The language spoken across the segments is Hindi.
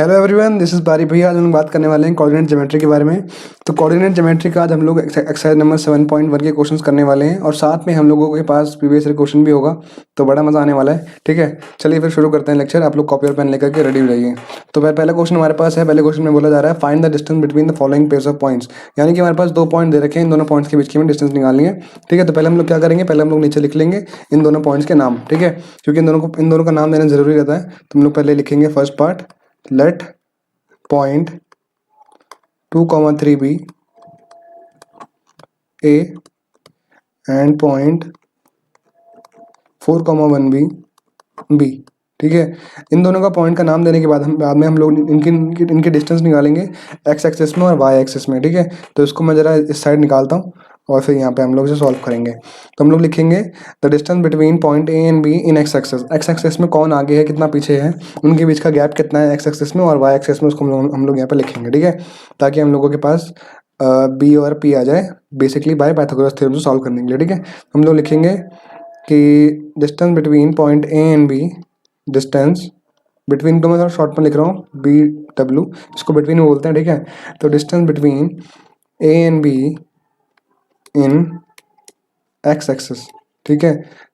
हेलो एवरीवन, दिस इज़ बारी भैया। आज हम लोग बात करने वाले हैं कोऑर्डिनेट ज्योमेट्री के बारे में। तो कोऑर्डिनेट ज्योमेट्री का आज हम लोग एक्सरसाइज नंबर 7.1 के क्वेश्चंस करने वाले हैं और साथ में हम लोगों के पास प्रीवियस ईयर क्वेश्चन भी होगा, तो बड़ा मज़ा आने वाला है। ठीक है, चलिए फिर शुरू करते हैं लेक्चर। आप लोग कॉपी और पेन लेकर के रेडी हो जाइए। तो पहला क्वेश्चन हमारे पास है। पहले क्वेश्चन में बोला जा रहा है find the distance between the following pairs of points, यानी कि हमारे पास 2 पॉइंट दे रखे हैं, इन दोनों पॉइंट्स के बीच की हमें डिस्टेंस निकालनी है। ठीक है, तो पहले हम लोग क्या करेंगे, पहले हम लोग नीचे लिख लेंगे इन दोनों पॉइंट्स के नाम। ठीक है, क्योंकि इन दोनों का नाम देना जरूरी रहता है। तो हम लोग पहले लिखेंगे first part, late point 2, 3 B A and point 4, 1 B। ठीक है, इन दोनों का पॉइंट का नाम देने के बाद हम लोग इनके डिस्टेंस निकालेंगे एक्स एक्सिस में और वाई एक्सिस में। ठीक है, तो इसको मैं ज़रा इस साइड निकालता हूँ और फिर यहाँ पे हम लोग इसे सॉल्व करेंगे। तो हम लोग लिखेंगे the distance between point A and B in X axis. X axis में कौन आगे है, कितना पीछे है, उनके बीच का गैप कितना है एक्स एक्सिस में और वाई एक्सिस में, उसको हम लोग यहाँ पे लिखेंगे। ठीक है, ताकि हम लोगों के पास बी और पी आ जाए बेसिकली बाय पाइथागोरस थ्योरम से सॉल्व करने के लिए। ठीक है, हम लोग लिखेंगे कि distance between point A and B, distance between, तो मैं शॉर्ट में लिख रहा हूँ बी डब्ल्यू, इसको बिटवीन में बोलते हैं। ठीक है, तो distance between A and B in X axis. ठीक है,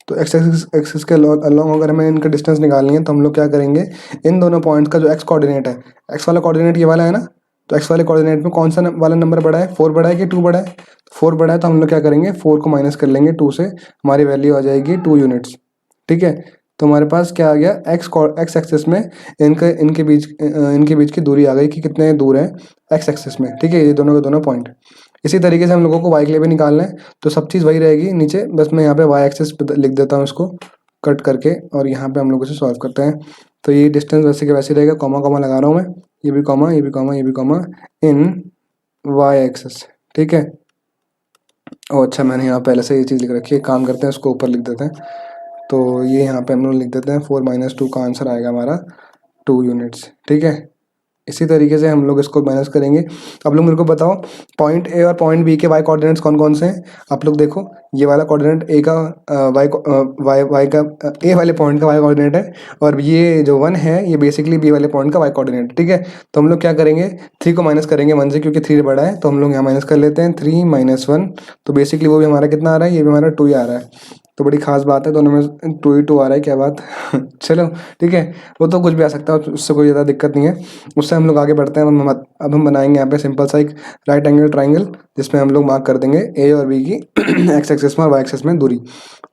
तो एक्स एक्सिस के अलॉन्ग अगर हमें इनका डिस्टेंस निकालनी है तो हम लोग क्या करेंगे, इन दोनों पॉइंट्स का जो एक्स कोऑर्डिनेट है, एक्स वाला कोऑर्डिनेट ये वाला है ना, तो एक्स वाले कोऑर्डिनेट में कौन सा वाला नंबर बड़ा है, 4 बड़ा है कि 2 बड़ा है, 4 बड़ा है, तो हम लोग क्या करेंगे 4 को माइनस कर लेंगे 2 से, हमारी वैल्यू आ जाएगी 2 यूनिट्स। ठीक है, तो हमारे पास क्या आ गया, एक्स एक्सिस में इनके बीच की दूरी आ गई कि कितने दूर है एक्स एक्सिस में। ठीक है, ये दोनों के दोनों पॉइंट। इसी तरीके से हम लोगों को वाई के लिए भी निकालना है, तो सब चीज़ वही रहेगी नीचे, बस मैं यहाँ पे वाई एक्सिस लिख देता हूँ इसको कट करके, और यहाँ पे हम लोग इसे सॉल्व करते हैं। तो ये डिस्टेंस वैसे के वैसे रहेगा, कॉमा कॉमा लगा रहा हूँ मैं, ये भी कॉमा, ये भी कॉमा, ये भी कॉमा, इन वाई एक्सिस। ठीक है, और अच्छा मैंने यहाँ पहले से ये चीज़ लिख रखी है, काम करते हैं इसको ऊपर लिख देते हैं। तो ये यहाँ पे हम लोग लिख देते हैं 4 - 2 का आंसर आएगा हमारा 2 यूनिट्स। ठीक है, इसी तरीके से हम लोग इसको माइनस करेंगे। अब लोग मेरे को बताओ पॉइंट ए और पॉइंट बी के वाई कोऑर्डिनेट्स कौन कौन से हैं। आप लोग देखो, ये वाला कोऑर्डिनेट ए का वाई का ए वाले पॉइंट का वाई कोऑर्डिनेट है, और ये जो 1 है ये बेसिकली बी वाले पॉइंट का वाई कोऑर्डिनेट। ठीक है, तो हम लोग क्या करेंगे, 3 को माइनस करेंगे 1 से, क्योंकि 3 बड़ा है, तो हम लोग यहाँ माइनस कर लेते हैं 3 - 1। तो बेसिकली वो भी हमारा कितना आ रहा है, ये भी हमारा 2 ही आ रहा है। तो बड़ी खास बात है, दोनों में 2 ही 2 आ रहा है, क्या बात चलो ठीक है, वो तो कुछ भी आ सकता है, उससे कोई ज़्यादा दिक्कत नहीं है। उससे हम लोग आगे बढ़ते हैं। अब हम बनाएंगे यहाँ पे सिंपल सा एक राइट एंगल ट्राइंगल, जिसमें हम लोग मार्क कर देंगे ए और बी की एक्स एक्सिस में और वाई एक्सिस में दूरी।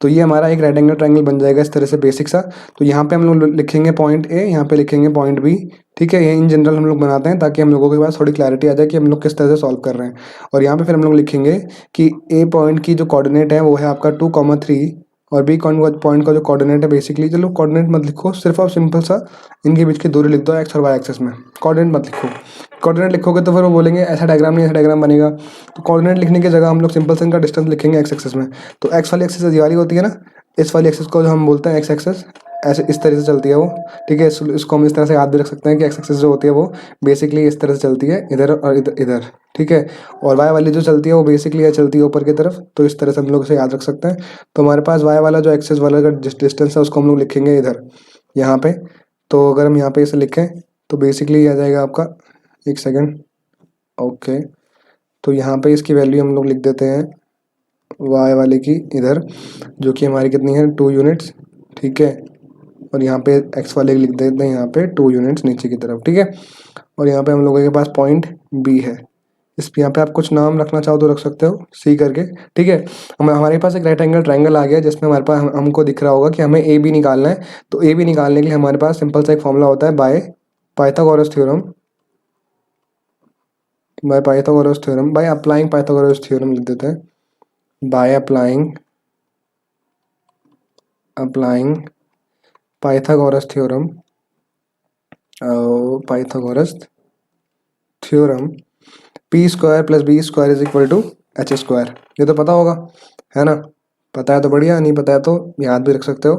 तो ये हमारा एक राइट एंगल ट्राइंगल बन जाएगा इस तरह से बेसिक सा। तो यहाँ पे हम लोग लिखेंगे पॉइंट ए, यहाँ पे लिखेंगे पॉइंट बी। ठीक है, ये इन जनरल हम लोग बनाते हैं ताकि हम लोगों के पास थोड़ी क्लैरिटी आ जाए कि हम लोग किस तरह से सॉल्व कर रहे हैं। और यहाँ पे फिर हम लोग लिखेंगे कि ए पॉइंट की जो कोऑर्डिनेट है वो है आपका 2, 3, और बी पॉइंट का जो कोऑर्डिनेट है बेसिकली, चलो कोऑर्डिनेट मत लिखो, सिर्फ आप सिंपल सा इनके बीच की दूरी लिख दो एक्स और वाई एक्सिस में, कोऑर्डिनेट मत लिखो। कोऑर्डिनेट लिखोगे तो फिर वो बोलेंगे ऐसा डायग्राम नहीं, ऐसा डायग्राम बनेगा। तो कोऑर्डिनेट लिखने की जगह हम लोग सिंपल से इनका डिस्टेंस लिखेंगे एक्स एक्सिस में। तो एक्स वाली एक्सिस ये वाली होती है ना, इस वाली एक्सिस को जो हम बोलते हैं एक्स एक्सिस, ऐसे इस तरह से चलती है वो। ठीक है, इसको हम इस तरह से याद भी रख सकते हैं कि एक्स एक्सिस जो होती है वो बेसिकली इस तरह से चलती है, इधर और इधर। ठीक है, और वाई वाली जो चलती है वो बेसिकली चलती है ऊपर की तरफ, तो इस तरह से हम लोग इसे याद रख सकते हैं। तो हमारे पास वाई वाला जो एक्सिस वाला का डिस्टेंस है उसको हम लोग लिखेंगे इधर यहाँ पे। तो अगर हम यहाँ पे इसे लिखें तो बेसिकली आ जाएगा आपका, एक सेकेंड, ओके, तो यहाँ पे इसकी वैल्यू हम लोग लिख देते हैं वाई वाले की इधर, जो कि हमारी कितनी है 2 यूनिट्स। ठीक है, और यहाँ पे एक्स वाले लिख देते हैं यहाँ पे 2 यूनिट्स नीचे की तरफ। ठीक है, और यहाँ पे हम लोगों के पास पॉइंट बी है, इस यहाँ पे आप कुछ नाम रखना चाहो तो रख सकते हो सी करके। ठीक है, हमारे पास एक राइट एंगल ट्राइंगल आ गया जिसमें हमारे पास हमको दिख रहा होगा कि हमें ए बी निकालना है। तो ए बी निकालने के लिए हमारे पास सिंपल सा एक फॉर्मूला होता है, by Pythagoras theorem, by applying Pythagoras theorem लिख देते हैं, by applying Pythagoras theorem, P square plus B square is equal to H square. ये तो पता होगा, है ना, पता है तो बढ़िया, नहीं पता है तो याद भी रख सकते हो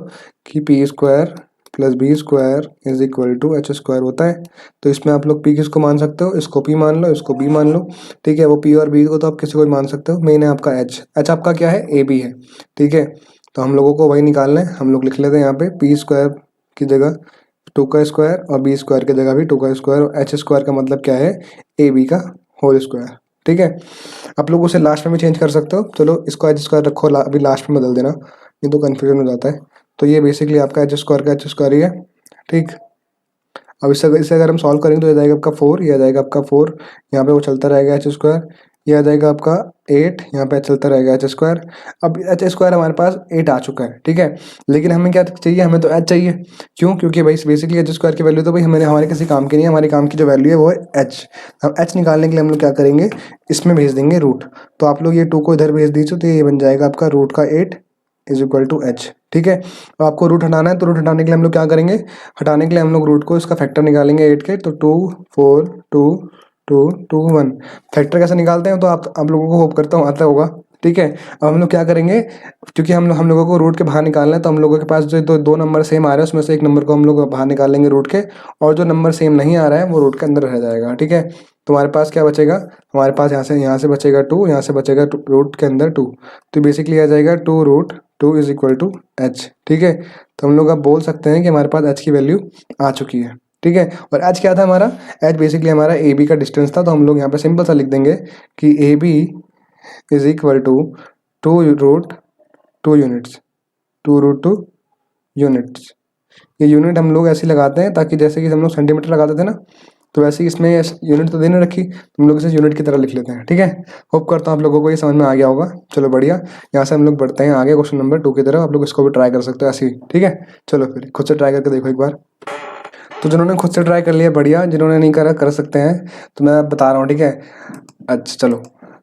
कि P square plus B square is equal to H square होता है। तो इसमें आप लोग पी किसको मान सकते हो, इसको पी मान लो, इसको बी मान लो। ठीक है, वो पी और बी को तो आप किसी को भी मान सकते हो, मेन है आपका एच आपका क्या है, ए बी है। ठीक है, तो हम लोगों को वही निकालना है, हम लोग लिख लेते हैं यहाँ पे पी स्क्वायर की जगह टू का स्क्वायर और बी स्क्वायर की जगह भी टू का स्क्वायर, और एच स्क्वायर का मतलब क्या है, ए बी का होल स्क्वायर। ठीक है, आप लोग उसे लास्ट में भी चेंज कर सकते हो, चलो इसको एच स्क्वायर रखो, अभी लास्ट में बदल देना, ये तो कन्फ्यूजन हो जाता है। तो ये बेसिकली आपका एच स्क्वायर का एच स्क्वायर ही है। ठीक, अब इसे अगर हम सॉल्व करेंगे तो ये जाएगा आपका 4, ये आ जाएगा आपका 4, यहाँ पे वो चलता रहेगा एच स्क्वायर, ये आ जाएगा आपका 8, यहाँ पे चलता रहेगा एच स्क्वायर। अब एच स्क्वायर हमारे पास 8 आ चुका है। ठीक है, लेकिन हमें क्या चाहिए, हमें तो एच चाहिए। क्यों? क्योंकि भाई बेसिकली एच स्क्वायर की वैल्यू तो भाई हमारे किसी काम की नहीं है, हमारे काम की जो वैल्यू है वो है एच। अब एच निकालने के लिए हम लोग क्या करेंगे, इसमें भेज देंगे रूट। तो आप लोग ये 2 को इधर भेज दीजिए, तो ये बन जाएगा आपका रूट का 8 इज इक्वल टू एच। ठीक है, अब आपको रूट हटाना है, तो रूट हटाने के लिए हम लोग क्या करेंगे, हटाने के लिए हम लोग रूट को इसका फैक्टर निकालेंगे 8 के, तो 2 4 2 2 2 1। फैक्टर कैसे निकालते हैं तो आप लोगों को होप करता हूँ आता होगा। ठीक है, अब हम लोग क्या करेंगे, क्योंकि हम लोगों को रूट के बाहर निकालना है, तो हम लोगों के पास जो दो नंबर सेम आ रहे हैं उसमें से एक नंबर को हम लोग बाहर निकालेंगे रूट के, और जो नंबर सेम नहीं आ रहा है वो रूट के अंदर रह जाएगा। ठीक है, तो हमारे पास क्या बचेगा, हमारे पास यहाँ से बचेगा 2, यहाँ से बचेगा रूट के अंदर 2, तो बेसिकली आ जाएगा 2 root 2 is equal to H. ठीक है, तो हम लोग अब बोल सकते हैं कि हमारे पास एच की वैल्यू आ चुकी है। ठीक है, और एच क्या था हमारा, एच बेसिकली हमारा ए बी का डिस्टेंस था, तो हम लोग यहाँ पे सिंपल सा लिख देंगे कि A B is equal to 2 root 2 units, 2 root 2 units. ये यूनिट हम लोग ऐसे लगाते हैं ताकि जैसे कि हम लोग सेंटीमीटर लगाते थे ना, तो वैसे ही इसमें यूनिट तो देने रखी, तो हम लोग इसे यूनिट की तरह लिख लेते हैं। ठीक है, होप करता हूँ आप लोगों को ये समझ में आ गया होगा। चलो बढ़िया, यहाँ से हम लोग बढ़ते हैं आगे क्वेश्चन नंबर 2 की तरफ, आप लोग इसको भी ट्राई कर सकते हो ऐसे ही। ठीक है, चलो फिर खुद से ट्राई करके देखो एक बार। तो जिन्होंने खुद से ट्राई कर लिया बढ़िया, जिन्होंने नहीं करा कर सकते हैं, तो मैं बता रहा हूँ। ठीक है, अच्छा चलो,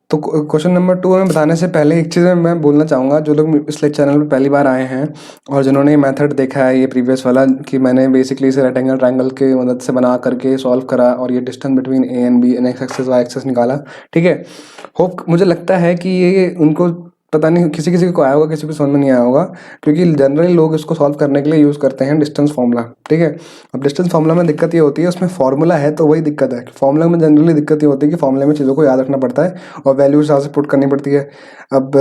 तो क्वेश्चन नंबर 2 में बताने से पहले एक चीज़ मैं बोलना चाहूँगा, जो लोग इस चैनल पर पहली बार आए हैं और जिन्होंने मेथड देखा है ये प्रीवियस वाला, कि मैंने बेसिकली इसे रेक्टेंगल ट्रायंगल की मदद से बना करके सॉल्व करा और ये distance between A and B and X axis Y axis निकाला। ठीक है, होप मुझे लगता है कि ये उनको पता नहीं, किसी किसी को आया होगा, किसी को समझ में नहीं आया होगा, क्योंकि जनरली लोग इसको सॉल्व करने के लिए यूज़ करते हैं डिस्टेंस फार्मूला। ठीक है, अब डिस्टेंस फार्मूला में दिक्कत ये होती है, उसमें फार्मूला है तो वही दिक्कत है। फार्मूला में जनरली दिक्कत ये होती है कि फार्मूले में चीज़ों को याद रखना पड़ता है और वैल्यू हिसाब से पुट करनी पड़ती है। अब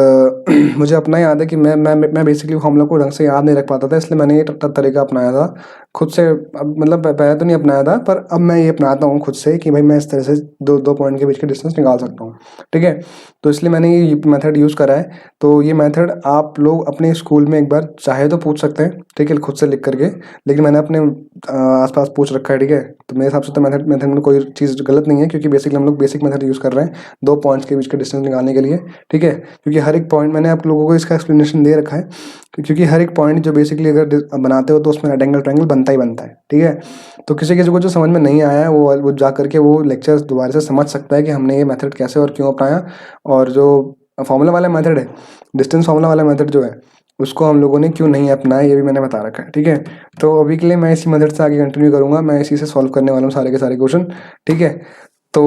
मुझे अपना याद है कि मैं बेसिकली फार्मूला को ढंग से याद नहीं रख पाता था, इसलिए मैंने ये तरीका अपनाया था खुद से। अब मतलब पहले तो नहीं अपनाया था, पर अब मैं ये अपनाता हूँ खुद से कि भाई मैं इस तरह से दो पॉइंट के बीच के डिस्टेंस निकाल सकता हूँ। ठीक है, तो इसलिए मैंने ये मेथड यूज़ करा है। तो ये मेथड आप लोग अपने स्कूल में एक बार चाहे तो पूछ सकते हैं, ठीक है, खुद से लिख करके, लेकिन मैंने अपने आसपास पूछ रखा है। ठीक है, तो मेरे हिसाब से तो मेथड में कोई चीज़ गलत नहीं है, क्योंकि बेसिकली हम लोग बेसिक मेथड यूज़ कर रहे हैं दो पॉइंट्स के बीच के डिस्टेंस निकालने के लिए। ठीक है, क्योंकि हर एक पॉइंट मैंने आप लोगों को इसका एक्सप्लेनेशन दे रखा है, क्योंकि हर एक पॉइंट जो बेसिकली अगर बनाते हो तो उसमें रेक्टेंगल ट्रायंगल बनता ही बनता है। ठीक है, तो किसी किसी को जो समझ में नहीं आया है वो जा करके वो लेक्चर्स दोबारा से समझ सकता है कि हमने ये मेथड कैसे और क्यों अपनाया, और जो फॉर्मूला वाला मेथड है, डिस्टेंस फार्मूला वाला मेथड जो है, उसको हम लोगों ने क्यों नहीं अपनाया ये भी मैंने बता रखा है। ठीक है, तो अभी के लिए मैं इसी मेथड से आगे कंटिन्यू करूँगा, मैं इसी से सॉल्व करने वाला हूँ सारे के सारे क्वेश्चन। ठीक है, तो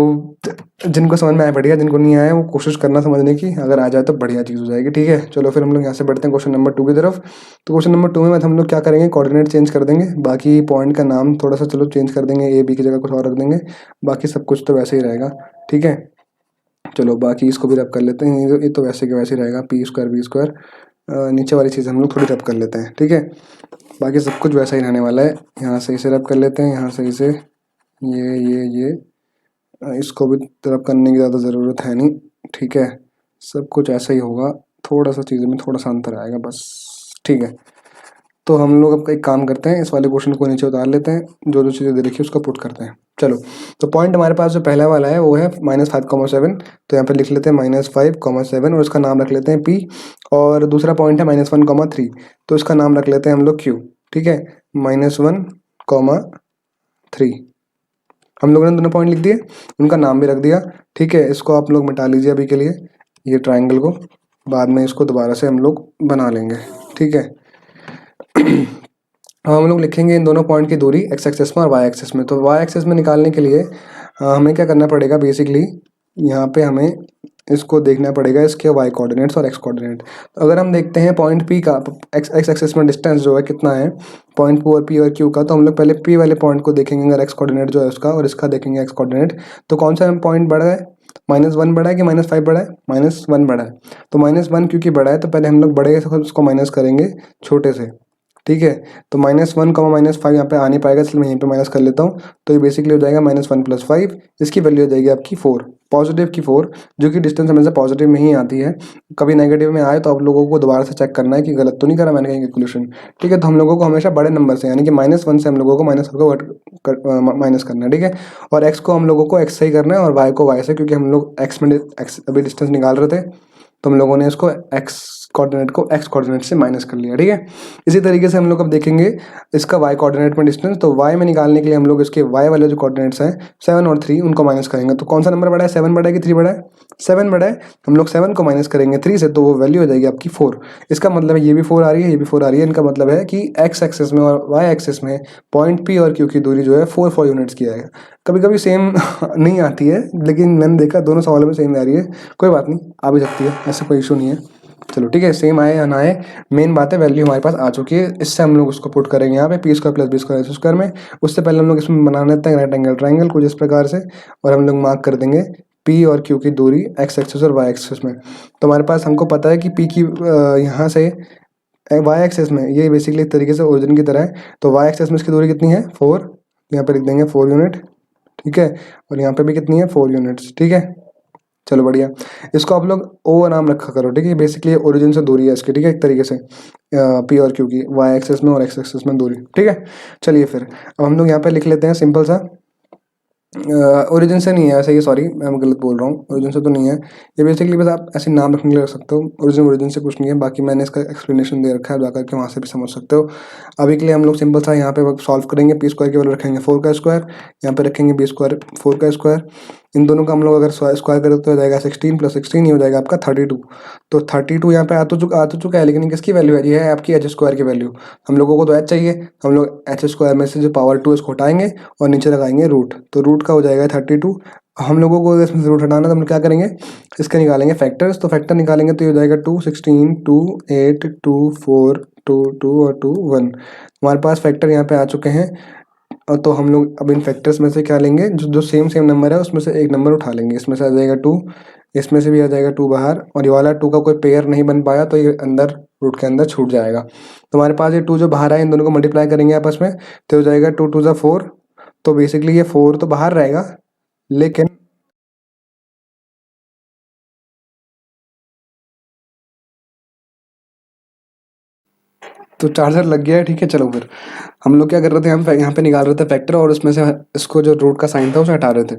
जिनको समझ में आया बढ़िया, जिनको नहीं आया वो कोशिश करना समझने की, अगर आ जाए तो बढ़िया चीज़ हो जाएगी। ठीक है, चलो फिर हम लोग यहाँ से बढ़ते हैं क्वेश्चन नंबर 2 की तरफ। तो क्वेश्चन नंबर 2 में हम लोग क्या करेंगे, कोऑर्डिनेट चेंज कर देंगे, बाकी पॉइंट का नाम थोड़ा सा चलो चेंज कर देंगे, ए बी की जगह कुछ और रख देंगे, बाकी सब कुछ तो वैसे ही रहेगा। ठीक है, चलो बाकी इसको भी रब कर लेते हैं, ये तो वैसे के वैसे ही रहेगा, पी स्क्वायर बी स्क्वायर, नीचे वाली चीज़ हम लोग थोड़ी रब कर लेते हैं। ठीक है, बाकी सब कुछ वैसा ही रहने वाला है। यहाँ से इसे रब कर लेते हैं, यहाँ से इसे ये इसको भी रब करने की ज़्यादा ज़रूरत है नहीं। ठीक है, सब कुछ ऐसा ही होगा, थोड़ा सा चीज़ों में थोड़ा सा अंतर आएगा बस। ठीक है, तो हम लोग अब एक काम करते हैं, इस वाले क्वेश्चन को नीचे उतार लेते हैं, जो जो चीज़ें दे रखी है उसको पुट करते हैं। चलो, तो पॉइंट हमारे पास जो पहला वाला है वो है -5,7, तो यहाँ पे लिख लेते हैं -5,7 और इसका नाम रख लेते हैं P, और दूसरा पॉइंट है -1,3, तो इसका नाम रख लेते हैं हम लोग Q। ठीक है, -1,3 हम लोगों ने दोनों पॉइंट लिख दिए, उनका नाम भी रख दिया। ठीक है, इसको आप लोग मिटा लीजिए अभी के लिए, ये ट्राइंगल को, बाद में इसको दोबारा से हम लोग बना लेंगे। ठीक है, हम लोग लिखेंगे इन दोनों पॉइंट की दूरी एक्स एक्सेस में और वाई एक्सेस में। तो वाई एक्सेस में निकालने के लिए हमें क्या करना पड़ेगा, बेसिकली यहाँ पे हमें इसको देखना पड़ेगा, इसके वाई कोऑर्डिनेट्स और एक्स कोऑर्डिनेट। तो अगर हम देखते हैं पॉइंट पी का एक्स एक्सेस में डिस्टेंस जो है कितना है पॉइंट पी और क्यू का, तो हम लोग पहले पी वाले पॉइंट को देखेंगे, अगर एक्स कोऑर्डिनेट जो है उसका, और इसका देखेंगे एक्स कोऑर्डिनेट, तो कौन सा पॉइंट बड़ा है, -1 बड़ा है कि -5 बड़ा है, -1 बड़ा है। तो -1 क्योंकि बड़ा है तो पहले हम लोग बड़े से उसको माइनस करेंगे छोटे से। ठीक है। तो -1, -5 यहाँ पे आ नहीं पाएगा, इसलिए मैं यहीं पे माइनस कर लेता हूँ। तो ये बेसिकली हो जाएगा -1 + 5, इसकी वैल्यू हो जाएगी आपकी 4, पॉजिटिव की 4, जो कि डिस्टेंस हमेशा पॉजिटिव में ही आती है। कभी नेगेटिव में आए तो आप लोगों को दोबारा से चेक करना है कि गलत तो नहीं करा मैंने कहीं कैलकुलेशन। ठीक है, तो हम लोगों को हमेशा बड़े नंबर से, यानी कि -1 से हम लोगों को माइनस करना है। ठीक है, और x को हम लोगों को x से ही करना है और y को y से, क्योंकि हम लोग x में x अभी डिस्टेंस निकाल रहे थे, तो हम लोगों ने इसको x कोऑर्डिनेट को x कोऑर्डिनेट से माइनस कर लिया। ठीक है, इसी तरीके से हम लोग अब देखेंगे इसका y कोऑर्डिनेट में डिस्टेंस। तो y में निकालने के लिए हम लोग इसके y वाले जो कोऑर्डिनेट्स हैं 7 और 3, उनको माइनस करेंगे। तो कौन सा नंबर बड़ा है, 7 बड़ा है कि 3 बड़ा है? 7 बड़ा है। हम लोग 7 को माइनस करेंगे 3 से, तो वो वैल्यू हो जाएगी आपकी 4। इसका मतलब है ये भी 4 आ रही है, ये भी 4 आ रही है। इनका मतलब है कि x एक्सिस में और y एक्सिस में पॉइंट P और Q की दूरी जो है 4 यूनिट्स की है। कभी कभी सेम नहीं आती है, लेकिन मैंने देखा दोनों सवालों में सेम आ रही है। कोई बात नहीं, आ भी सकती है, ऐसा कोई इशू नहीं है। चलो ठीक है, सेम आए या ना आए, मेन बात है वैल्यू हमारे पास आ चुकी है। इससे हम लोग उसको पुट करेंगे यहाँ पे p² + b² s² में। उससे पहले हम लोग इसमें बना लेते हैं राइट एंगल ट्राइंगल कुछ इस प्रकार से, और हम लोग मार्क कर देंगे p और q की दूरी x एक्सिस और y एक्सिस में। तो हमारे पास, हमको पता है कि p की यहाँ से y एक्सिस में ये बेसिकली एक तरीके से ओरिजिन की तरह है। तो y एक्सिस में इसकी दूरी कितनी है, 4, यहाँ पे लिख देंगे 4 यूनिट। ठीक है, और यहाँ पे भी कितनी है, 4 यूनिट्स। ठीक है, चलो बढ़िया। इसको आप लोग ओ नाम रखा करो। ठीक है, बेसिकली ओरिजिन से दूरी है इसकी। ठीक है, एक तरीके से पी और क्यू की वाई एक्सिस में और एक्स एक्सिस में दूरी। ठीक है, चलिए फिर अब हम लोग यहाँ पे लिख लेते हैं सिंपल सा। ओरिजिन से नहीं है ऐसे, ये सॉरी मैं गलत बोल रहा हूँ, ओरिजिन से तो नहीं है ये। बेसिकली बस आप ऐसे नाम रखने के लिए रख सकते हो, ओरिजिन से कुछ नहीं है। बाकी मैंने इसका एक्सप्लेनेशन दे रखा है, जाकर के वहाँ से भी समझ सकते हो। अभी के लिए हम लोग सिंपल सा यहाँ पे सॉल्व करेंगे। p² की वैल्यू रखेंगे 4 का स्क्वायर, यहाँ पे रखेंगे b² 4 का स्क्वायर। इन दोनों का हम लोग अगर स्क्वायर करें तो हो जाएगा 16 + 16, ये हो जाएगा आपका 32। तो 32 यहाँ पे आ तो चुका है, लेकिन किसकी वैल्यू है, ये है आपकी h² की वैल्यू। हम लोगों को तो h चाहिए, हम लोग h² में से जो पावर 2 इसको हटाएंगे और नीचे लगाएंगे रूट, तो रूट का हो जाएगा 32। हम लोगों को इसमें से रूट हटाना, तो हम क्या करेंगे, इसके निकालेंगे फैक्टर्स। तो फैक्टर निकालेंगे तो ये हो जाएगा 2, 16, 2, 8, 2, 4, 2, 2 और 2, 1। हमारे पास फैक्टर यहाँ पे आ चुके हैं। और तो हम लोग अब इन फैक्टर्स में से क्या लेंगे, जो सेम नंबर है उसमें से एक नंबर उठा लेंगे। इसमें से आ जाएगा 2, इसमें से भी आ जाएगा 2 बाहर, और ये वाला 2 का कोई पेयर नहीं बन पाया तो ये अंदर रूट के अंदर छूट जाएगा। तो हमारे पास ये 2 जो बाहर आए, इन दोनों को मल्टीप्लाई करेंगे आपस में, तो हो जाएगा 2 2 4। तो बेसिकली ये 4 तो बाहर रहेगा, लेकिन तो चार्जर लग गया है। ठीक है, चलो फिर हम लोग क्या कर रहे थे, हम यहाँ पे निकाल रहे थे फैक्टर, और उसमें से इसको जो रूट का साइन था उसे हटा रहे थे।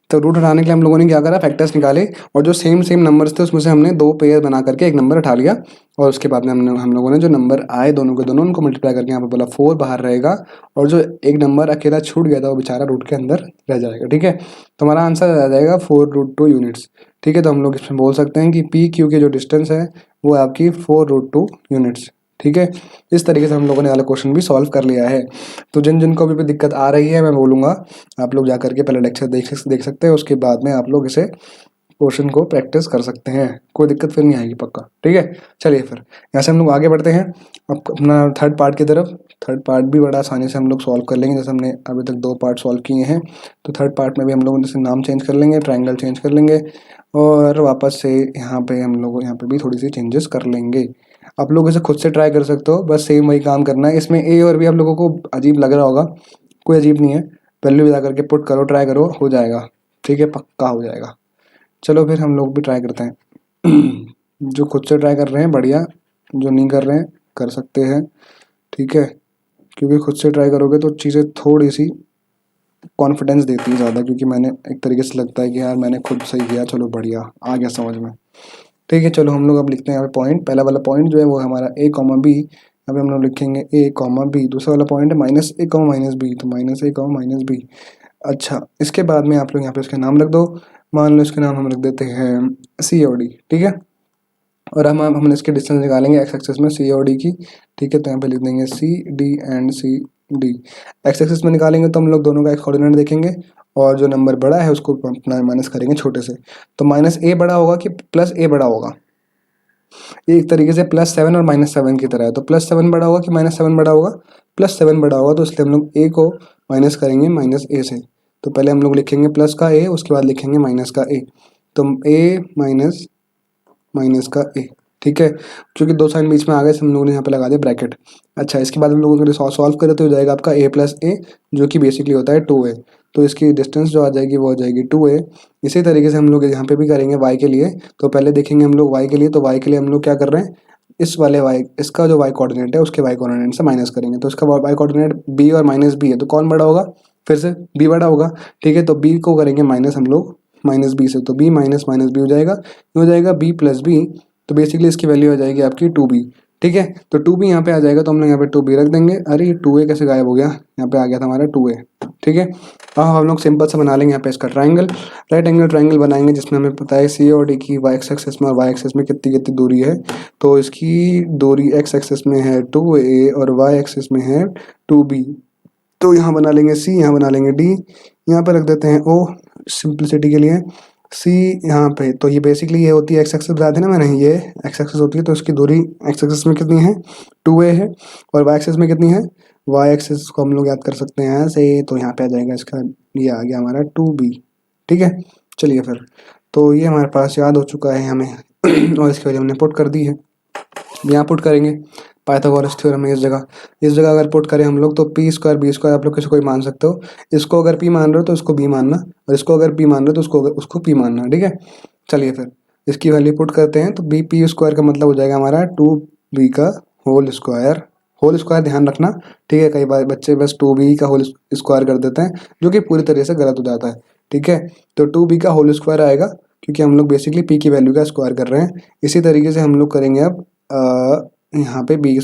तो रूट हटाने के लिए हम लोगों ने क्या करा, फैक्टर्स निकाले, और जो सेम नंबर्स थे उसमें से हमने 2 पेयर बना करके एक नंबर हटा लिया। और उसके बाद में हम लोगों ने जो नंबर आए दोनों के दोनों, उनको मल्टीप्लाई करके यहाँ पे बोला 4 बाहर रहेगा, और जो एक नंबर अकेला छूट गया था वो बेचारा रूट के अंदर रह जाएगा। ठीक है, तो हमारा आंसर आ जाएगा 4√2 यूनिट्स। ठीक है, तो हम लोग इसमें बोल सकते हैं कि पी क्यू की जो डिस्टेंस है वो आपकी 4√2 यूनिट्स। ठीक है, इस तरीके से हम लोगों ने वाला क्वेश्चन भी सॉल्व कर लिया है। तो जिन जिन को भी दिक्कत आ रही है, मैं बोलूँगा आप लोग जा करके पहले लेक्चर देख सकते हैं, उसके बाद में आप लोग इसे क्वेश्चन को प्रैक्टिस कर सकते हैं। कोई दिक्कत फिर नहीं आएगी पक्का। ठीक है, चलिए फिर यहाँ से हम लोग आगे बढ़ते हैं अब अपना थर्ड पार्ट की तरफ। थर्ड पार्ट भी बड़ा आसानी से हम लोग सॉल्व कर लेंगे, जैसे हमने अभी तक 2 पार्ट सॉल्व किए हैं। तो थर्ड पार्ट में भी हम लोग जैसे नाम चेंज कर लेंगे, ट्राइंगल चेंज कर लेंगे, और वापस से यहाँ पे हम लोग यहाँ पे भी थोड़ी सी चेंजेस कर लेंगे। आप लोग इसे खुद से ट्राई कर सकते हो, बस सेम वही काम करना है। इसमें ए और बी आप लोगों को अजीब लग रहा होगा, कोई अजीब नहीं है। वैल्यू जा करके पुट करो, ट्राई करो, हो जाएगा। ठीक है, पक्का हो जाएगा। चलो फिर हम लोग भी ट्राई करते हैं। जो खुद से ट्राई कर रहे हैं बढ़िया, जो नहीं कर रहे हैं कर सकते हैं। ठीक है, क्योंकि खुद से ट्राई करोगे तो चीज़ें थोड़ी सी कॉन्फिडेंस देती है ज़्यादा, क्योंकि मैंने एक तरीके से लगता है कि यार मैंने खुद सही किया, चलो बढ़िया आ गया समझ में। ठीक है, चलो हम लोग अब लिखते हैं यहाँ पे पॉइंट। पहला वाला पॉइंट जो है वो हमारा a, b। यहाँ पे हम लोग लिखेंगे a, b। दूसरा वाला पॉइंट है -a, -b, तो -a, -b। अच्छा, इसके बाद में आप लोग यहाँ पे इसके नाम रख दो। मान लो इसके नाम हम रख देते हैं C और D। ठीक है, और हमने इसके डिस्टेंस निकालेंगे x एक्सिस में C और D की। ठीक है, तो यहाँ पे लिख देंगे CD and CD। x axis में निकालेंगे तो हम लोग दोनों का x कोऑर्डिनेट देखेंगे, और जो नंबर बड़ा है उसको अपना माइनस करेंगे छोटे से। तो -a बड़ा होगा कि +a बड़ा होगा, ये एक तरीके से +7 और -7 की तरह है। तो +7 बड़ा होगा कि -7 बड़ा होगा, +7 बड़ा होगा, तो इसलिए हम लोग a को माइनस करेंगे -a से। तो पहले हम लोग लिखेंगे प्लस का a, उसके बाद लिखेंगे माइनस का a। तो a माइनस का a। ठीक है, क्योंकि 2 साइन बीच में आ गए, हम लोगों ने यहाँ पे लगा दिया ब्रैकेट। अच्छा, इसके बाद हम लोगों को सॉल्व करें तो हो जाएगा आपका a प्लस ए, जो कि बेसिकली होता है 2a। तो इसकी डिस्टेंस जो आ जाएगी वो हो जाएगी 2a। इसी तरीके से हम लोग यहाँ पे भी करेंगे y के लिए। तो पहले देखेंगे हम लोग y के लिए, तो y के लिए हम लोग क्या कर रहे हैं, इस वाले y, इसका जो y कोऑर्डिनेट है उसके y कोऑर्डिनेट से माइनस करेंगे। तो इसका y कोऑर्डिनेट b और माइनस b है, तो कौन बड़ा होगा, फिर से b बड़ा होगा। ठीक है, तो b को करेंगे माइनस हम लोग माइनस b से, तो b माइनस माइनस b हो जाएगा, ये हो जाएगा b प्लस b। तो बेसिकली इसकी वैल्यू हो जाएगी आपकी 2b। ठीक है, तो 2b यहाँ पे आ जाएगा, तो हम लोग यहाँ पे 2b रख देंगे। अरे ये 2a कैसे गायब हो गया, यहाँ पे आ गया था हमारा 2a। ठीक है, अब हम लोग सिंपल से बना लेंगे यहाँ पे इसका ट्राइंगल, राइट एंगल ट्राइंगल बनाएंगे, जिसमें हमें पता है सी और डी की वाई एक्सिस में और वाई एक्सिस में कितनी कितनी दूरी है। तो इसकी दूरी एक्स एक्सिस में है 2a और वाई एक्सिस में है 2b। तो यहाँ बना लेंगे सी, यहाँ बना लेंगे डी, यहाँ पे रख देते हैं ओ सिंप्लिसिटी के लिए, सी यहाँ पे। तो ये बेसिकली ये होती है एक्स एक्सिस, बताया था ना मैंने, ये एक्स एक्सिस होती है। तो इसकी दूरी एक्स एक्सिस में कितनी है, 2a है, और वाई एक्सिस में कितनी है, वाई एक्सिस को हम लोग याद कर सकते हैं ऐसे। तो यहाँ पे आ जाएगा इसका, ये आ गया हमारा 2b। ठीक है, चलिए फिर, तो ये हमारे पास याद हो चुका है हमें और इसकी वजह हमने पुट कर दी है। यहाँ पुट करेंगे पाइथागोरस थ्योरम में, इस जगह अगर पुट करें हम लोग, तो पी स्क्वायर बी स्क्वायर आप लोग किसी को भी मान सकते हो। इसको अगर पी मान रहे हो तो इसको बी मानना, और इसको अगर पी मान रहे हो तो उसको पी मानना। ठीक है, चलिए फिर इसकी वैल्यू पुट करते हैं। तो बी पी स्क्वायर का मतलब हो जाएगा हमारा 2b का होल स्क्वायर ध्यान रखना। ठीक है, कई बार बच्चे बस 2b का होल स्क्वायर कर देते हैं, जो कि पूरी तरह से गलत हो जाता है। ठीक है, तो 2b का होल स्क्वायर आएगा, क्योंकि हम लोग बेसिकली p की वैल्यू का स्क्वायर कर रहे हैं। इसी तरीके से हम लोग करेंगे अब यहाँ पे b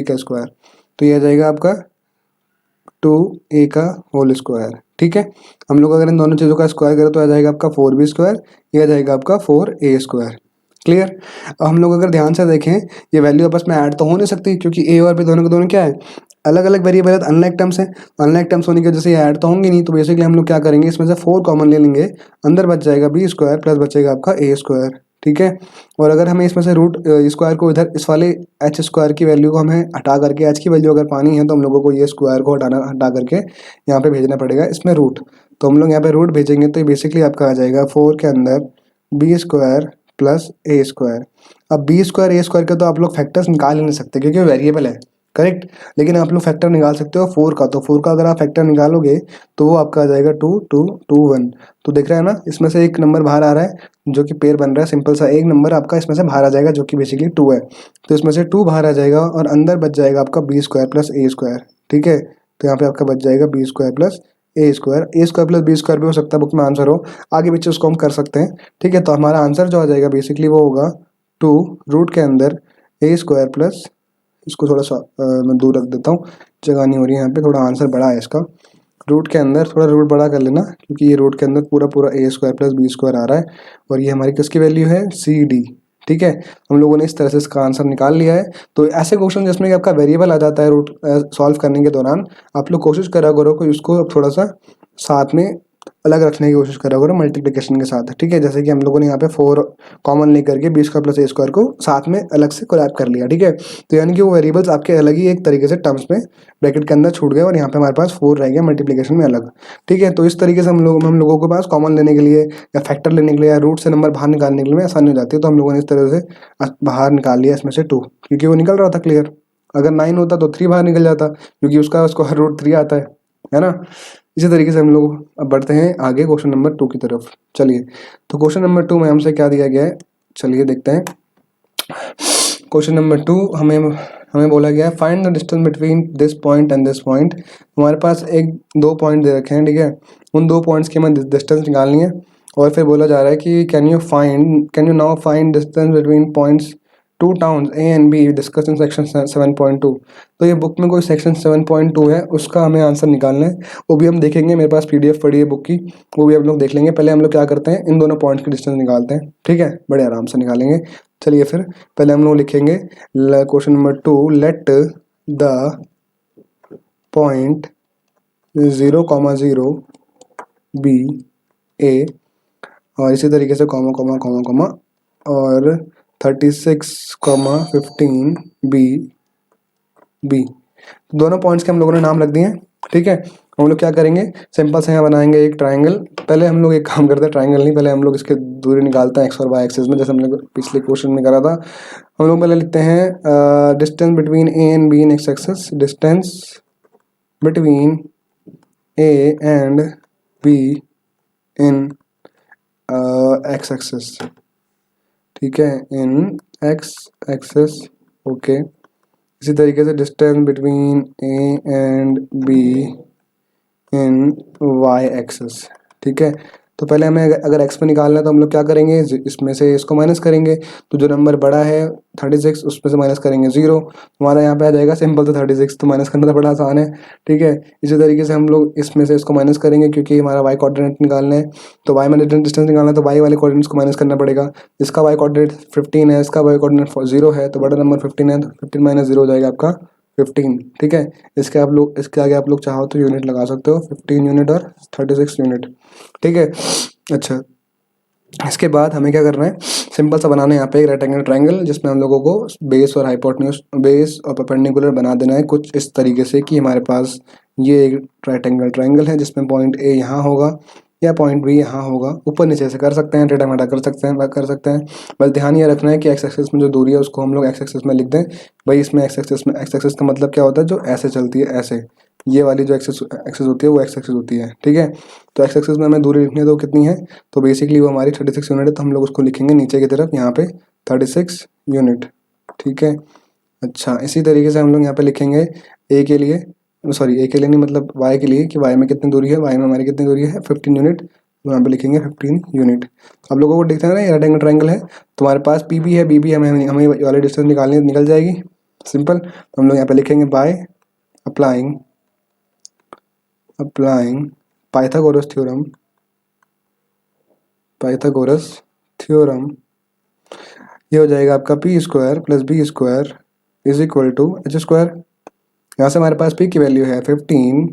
का स्क्वायर, तो ये आ जाएगा आपका 2a का होल स्क्वायर। ठीक है, हम लोग अगर इन दोनों चीज़ों का स्क्वायर करें तो आ जाएगा आपका 4b स्क्वायर, ये आ जाएगा आपका 4a स्क्वायर। क्लियर। अब हम लोग अगर ध्यान से देखें, ये वैल्यू आपस में ऐड तो हो नहीं सकती, क्योंकि a और b दोनों के दोनों क्या है, अलग अलग वेरिएबल है, अनलाइक टर्म्स है। अनलाइक टर्म्स होने की वजह से ये ऐड तो होंगे नहीं। तो बेसिकली हम लोग क्या करेंगे, इसमें से 4 कॉमन ले लेंगे, अंदर बच जाएगा b स्क्वायर प्लस बचेगा आपका a स्क्वायर। ठीक है, और अगर हमें इसमें से रूट स्क्वायर को इधर इस वाले एच स्क्वायर की वैल्यू को हमें हटा करके, एच की वैल्यू अगर पानी है, तो हम लोगों को ये स्क्वायर को हटा करके यहाँ पे भेजना पड़ेगा इसमें रूट। तो हम लोग यहाँ पे रूट भेजेंगे, तो ये बेसिकली आपका आ जाएगा 4 के अंदर बी स्क्वायर प्लस ए स्क्वायर। अब बी स्क्वायर ए स्क्वायर का तो आप लोग फैक्टर्स निकाल ही नहीं सकते, क्योंकि वेरिएबल है, करेक्ट। लेकिन आप लोग फैक्टर निकाल सकते हो 4 का। तो 4 का अगर आप फैक्टर निकालोगे तो वो आपका आ जाएगा 2 2 2 1। तो देख रहे हैं ना, इसमें से एक नंबर बाहर आ रहा है, जो कि पेयर बन रहा है, सिंपल सा एक नंबर आपका इसमें से बाहर आ जाएगा, जो कि बेसिकली 2 है। तो इसमें से 2 बाहर आ जाएगा, और अंदर बच जाएगा आपका बी स्क्वायर प्लस ए स्क्वायर। ठीक है, तो यहाँ पे आपका बच जाएगा बी स्क्वायर प्लस ए स्क्वायर प्लस बी स्क्वायर भी हो सकता है, बुक में आंसर हो, आगे पीछे उसको हम कर सकते हैं। ठीक है, तो हमारा आंसर जो आ जाएगा बेसिकली वो होगा 2 रूट के अंदर ए स्क्वायर प्लस, इसको थोड़ा सा मैं दूर रख देता हूँ, जगह नहीं हो रही है यहाँ पे, थोड़ा आंसर बड़ा है इसका। रूट के अंदर थोड़ा रूट बड़ा कर लेना, क्योंकि ये रूट के अंदर पूरा पूरा ए स्क्वायर प्लस बी स्क्वायर आ रहा है, और ये हमारी किसकी वैल्यू है, सी डी। ठीक है, हम लोगों ने इस तरह से इसका आंसर निकाल लिया है। तो ऐसे क्वेश्चन जिसमें कि आपका वेरिएबल आ जाता है रूट सॉल्व करने के दौरान, आप लोग कोशिश करा करो कि उसको थोड़ा सा साथ में अलग रखने की कोशिश करा करो मल्टीप्लिकेशन के साथ। ठीक है, जैसे कि हम लोगों ने यहाँ पे 4 कॉमन लेकर के बी स्क्वायर प्लस ए स्क्वायर को साथ में अलग से कोलैब कर लिया। ठीक है, तो यानी कि वो वेरिएबल्स आपके अलग ही एक तरीके से टर्म्स में ब्रैकेट के अंदर छूट गए, और यहाँ पे हमारे पास 4 रह गया मल्टीप्लिकेशन में अलग। ठीक है, तो इस तरीके से हम लोगों के पास कॉमन लेने के लिए या फैक्टर लेने के लिए या रूट से नंबर बाहर निकालने के लिए आसानी हो जाती है। तो हम लोगों ने इस तरह से बाहर निकाल लिया इसमें से 2, क्योंकि वो निकल रहा था क्लियर। अगर 9 होता तो 3 बाहर निकल जाता, क्योंकि उसका स्क्वायर रूट 3 आता है ना। इसी तरीके से हम लोग अब बढ़ते हैं आगे क्वेश्चन नंबर 2 की तरफ। चलिए, तो क्वेश्चन नंबर 2 में हमसे क्या दिया गया है, चलिए देखते हैं। क्वेश्चन नंबर 2 हमें बोला गया है find the distance between this point and this point. हमारे पास 2 पॉइंट दे रखे हैं। ठीक है, उन 2 पॉइंट्स की हमें डिस्टेंस निकालनी है, और फिर बोला जा रहा है कि can you now find distance between points 2 towns A and be discuss in section 7.2। तो ये बुक में कोई सेक्शन 7.2 है, उसका हमें आंसर निकालना है। वो भी हम देखेंगे, मेरे पास PDF पड़ी है बुक की, वो भी हम लोग देख लेंगे। पहले हम लोग क्या करते हैं, इन दोनों पॉइंट्स की डिस्टेंस निकालते हैं। ठीक है, बड़े आराम से निकालेंगे। चलिए फिर पहले हम लोग लिखेंगे question number 2, let the point 0,0 B A, और इसी तरीके से कॉमा कॉमा कॉमा कॉमा, और 36,15 बी। दोनों पॉइंट्स के हम लोगों ने नाम रख दिए हैं। ठीक है, हम लोग क्या करेंगे, सिंपल से यहाँ बनाएंगे एक ट्राइंगल। पहले हम लोग एक काम करते हैं, ट्राइंगल नहीं, पहले हम लोग इसके दूरी निकालते हैं एक्स और वाई एक्सिस में, जैसे हमने पिछले क्वेश्चन में करा था। हम लोग पहले लिखते हैं distance between A and B in X axis, distance between A and B in X axis, ठीक है, इन एक्स एक्सिस, ओके। इसी तरीके से distance between A and B in Y axis, ठीक है। तो पहले हमें अगर एक्स में निकालना है तो हम लोग क्या करेंगे, इसमें से इसको माइनस करेंगे, तो जो नंबर बड़ा है 36 उसमें से माइनस करेंगे 0, हमारा यहाँ पे आ जाएगा सिंपल, तो 36 तो माइनस करना तो बड़ा आसान है, ठीक है। इसी तरीके से हम लोग इसमें से इसको माइनस करेंगे, क्योंकि हमारा वाई कोऑर्डिनेट निकालना है, तो वाई में डिस्टेंस निकालना है, तो वाई वाले कोऑर्डिनेट्स को माइनस करना पड़ेगा। इसका वाई कोऑर्डिनेट 15 है, इसका वाई कोऑर्डिनेट 0 है, तो बड़ा नंबर 15 है, तो 15 माइनस 0 हो जाएगा आपका 15, ठीक है। इसके आगे आप लोग चाहो तो यूनिट लगा सकते हो, 15 यूनिट और 36 यूनिट, ठीक है। अच्छा, इसके बाद हमें क्या करना है, सिंपल सा बनाना है यहाँ पे एक रेक्टेंगल ट्रायंगल, जिसमें हम लोगों को बेस और हाइपोटेन्यूज, बेस और परपेंडिकुलर बना देना है कुछ इस तरीके से कि हमारे पास ये एक रेक्टेंगल ट्रायंगल है, जिसमें पॉइंट ए यहाँ होगा या पॉइंट बी यहाँ होगा। ऊपर नीचे से कर सकते हैं, टेढ़ा मेढ़ा कर सकते हैं, बस ध्यान ये रखना है कि एक्स एक्सिस में जो दूरी है उसको हम लोग एक्स एक्सिस में लिख दें। भाई इसमें एक्स एक्सिस का मतलब क्या होता है, जो ऐसे चलती है, ऐसे, ये वाली जो एक्सिस होती है वो एक्स एक्सिस होती है, ठीक है। तो एक्स एक्सिस में हमें दूरी लिखनी है, तो कितनी है, तो बेसिकली वो हमारी 36 यूनिट है, तो हम लोग उसको लिखेंगे नीचे की तरफ यहाँ पे 36 यूनिट, ठीक है। अच्छा, इसी तरीके से हम लोग यहाँ पे लिखेंगे ए के लिए, सॉरी ए के लिए नहीं, मतलब वाई के लिए, कि वाई में कितनी दूरी है, वाई में हमारी कितनी दूरी है 15 यूनिट, तो यहाँ पे लिखेंगे 15 यूनिट। आप लोगों को दिखता है ना ये रेक्टेंगल ट्रायंगल है, तुम्हारे पास पी भी है, बी भी है, हमें वाली डिस्टेंस निकालनी निकल जाएगी सिंपल। तो हम लोग यहाँ पे लिखेंगे बाय अप्लाइंग पाइथागोरस थ्योरम, ये हो जाएगा आपका P square plus B square is equal to H square. यहाँ से हमारे पास पी की वैल्यू है 15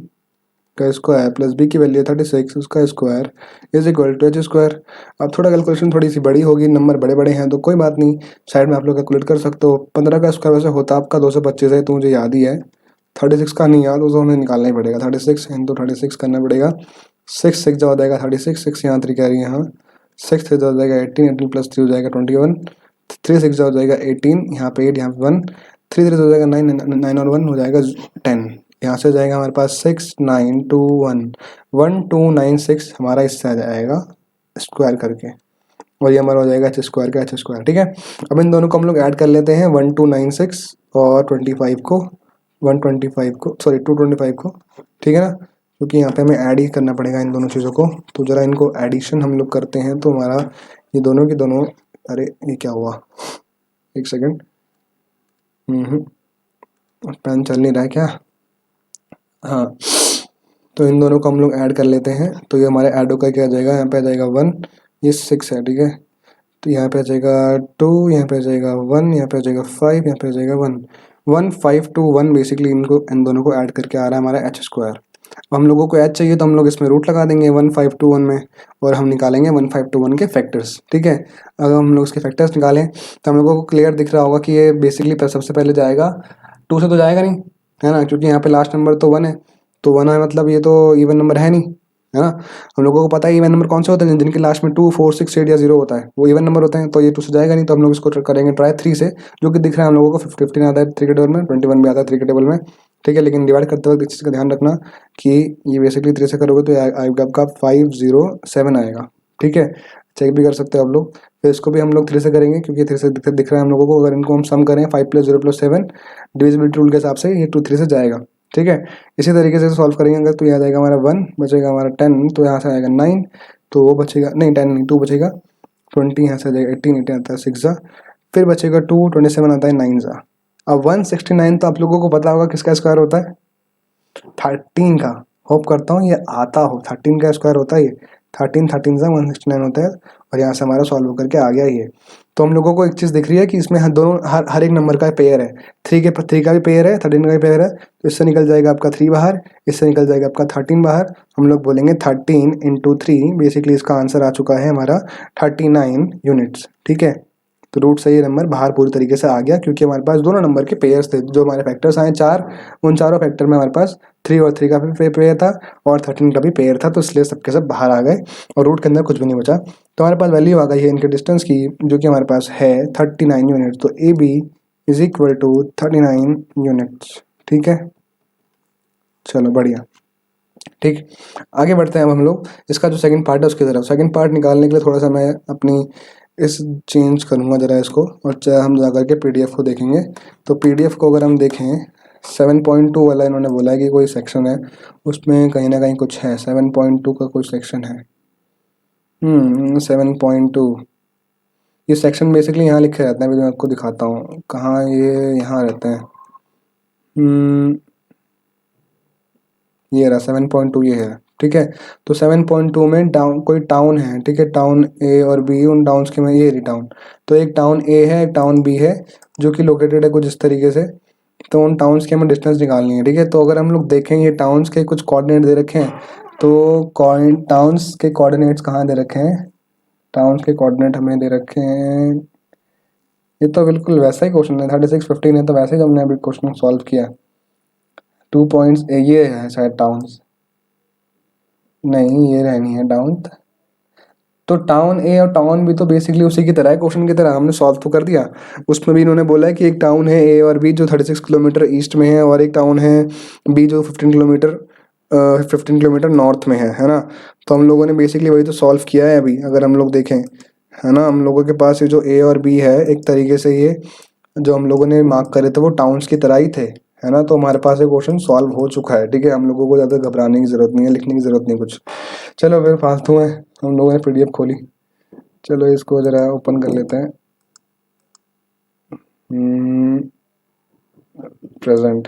का स्क्वायर प्लस बी की वैल्यू है 36 उसका square is equal to H square. अब थोड़ा कैलकुलेशन थोड़ी सी बड़ी होगी, नंबर बड़े बड़े हैं तो कोई बात नहीं, साइड में आप लोग कैलकुलेट कर सकते हो। 15 का स्क्वायर वैसे होता आपका 225 है, तो मुझे याद ही है, 36 का नहीं याद, उसको हमें निकालना ही पड़ेगा, 36 इंटू 36 करना पड़ेगा, 6 6 हो जाएगा 36, 6 यहाँ 3 कैरी यहाँ, 6 3 हो जाएगा 18, 18 प्लस 3 हो जाएगा 21, 3 6 हो जाएगा 18, यहाँ पे 8, यहाँ पे 1, 3 3 हो जाएगा 9, 9 और 1 हो जाएगा 10, यहाँ से जाएगा हमारे पास 6 9 2 1 1 2 9 6, हमारा इससे आ जाएगा स्क्वायर करके, और ये हमारा हो जाएगा एच स्क्वायर का एच स्क्वायर, ठीक है। अब इन दोनों को हम लोग ऐड कर लेते हैं, 1296 और 25 को, 125 को, सॉरी 225 को, ठीक है ना, क्योंकि यहाँ पे हमें ऐड ही करना पड़ेगा इन दोनों चीज़ों को। तो ज़रा इनको एडिशन हम लोग करते हैं, तो हमारा ये दोनों की दोनों, अरे ये क्या हुआ, एक सेकेंड, पेन चल नहीं रहा है क्या, हाँ, तो इन दोनों को हम लोग ऐड कर लेते हैं, तो ये हमारे ऐड होकर क्या आ जाएगा, यहाँ पे आ जाएगा 1, ये 6 है, ठीक है, तो यहाँ पे आ जाएगा 2, यहाँ पे आ जाएगा 1, यहाँ पे आ जाएगा 5, यहाँ पे आ जाएगा 1, 1 5 2 1, बेसिकली इन दोनों को ऐड करके आ रहा है हमारा एच स्क्वायर। अब हम लोगों को एच चाहिए, तो हम लोग इसमें रूट लगा देंगे 1521 में, और हम निकालेंगे 1521 के फैक्टर्स, ठीक है। अगर हम लोग इसके फैक्टर्स निकालें तो हम लोगों को क्लियर दिख रहा होगा कि ये बेसिकली सबसे पहले जाएगा 2 से, तो जाएगा नहीं, है ना, क्योंकि यहाँ पे लास्ट नंबर तो 1 है, तो 1 है मतलब ये तो इवन नंबर है नहीं, है ना। हम लोगों को पता है इवन नंबर कौन से होते हैं, जिनके लास्ट में 2 4 6 8 या 0 होता है, वो इवन नंबर होते हैं, तो ये 2 से जाएगा नहीं, तो हम लोग इसको करेंगे ट्राई 3 से, जो कि दिख रहा है हम लोगों को 15 आता है 3 के टेबल में, 21 भी आता है 3 के टेबल में, ठीक है। लेकिन डिवाइड करते वक्त इस चीज़ का ध्यान रखना कि ये बेसिकली 3 से करोगे तो आएगा आपका 507 आएगा, ठीक है। चेक भी कर सकते हो आप लोग, फिर इसको भी हम लोग 3 से करेंगे, क्योंकि 3 से दिख रहा है हम लोगों को, अगर इनको हम सम करें 5 + 0 + 7 डिविजिबिलिटी रूल के हिसाब से ये 2 3 से जाएगा, ठीक है। इसी तरीके से सॉल्व करेंगे अगर, तो यहाँ जाएगा हमारा 1, बचेगा हमारा 10, तो यहाँ से आएगा 9, तो वो बचेगा नहीं 10 नहीं 2 बचेगा, 20 यहाँ से आ जाएगा 18, 18 आता है 6 जा, फिर बचेगा 2, 27 आता है 9 जा। अब 169 तो आप लोगों को पता होगा किसका स्क्वायर होता है, 13 का, होप करता हूँ ये आता हो, 13 का स्क्वायर होता है ये, 13 13 से 169 होता है, और यहाँ से हमारा सॉल्व करके आ गया ये। तो हम लोगों को एक चीज़ दिख रही है कि इसमें हर एक नंबर का पेयर है, 3 का भी पेयर है, 13 का भी पेयर है, तो इससे निकल जाएगा आपका 3 बाहर, इससे निकल जाएगा आपका 13 बाहर, हम लोग बोलेंगे 13 × 3, बेसिकली इसका आंसर आ चुका है हमारा 39 यूनिट्स, ठीक है। तो रूट से ये नंबर बाहर पूरी तरीके से आ गया, क्योंकि हमारे पास दोनों नंबर के पेयर्स थे। जो हमारे फैक्टर्स आए 4, उन चारों फैक्टर में हमारे पास 3 और 3 का भी पेयर था और 13 का भी पेयर था, तो इसलिए सबके सब बाहर आ गए और रूट के अंदर कुछ भी नहीं बचा। तो हमारे पास वैल्यू आ गई है इनके डिस्टेंस की, जो कि हमारे पास है 39 यूनिट। तो A B is equal to 39 units. ठीक है, चलो बढ़िया। ठीक, आगे बढ़ते हैं अब हम लोग। इसका जो सेकंड पार्ट है उसकी तरफ। सेकंड पार्ट निकालने के लिए थोड़ा सा मैं अपनी इस चेंज करूँगा ज़रा इसको, और हम जा करके पीडीएफ को देखेंगे। तो पीडीएफ को अगर हम देखें 7.2 वाला इन्होंने बोला है कि कोई सेक्शन है, उसमें कहीं ना कहीं कुछ है। 7.2 का कोई सेक्शन है। 7.2 ये सेक्शन बेसिकली यहाँ लिखे रहते हैं। अभी मैं आपको दिखाता हूँ कहाँ ये यहाँ रहते हैं। ये रहा 7.2, ये है। ठीक है, तो 7.2 में कोई टाउन है। ठीक है, टाउन ए और बी, उन टाउन्स के में ये रही टाउन। तो एक टाउन ए है, एक टाउन बी है, जो कि लोकेटेड है कुछ इस तरीके से। तो उन टाउन्स की हमें डिस्टेंस निकालनी है। ठीक है, तो अगर हम लोग देखें ये टाउन्स के कुछ कोऑर्डिनेट दे रखे हैं, तो टाउन्स के कोऑर्डिनेट्स कहाँ दे रखे हैं? टाउन्स के कोऑर्डिनेट हमें दे रखे हैं, ये तो बिल्कुल वैसा ही क्वेश्चन है। 36, 15 है, तो वैसे ही हमने अभी क्वेश्चन सॉल्व किया। 2 पॉइंट्स ये है शायद टाउन्स, नहीं ये रहनी है टाउन। तो टाउन ए और टाउन बी तो बेसिकली उसी की तरह है, क्वेश्चन की तरह हमने सॉल्व तो कर दिया। उसमें भी इन्होंने बोला है कि एक टाउन है ए और बी जो 36 किलोमीटर ईस्ट में है, और एक टाउन है बी जो 15 किलोमीटर नॉर्थ में है ना। तो हम लोगों ने बेसिकली वही तो सॉल्व किया है अभी, अगर हम लोग देखें, है ना। हम लोगों के पास ये जो ए और बी है, एक तरीके से ये जो हम लोगों ने मार्क करे थे वो टाउन्स की तरह ही थे, है ना। तो हमारे पास ये क्वेश्चन सॉल्व हो चुका है। ठीक है, हम लोगों को ज़्यादा घबराने की ज़रूरत नहीं है, लिखने की ज़रूरत नहीं कुछ। चलो फिर फालतू में हम लोगों ने पीडीएफ खोली, चलो इसको ज़रा ओपन कर लेते हैं। प्रेजेंट,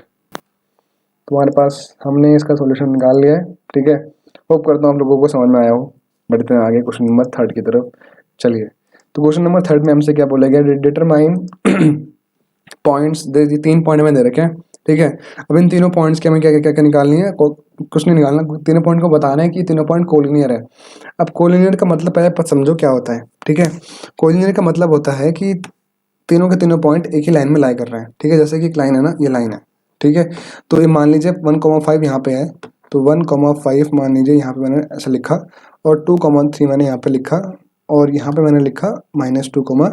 तुम्हारे पास हमने इसका सॉल्यूशन निकाल लिया है। ठीक है, होप करता हूँ आप लोगों को समझ में आया हो। बढ़ते हैं आगे क्वेश्चन नंबर 3 की तरफ। चलिए, तो क्वेश्चन नंबर 3 में हमसे क्या बोला गया? डिटरमाइन पॉइंट्स दे 3 पॉइंट में दे रखे हैं। ठीक है, अब इन तीनों पॉइंट्स के हमें क्या क्या क्या निकालनी है? कुछ नहीं निकालना, तीनों पॉइंट को बताना है कि तीनों पॉइंट कोलिनियर है। अब कोलिनियर का मतलब पहले समझो क्या होता है। ठीक है, कोलिनियर का मतलब होता है कि तीनों के तीनों पॉइंट एक ही लाइन में लाई कर रहे हैं। ठीक है, जैसे कि एक लाइन है ना, ये लाइन है। ठीक है, तो ये मान लीजिए 1,5 यहाँ पे है, तो 1,5 मान लीजिए यहाँ पे मैंने ऐसा लिखा, और 2,3 मैंने यहाँ पे लिखा, और यहाँ पे मैंने लिखा -2,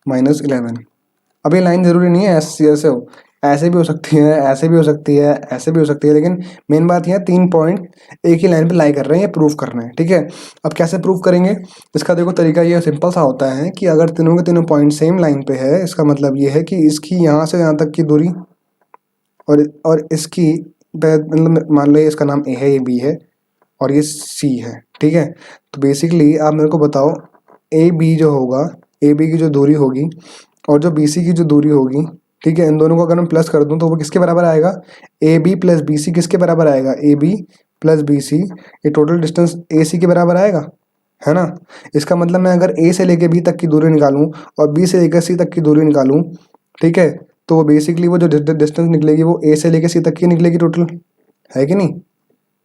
-11। अब ये लाइन जरूरी नहीं है ऐसे हो, ऐसे भी हो सकती है, ऐसे भी हो सकती है, ऐसे भी हो सकती है, लेकिन मेन बात यह 3 पॉइंट एक ही लाइन पे लाई कर रहे हैं, ये प्रूफ करना है। ठीक है, अब कैसे प्रूफ करेंगे? इसका देखो तरीका ये सिंपल सा होता है कि अगर तीनों के तीनों पॉइंट सेम लाइन पे है, इसका मतलब ये है कि इसकी यहाँ से यहाँ तक की दूरी और इसकी मतलब मान लो इसका नाम ए है, ये बी है, और ये सी है। ठीक है, तो बेसिकली आप मेरे को बताओ, ए बी जो होगा, ए बी की जो दूरी होगी और जो बी सी की जो दूरी होगी, ठीक है, इन दोनों को अगर मैं प्लस कर दूं तो वो किसके बराबर आएगा? A B plus B C किसके बराबर आएगा? A B plus B C, ये टोटल डिस्टेंस ए सी के बराबर आएगा, है ना। इसका मतलब मैं अगर ए से लेके बी तक की दूरी निकालूं और बी से लेकर सी तक की दूरी निकालूं, ठीक है, तो वो बेसिकली वो जो डिस्टेंस निकलेगी वो ए से लेके सी तक की निकलेगी टोटल, है कि नहीं?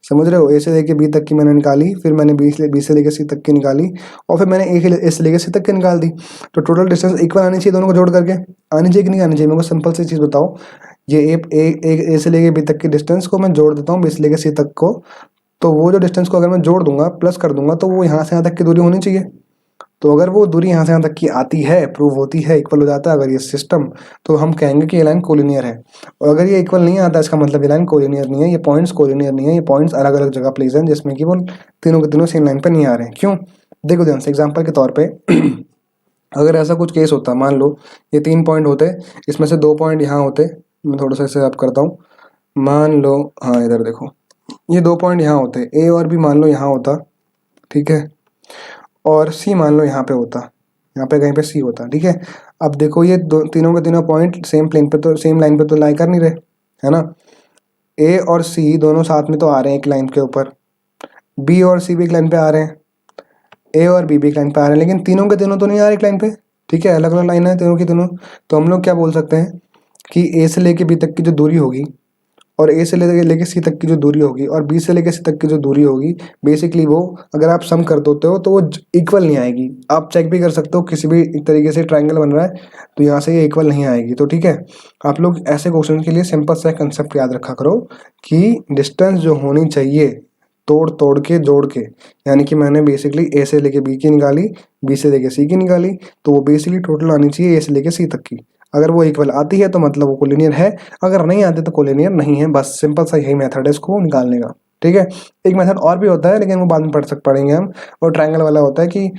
समझ रहे हो? ए से लेके बी तक की मैंने निकाली, फिर मैंने बी से लेके सी तक की निकाली, और फिर मैंने ए से लेके सी तक की निकाल दी। तो टोटल डिस्टेंस इक्वल आनी चाहिए दोनों को जोड़ करके, आनी चाहिए कि नहीं आनी चाहिए? मेरे को सिंपल सी चीज़ बताओ, ये ए से लेके बी तक की डिस्टेंस को मैं जोड़ देता हूँ बी से लेके सी तक को, तो वो जो डिस्टेंस को अगर मैं जोड़ दूंगा, प्लस कर दूंगा, तो वो यहाँ से यहाँ तक की दूरी होनी चाहिए। तो अगर वो दूरी यहाँ से यहाँ तक की आती है, प्रूव होती है, इक्वल हो जाता है अगर ये सिस्टम, तो हम कहेंगे कि ये लाइन कोलिनियर है। और अगर ये इक्वल नहीं आता, इसका मतलब ये लाइन कोलिनियर नहीं है, ये पॉइंट्स कोलिनियर नहीं है, ये पॉइंट्स अलग अलग जगह प्लेस हैं, जिसमें कि वो तीनों के तीनों सेम लाइन पर नहीं आ रहे हैं। क्यों? देखो ध्यान से, एग्जाम्पल के तौर पर अगर ऐसा कुछ केस होता, मान लो ये 3 पॉइंट होते, इसमें से 2 पॉइंट यहाँ होते, मैं थोड़ा सा इसे आप करता हूँ, मान लो, हाँ इधर देखो, ये 2 पॉइंट यहाँ होते, ए और बी मान लो यहाँ होता, ठीक है, और सी मान लो यहाँ पे होता, यहाँ पे कहीं पे सी होता। ठीक है, अब देखो ये तीनों के तीनों पॉइंट सेम प्लेन पे तो सेम लाइन पे तो लाई कर नहीं रहे, है ना। ए और सी दोनों साथ में तो आ रहे हैं एक लाइन के ऊपर, बी और सी भी एक लाइन पे आ रहे हैं, ए और बी भी एक लाइन पे आ रहे हैं, लेकिन तीनों के तीनों तो नहीं आ रहे एक लाइन पे। ठीक है, अलग अलग लाइन है तीनों की तीनों। तो हम लोग क्या बोल सकते हैं कि ए से लेके बी तक की जो दूरी होगी और ए से लेके सी तक की जो दूरी होगी और बी से लेके सी तक की जो दूरी होगी, बेसिकली वो अगर आप सम कर देते हो तो वो इक्वल नहीं आएगी। आप चेक भी कर सकते हो, किसी भी तरीके से ट्रायंगल बन रहा है तो यहाँ से ये इक्वल नहीं आएगी। तो ठीक है, आप लोग ऐसे क्वेश्चन के लिए सिंपल सा कंसेप्ट याद रखा करो कि डिस्टेंस जो होनी चाहिए तोड़ तोड़ के जोड़ के, यानी कि मैंने बेसिकली ए से लेके बी की निकाली, बी से लेके सी की निकाली, तो वो बेसिकली टोटल आनी चाहिए ए से लेके सी तक की। अगर वो इक्वल आती है तो मतलब वो कोलिनियर है, अगर नहीं आती तो कोलिनियर नहीं है। बस सिंपल सा यही मेथड है इसको निकालने का। ठीक है, एक मेथड और भी होता है लेकिन वो बाद में पढ़ेंगे हम। वो ट्रायंगल वाला होता है कि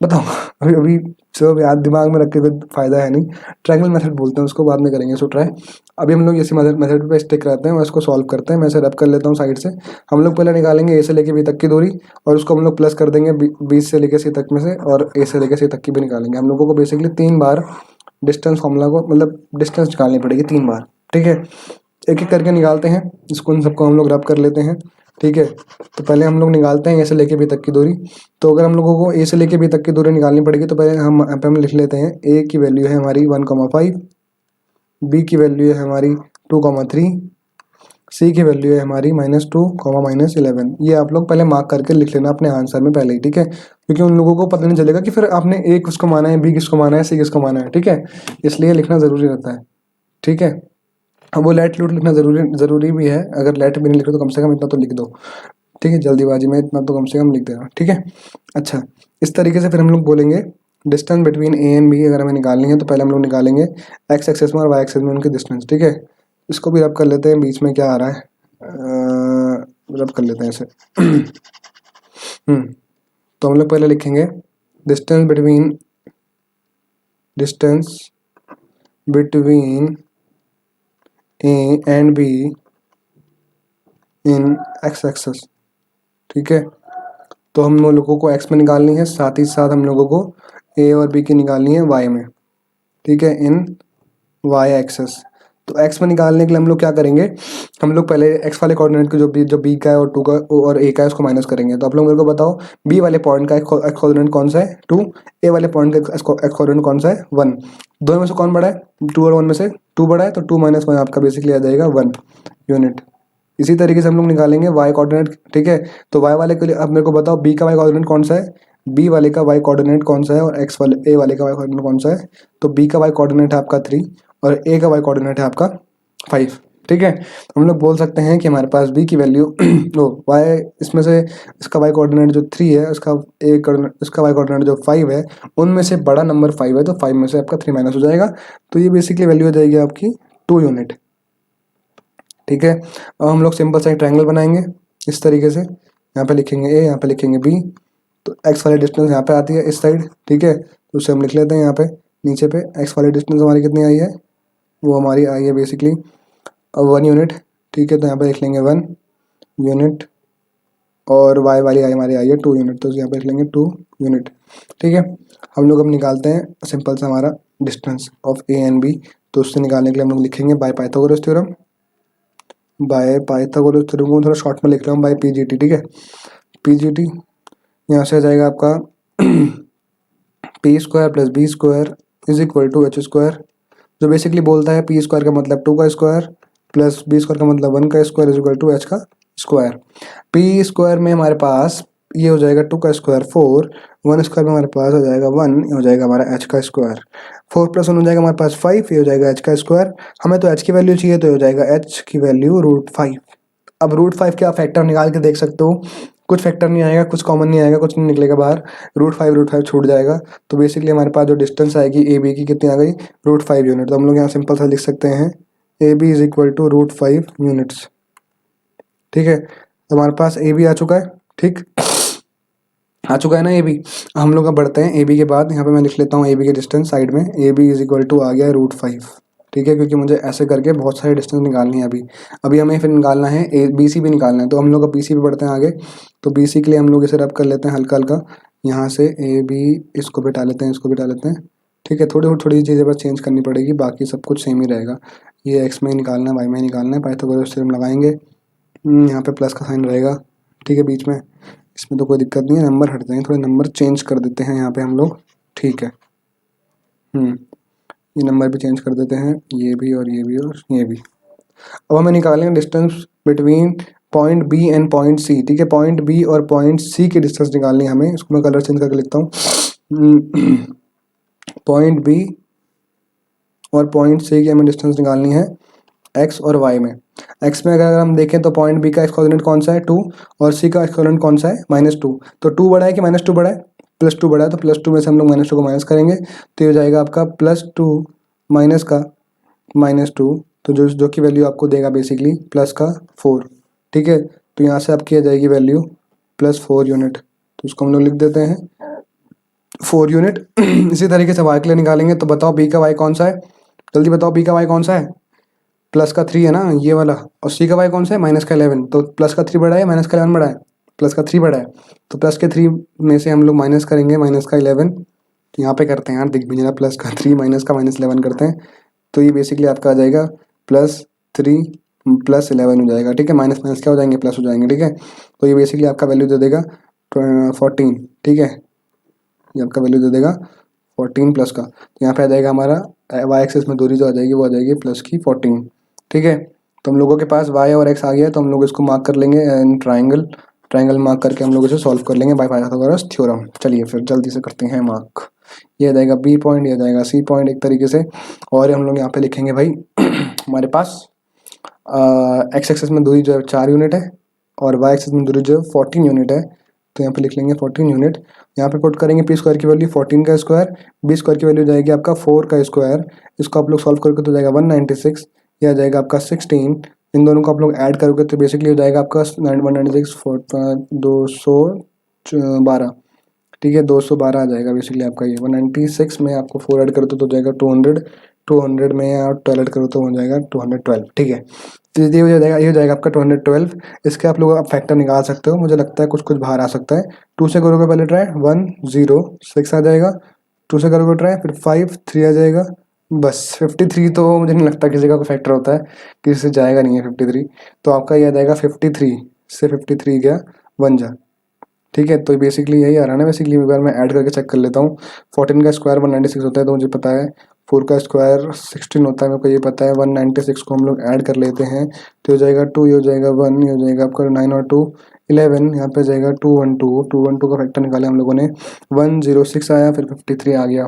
बताओ अभी अभी सब याद दिमाग में रख के कोई फायदा है नहीं। ट्रायंगल मेथड बोलते हैं उसको, बाद में करेंगे इसको ट्राई। अभी हम लोग इसी मेथड पे स्टिक रहते हैं और इसको सॉल्व करते हैं। मैं इसे रब कर लेता हूँ साइड से। हम लोग पहले निकालेंगे ए से लेके बी तक की दूरी और उसको हम लोग प्लस कर देंगे बी से लेके सी तक में से, और ए से लेके सी तक की भी निकालेंगे। हम लोगों को बेसिकली 3 बार डिस्टेंस फॉर्मूला को मतलब डिस्टेंस निकालनी पड़ेगी 3 बार। ठीक है, एक एक करके निकालते हैं इसको, इन सबको हम लोग रब कर लेते हैं। ठीक है, तो पहले हम लोग निकालते हैं ए से लेके बी तक की दूरी। तो अगर हम लोगों को ए से लेके बी तक की दूरी निकालनी पड़ेगी तो पहले हम यहाँ पे हम लिख लेते हैं ए की वैल्यू है हमारी 1,5, बी की वैल्यू है हमारी 2,3, सी की वैल्यू है हमारी -2, -11। ये आप लोग पहले मार्क करके लिख लेना अपने आंसर में पहले ही। ठीक है, क्योंकि उन लोगों को पता नहीं चलेगा कि फिर आपने ए किसको माना है, बी किसको माना है, सी किसको माना है। ठीक है, इसलिए लिखना ज़रूरी रहता है। ठीक है, अब वो लेट लूट लिखना ज़रूरी भी है। अगर लेट भी नहीं लिख रहे तो कम से कम इतना तो लिख दो। ठीक है, जल्दीबाजी में इतना तो कम से कम लिख देना। ठीक है, अच्छा, इस तरीके से फिर हम लोग बोलेंगे distance between A and B अगर हमें निकालनी है तो पहले हम लोग निकालेंगे एक्स एक्सेस में और वाई एक्सेस में उनकी डिस्टेंस। ठीक है, इसको भी रब कर लेते हैं, बीच में क्या आ रहा है रब कर लेते हैं इसे। तो हम लोग पहले लिखेंगे distance between A and B in X axis. ठीक है, तो हम लोगों को एक्स में निकालनी है, साथ ही साथ हम लोगों को ए और बी की निकालनी है वाई में। ठीक है, इन वाई एक्सेस। तो एक्स में निकालने के लिए हम लोग क्या करेंगे, हम लोग पहले एक्स वाले कोऑर्डिनेट को जो बी का है और 2 का और ए का है उसको माइनस करेंगे। तो आप लोग मेरे को बताओ बी वाले पॉइंट का एक्स कोऑर्डिनेट कौन सा है 2, ए वाले पॉइंट का एक्स कोऑर्डिनेट कौन सा है 1। दोनों में से कौन बड़ा है, 2 और 1 में से 2 बड़ा है, तो 2 - 1 आपका बेसिकली आ जाएगा 1 यूनिट। इसी तरीके से हम लोग निकालेंगे वाई कोऑर्डिनेट। ठीक है, तो वाई वाले के लिए अब मेरे को बताओ बी का वाई कोऑर्डिनेट कौन सा है, बी वाले का वाई कोऑर्डिनेट कौन सा है और एक्स वाले ए वाले का वाई कोऑर्डिनेट कौन सा है। तो बी का वाई कोऑर्डिनेट है आपका 3 और ए का वाई कोऑर्डिनेट है आपका 5। ठीक है, हम लोग बोल सकते हैं कि हमारे पास बी की वैल्यू वाई इसमें से इसका वाई कोऑर्डिनेट जो 3 है, इसका वाई कोऑर्डिनेट जो 5 है, उनमें से बड़ा नंबर 5 है, तो 5 में से आपका 3 माइनस हो जाएगा। तो ये बेसिकली वैल्यू हो जाएगी आपकी 2 यूनिट। ठीक है, अब हम लोग सिंपल सा ट्रायंगल बनाएंगे इस तरीके से। यहाँ पे लिखेंगे ए, यहाँ पे लिखेंगे बी, तो एक्स वाली डिस्टेंस यहाँ पे आती है इस साइड। ठीक है, तो उसे हम लिख लेते हैं यहाँ पे नीचे पे। एक्स वाली डिस्टेंस हमारी कितनी आई है, वो हमारी आई है बेसिकली 1 यूनिट। ठीक है, तो यहाँ पे लिख लेंगे 1 यूनिट और वाई वाली आई हमारी आई है 2 यूनिट, तो यहाँ पे लिख लेंगे 2 यूनिट। ठीक है, हम लोग अब निकालते हैं सिंपल सा हमारा distance of A and B. तो उससे निकालने के लिए हम लोग लिखेंगे by Pythagoras theorem. By Pythagoras theorem को थोड़ा शॉर्ट में लिख रहा हूँ बाय पीजीटी। ठीक है, पीजीटी यहाँ से आ जाएगा आपका P square plus B square is equal to H square, जो बेसिकली बोलता है पी स्क्वायर का मतलब 2 का स्क्वायर प्लस बी स्क्वायर का मतलब 1 का square is equal to H का स्क्वायर। पी स्क्वायर में हमारे पास ये हो जाएगा 2 का स्क्वायर 4, 1 स्क्वायर में हमारे पास हो जाएगा 1, ये हो जाएगा हमारा एच का स्क्वायर। 4 + 1 हो जाएगा हमारे पास 5, ये हो जाएगा एच का स्क्वायर। हमें तो एच की वैल्यू चाहिए, तो हो जाएगा एच की वैल्यू √5। अब √5 के आप फैक्टर निकाल के देख सकते हो, कुछ फैक्टर नहीं आएगा, कुछ कॉमन नहीं आएगा, कुछ नहीं निकलेगा बाहर, √5 छूट जाएगा। तो बेसिकली हमारे पास जो डिस्टेंस आएगी ए बी की कितनी आ गई, √5 यूनिट। तो हम लोग यहाँ सिंपल सा लिख सकते हैं A B is equal to √5 units. ठीक है, तो हमारे पास ए बी आ चुका है। ठीक, आ चुका है ना ए बी। हम लोग अब बढ़ते हैं ए बी के बाद, यहाँ पे मैं लिख लेता हूँ ए बी के डिस्टेंस साइड में, A B is equal to आ गया √5। ठीक है, क्योंकि मुझे ऐसे करके बहुत सारे डिस्टेंस निकालनी है अभी हमें फिर निकालना है ए बी सी भी निकालना है। तो हम लोग अब बी सी पे बढ़ते हैं आगे। तो बी सी के लिए हम लोग इसे रब कर लेते हैं हल्का हल्का, यहाँ से ए बी इसको बिठा लेते हैं, इसको बिठा लेते हैं। ठीक है, थोड़ी थोड़ी चीज़ें बस चेंज करनी पड़ेगी, बाकी सब कुछ सेम ही रहेगा। ये एक्स में निकालना है, वाई में निकालना है, पाइथागोरस थ्योरम लगाएंगे। यहाँ पे प्लस का साइन रहेगा। ठीक है, बीच में, इसमें तो कोई दिक्कत नहीं है। नंबर हट जाएंगे, थोड़े नंबर चेंज कर देते हैं यहाँ पे हम लोग। ठीक है, ये नंबर भी चेंज कर देते हैं, ये भी और ये भी और ये भी। अब हमें निकालेंगे distance between point B and point C, ठीक है। पॉइंट बी और पॉइंट सी की डिस्टेंस निकालनी है हमें। इसको मैं कलर चेंज करके लिखता हूँ। पॉइंट बी और पॉइंट सी की हमें डिस्टेंस निकालनी है एक्स और वाई में। एक्स में अगर हम देखें तो पॉइंट बी का एक्स कोऑर्डिनेट कौन सा है 2, और सी का एक्स कोऑर्डिनेट कौन सा है -2। तो 2 बड़ा है कि -2 बड़ा है? +2 बड़ा है, तो +2 में से हम लोग -2 को माइनस करेंगे, तो ये हो जाएगा आपका +2 माइनस का -2, तो जो की वैल्यू आपको देगा बेसिकली प्लस का 4, ठीक है। तो यहाँ से आपकी आ जाएगी वैल्यू +4 यूनिट, तो उसको हम लोग लिख देते हैं 4 यूनिट। इसी तरीके से वाई के लिए निकालेंगे, तो बताओ बी का वाई कौन सा है? जल्दी बताओ बी का वाई कौन सा है? प्लस का 3 है ना, ये वाला। और सी का वाई कौन सा है? -11। तो प्लस का 3 बड़ा है, -11 बड़ा है? प्लस का 3 बड़ा है। तो प्लस के 3 में से हम लोग माइनस करेंगे -11। तो यहाँ पे करते हैं यार, दिख भी नहीं रहा, प्लस का 3 माइनस का -11 करते हैं, तो ये बेसिकली आपका आ जाएगा +3 +11 हो जाएगा, ठीक है। माइनस माइनस क्या हो जाएंगे? प्लस हो जाएंगे, ठीक है। तो ये बेसिकली आपका वैल्यू दे देगा 14, ठीक है। ये आपका वैल्यू दे देगा 14 प्लस का। तो यहाँ पे आ जाएगा हमारा वाई एक्सिस में दूरी जो आ जाएगी वो आ जाएगी प्लस की 14, ठीक है। तो हम लोगों के पास वाई और एक्स आ गया, तो हम लोग इसको मार्क कर लेंगे ट्राइंगल। ट्राइंगल मार्क करके हम लोग इसे सॉल्व कर लेंगे बाय पाइथागोरस थ्योरम। चलिए फिर जल्दी से करते हैं मार्क। ये आ जाएगा बी पॉइंट, ये आ जाएगा सी पॉइंट एक तरीके से। और हम लोग यहाँ पे लिखेंगे भाई हमारे पास एक्स एक्सिस में दूरी जो है 4 यूनिट है, और वाई एक्सिस में दूरी जो है 14 यूनिट है। तो यहाँ पे लिख लेंगे 14 यूनिट। यहाँ पे पुट करेंगे पी स्क्वायर की वैल्यू 14 का स्क्वायर, बी स्क्वायर की वैल्यू जाएगी आपका 4 का स्क्वायर। इसको आप लोग सॉल्व करके तो जाएगा 196, यह आ जाएगा आपका 16। इन दोनों को आप लोग ऐड करोगे तो बेसिकली हो जाएगा आपका 196 212, ठीक है। 212 आ जाएगा बेसिकली आपका ये। 196 में आपको 4 ऐड करो तो हो जाएगा 200, 200 में आप 12 ऐड करो तो हो जाएगा 212, ठीक है। तो ये हो जाएगा, ये हो जाएगा आपका 212। इसके आप लोग फैक्टर निकाल सकते हो, मुझे लगता है कुछ कुछ बाहर आ सकता है। 2 से करोगे पहले ट्राई, 106 आ जाएगा। 2 से करोगे ट्राई, फिर 5 3 आ जाएगा, बस 53। तो मुझे नहीं लगता किसी का कोई फैक्टर होता है, किसी से जाएगा नहीं है 53। तो आपका ये आ जाएगा 53 से 53 गया 1 जा, ठीक है। तो बेसिकली यही आ रहा है ना। बेसिकली एक बार मैं ऐड करके चेक कर लेता हूँ। 14 का स्क्वायर 196 होता है, तो मुझे पता है। 4 का स्क्वायर 16 होता है, मेरे को ये पता है। 196 को हम लोग ऐड कर लेते हैं, तो हो जाएगा 2, ये हो जाएगा 1, ये हो जाएगा आपका 9 और 2 11। यहाँ पे जाएगा 212 का फैक्टर निकाला हम लोगों ने, 106 आया, फिर 53 आ गया,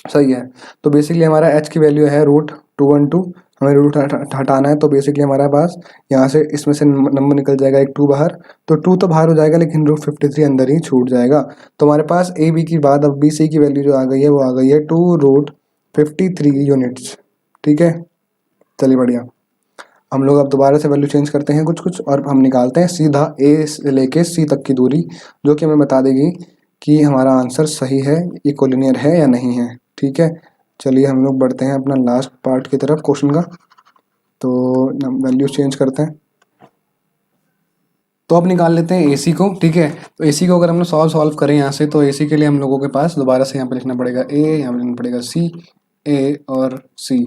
सही है। तो बेसिकली हमारा h की वैल्यू है √212। हमें रूट हटाना है, तो बेसिकली हमारे पास यहाँ से इसमें से नंबर निकल जाएगा एक 2 बाहर। तो 2 तो बाहर हो जाएगा, लेकिन √53 अंदर ही छूट जाएगा। तो हमारे पास ए बी की बाद अब बी सी की वैल्यू जो आ गई है वो आ गई है 2√53 यूनिट्स, ठीक है। चलिए बढ़िया। हम लोग अब दोबारा से वैल्यू चेंज करते हैं कुछ कुछ, और हम निकालते हैं सीधा ए से लेके सी तक की दूरी, जो कि हमें बता देगी कि हमारा आंसर सही है, इक्वलिनियर है या नहीं है, ठीक है। चलिए हम लोग बढ़ते हैं अपना लास्ट पार्ट की तरफ क्वेश्चन का। तो वैल्यू चेंज करते हैं, तो अब निकाल लेते हैं एसी को, ठीक है। तो एसी को अगर हम लोग सॉल्व करें यहाँ से, तो एसी के लिए हम लोगों के पास दोबारा से यहाँ पे लिखना पड़ेगा ए, यहाँ पे लिखना पड़ेगा सी, ए और सी,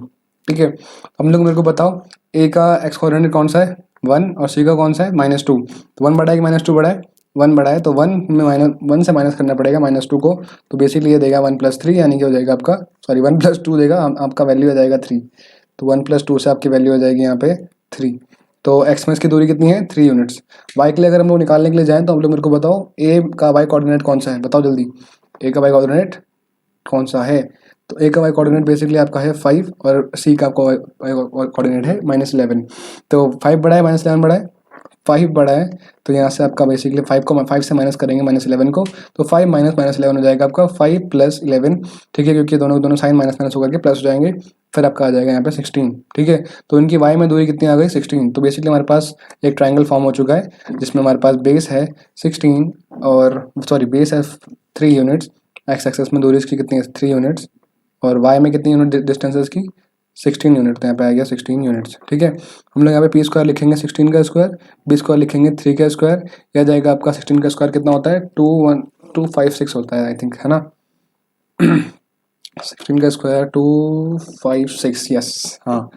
ठीक है। हम लोग मेरे को बताओ ए का एक्स कोऑर्डिनेट कौन सा है 1, और सी का कौन सा है -2। तो 1 बड़ा है कि -2 बड़ा है? 1 बड़ा है, तो 1 में -1 से माइनस करना पड़ेगा -2 को। तो बेसिकली ये देगा 1 + 3, यानी कि हो जाएगा आपका, सॉरी 1 + 2 देगा, आपका वैल्यू आ जाएगा 3। तो 1 + 2 से आपकी वैल्यू आ जाएगी यहाँ पे 3। तो एक्स में इसकी दूरी कितनी है 3 यूनिट्स। वाई के लिए अगर हम लोग निकालने के लिए जाएँ, तो हम लोग मेरे को बताओ ए का वाई कोऑर्डिनेट कौन सा है, बताओ जल्दी। ए का वाई कोऑर्डिनेट कौन सा है? तो ए का वाई कोऑर्डिनेट बेसिकली आपका है 5, और सी का आपका वाई कोऑर्डिनेट है -11। तो 5 बड़ा है -11 बड़ा है? 5 बड़ा है। तो यहाँ से आपका बेसिकली 5 से माइनस करेंगे -11 को, तो 5 माइनस -11 हो जाएगा आपका 5 + 11, ठीक है, क्योंकि दोनों दोनों साइन माइनस माइनस होकर के प्लस हो जाएंगे। फिर आपका आ जाएगा यहाँ पे 16, ठीक है। तो इनकी वाई में दूरी कितनी आ गई 16। तो बेसिकली हमारे पास एक ट्राइंगल फॉर्म हो चुका है, जिसमें हमारे पास बेस है 16, और सॉरी बेस है 3 यूनिट्स। एक्स एक्सेस में दूरी इसकी कितनी है 3 यूनिट्स, और वाई में कितनी यूनिट डिस्टेंस है इसकी 16 यूनिट। तो यहाँ पे आ गया 16 यूनिट्स, ठीक है। हम लोग यहाँ पे पी स्क्वायर लिखेंगे 16 का स्क्वायर, बी स्क्वायर लिखेंगे 3 का स्क्वायर। यह जाएगा आपका 16 का स्क्वायर कितना होता है 256 होता है, आई थिंक, है ना। 16 का स्क्वायर 256, यस, हाँ।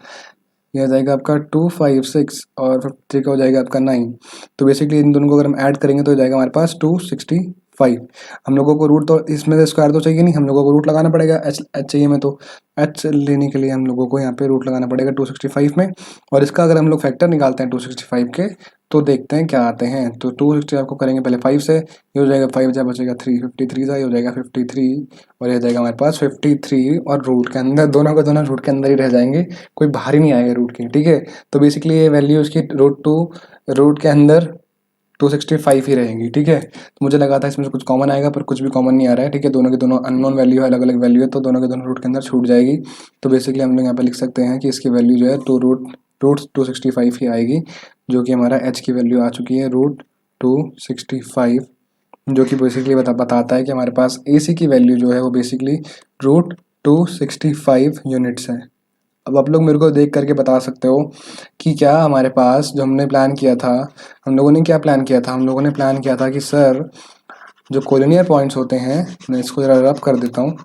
यह जाएगा आपका 256, और 3 का हो जाएगा आपका 9। तो बेसिकली इन दोनों को अगर हम ऐड करेंगे तो हो जाएगा हमारे पास 265, 5। हम लोगों को रूट तो इसमें से स्क्वायर तो चाहिए नहीं, हम लोगों को रूट लगाना पड़ेगा, एच चाहिए हमें, तो एच लेने के लिए हम लोगों को यहाँ पे रूट लगाना पड़ेगा 265 में। और इसका अगर हम लोग फैक्टर निकालते हैं 265 के, तो देखते हैं क्या आते हैं। तो 265 को करेंगे पहले 5 से, ये हो जाएगा 5 जब बचेगा 3, 53 सा, ये हो जाएगा 53, और ये जाएगा हमारे पास 53, और रूट के अंदर दोनों के दोनों रूट के अंदर ही रह जाएंगे, कोई बाहर ही नहीं आएगा रूट के, ठीक है। तो बेसिकली ये वैल्यू उसकी रूट के अंदर 265 ही रहेंगी, ठीक है। तो मुझे लगा था इसमें से कुछ कॉमन आएगा, पर कुछ भी कॉमन नहीं आ रहा है, ठीक है। दोनों के दोनों अननोन वैल्यू है, अलग अलग वैल्यू है, तो दोनों के दोनों रूट के अंदर छूट जाएगी। तो बेसिकली हम लोग यहाँ पे लिख सकते हैं कि इसकी वैल्यू जो है रूट 265 ही आएगी, जो कि हमारा एच की वैल्यू आ चुकी है रूट 265, जो कि बेसिकली बताता है कि हमारे पास ए सी की वैल्यू जो है वो बेसिकली रूट 265 यूनिट्स है। अब आप लोग मेरे को देख करके बता सकते हो कि क्या हमारे पास जो हमने प्लान किया था, हम लोगों ने क्या प्लान किया था, हम लोगों ने प्लान किया था कि सर जो कोलिनियर पॉइंट्स होते हैं, मैं इसको ज़रा रब कर देता हूँ।